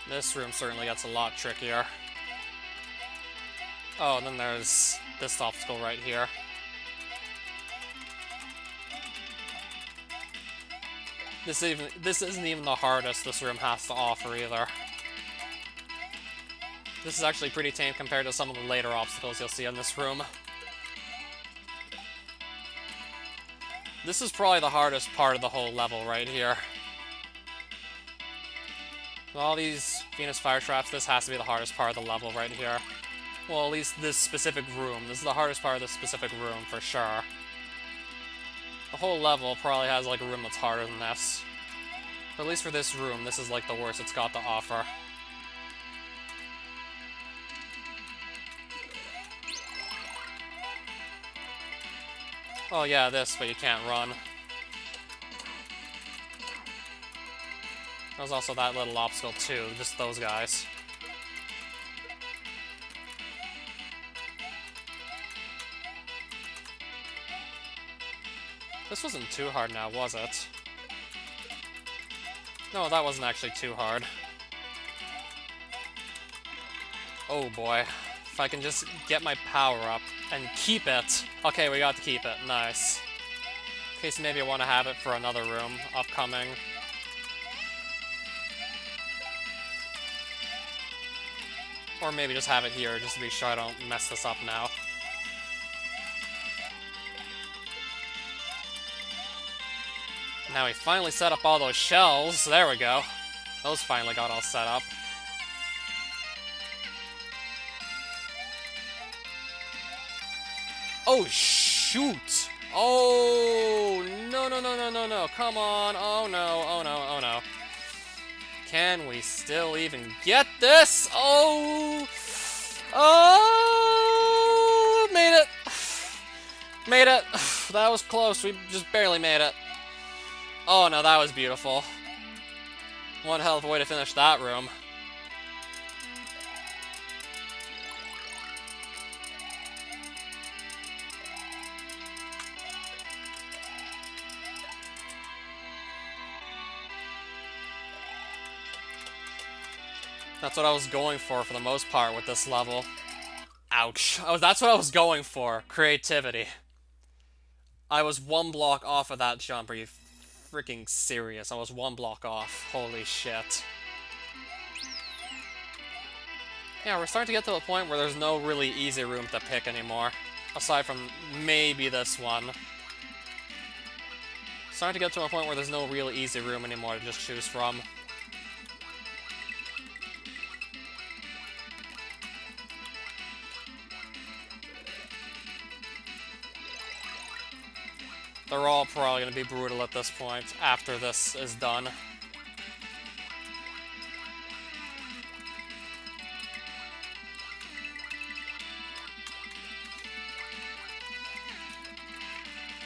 This room certainly gets a lot trickier. Oh, and then there's this obstacle right here. This isn't even the hardest this room has to offer either. This is actually pretty tame compared to some of the later obstacles you'll see in this room. This is probably the hardest part of the whole level right here. With all these Venus fire traps, this has to be the hardest part of the level right here. Well, at least this specific room. This is the hardest part of this specific room, for sure. The whole level probably has, like, a room that's harder than this. But at least for this room, this is, like, the worst it's got to offer. Oh yeah, this, but you can't run. There's also that little obstacle too, just those guys. This wasn't too hard now, was it? No, that wasn't actually too hard. Oh boy. If I can just get my power up and keep it. Okay, we got to keep it. Nice. In case maybe I want to have it for another room upcoming. Or maybe just have it here, just to be sure I don't mess this up now. Now we finally set up all those shells. There we go. Those finally got all set up. Oh, shoot! Oh, no, no, no, no, no, no. Come on. Oh, no, oh, no, oh, no. Can we still even get this? Oh! Oh! Made it! Made it! That was close. We just barely made it. Oh, no, that was beautiful. One hell of a way to finish that room. That's what I was going for the most part with this level. Ouch. Oh, that's what I was going for. Creativity. I was one block off of that jump. Are you freaking serious? I was one block off. Holy shit. Yeah, we're starting to get to a point where there's no really easy room to pick anymore. Aside from maybe this one. Starting to get to a point where there's no real easy room anymore to just choose from. They're all probably going to be brutal at this point, after this is done.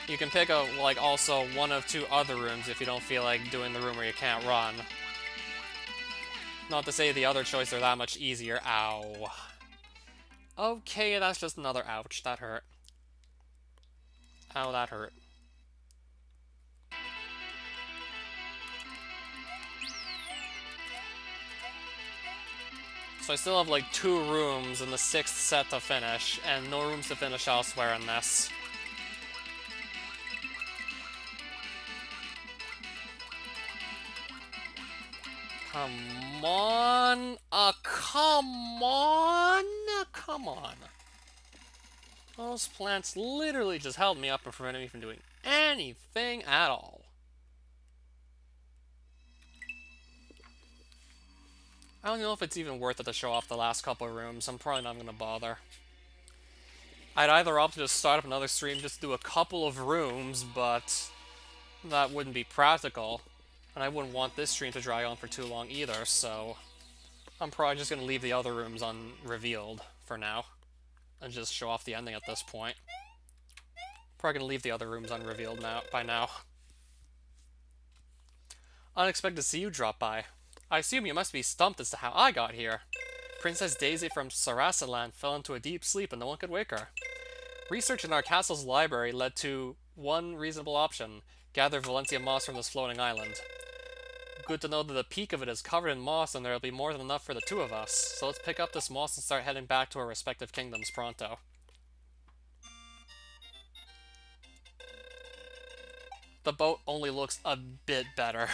You can pick a, like, also one of two other rooms if you don't feel like doing the room where you can't run. Not to say the other choices are that much easier. Ow. Okay, that's just another ouch. That hurt. Ow, that hurt. So I still have like 2 rooms in the 6th set to finish, and no rooms to finish elsewhere in this. Come on! Come on! Come on. Those plants literally just held me up and prevented me from doing anything at all. I don't know if it's even worth it to show off the last couple of rooms. I'm probably not going to bother. I'd either opt to just start up another stream, just do a couple of rooms, but that wouldn't be practical. And I wouldn't want this stream to drag on for too long either, so I'm probably just going to leave the other rooms unrevealed for now. And just show off the ending at this point. Probably going to leave the other rooms unrevealed by now. Unexpected to see you drop by. I assume you must be stumped as to how I got here. Princess Daisy from Sarasaland fell into a deep sleep and no one could wake her. Research in our castle's library led to one reasonable option. Gather Valencia moss from this floating island. Good to know that the peak of it is covered in moss and there will be more than enough for the 2 of us. So let's pick up this moss and start heading back to our respective kingdoms pronto. The boat only looks a bit better.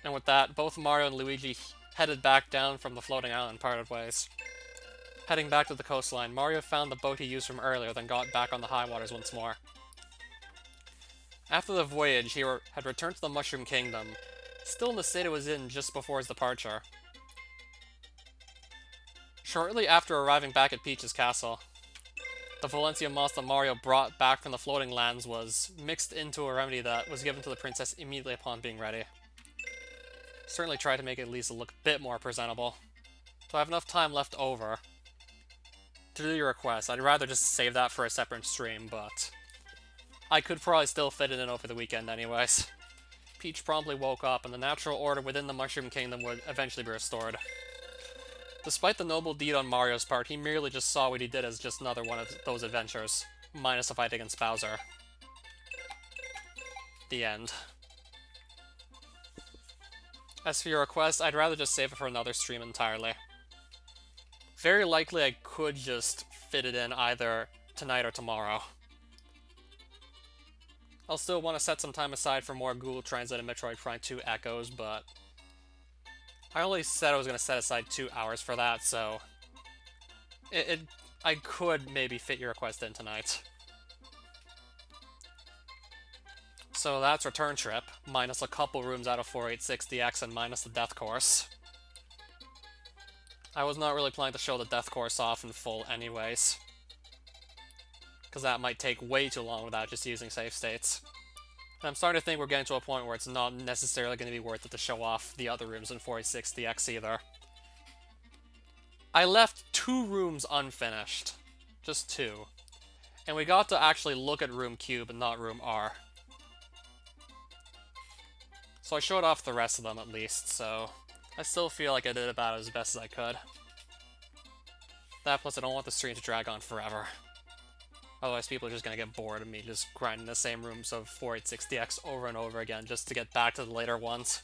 And with that, both Mario and Luigi headed back down from the floating island parted ways. Heading back to the coastline, Mario found the boat he used from earlier, then got back on the high waters once more. After the voyage, he had returned to the Mushroom Kingdom, still in the state it was in just before his departure. Shortly after arriving back at Peach's castle, the Valencia moss that Mario brought back from the floating lands was mixed into a remedy that was given to the princess immediately upon being ready. Certainly tried to make it at least look a bit more presentable. So I have enough time left over to do your request. I'd rather just save that for a separate stream, but I could probably still fit it in over the weekend anyways. Peach promptly woke up, and the natural order within the Mushroom Kingdom would eventually be restored. Despite the noble deed on Mario's part, he merely just saw what he did as just another one of those adventures, minus the fight against Bowser. The end. As for your request, I'd rather just save it for another stream entirely. Very likely I could just fit it in either tonight or tomorrow. I'll still want to set some time aside for more Google Translate and Metroid Prime 2 echoes, but I only said I was going to set aside 2 hours for that, so I could maybe fit your request in tonight. So that's Return Trip, minus a couple rooms out of 486DX and minus the Death Course. I was not really planning to show the Death Course off in full anyways, because that might take way too long without just using save states. And I'm starting to think we're getting to a point where it's not necessarily going to be worth it to show off the other rooms in 486DX either. I left 2 rooms unfinished. Just 2. And we got to actually look at Room Q, but not Room R. So I showed off the rest of them at least, so I still feel like I did about as best as I could. That plus I don't want the stream to drag on forever. Otherwise people are just gonna get bored of me just grinding the same rooms of 486DX over and over again just to get back to the later ones.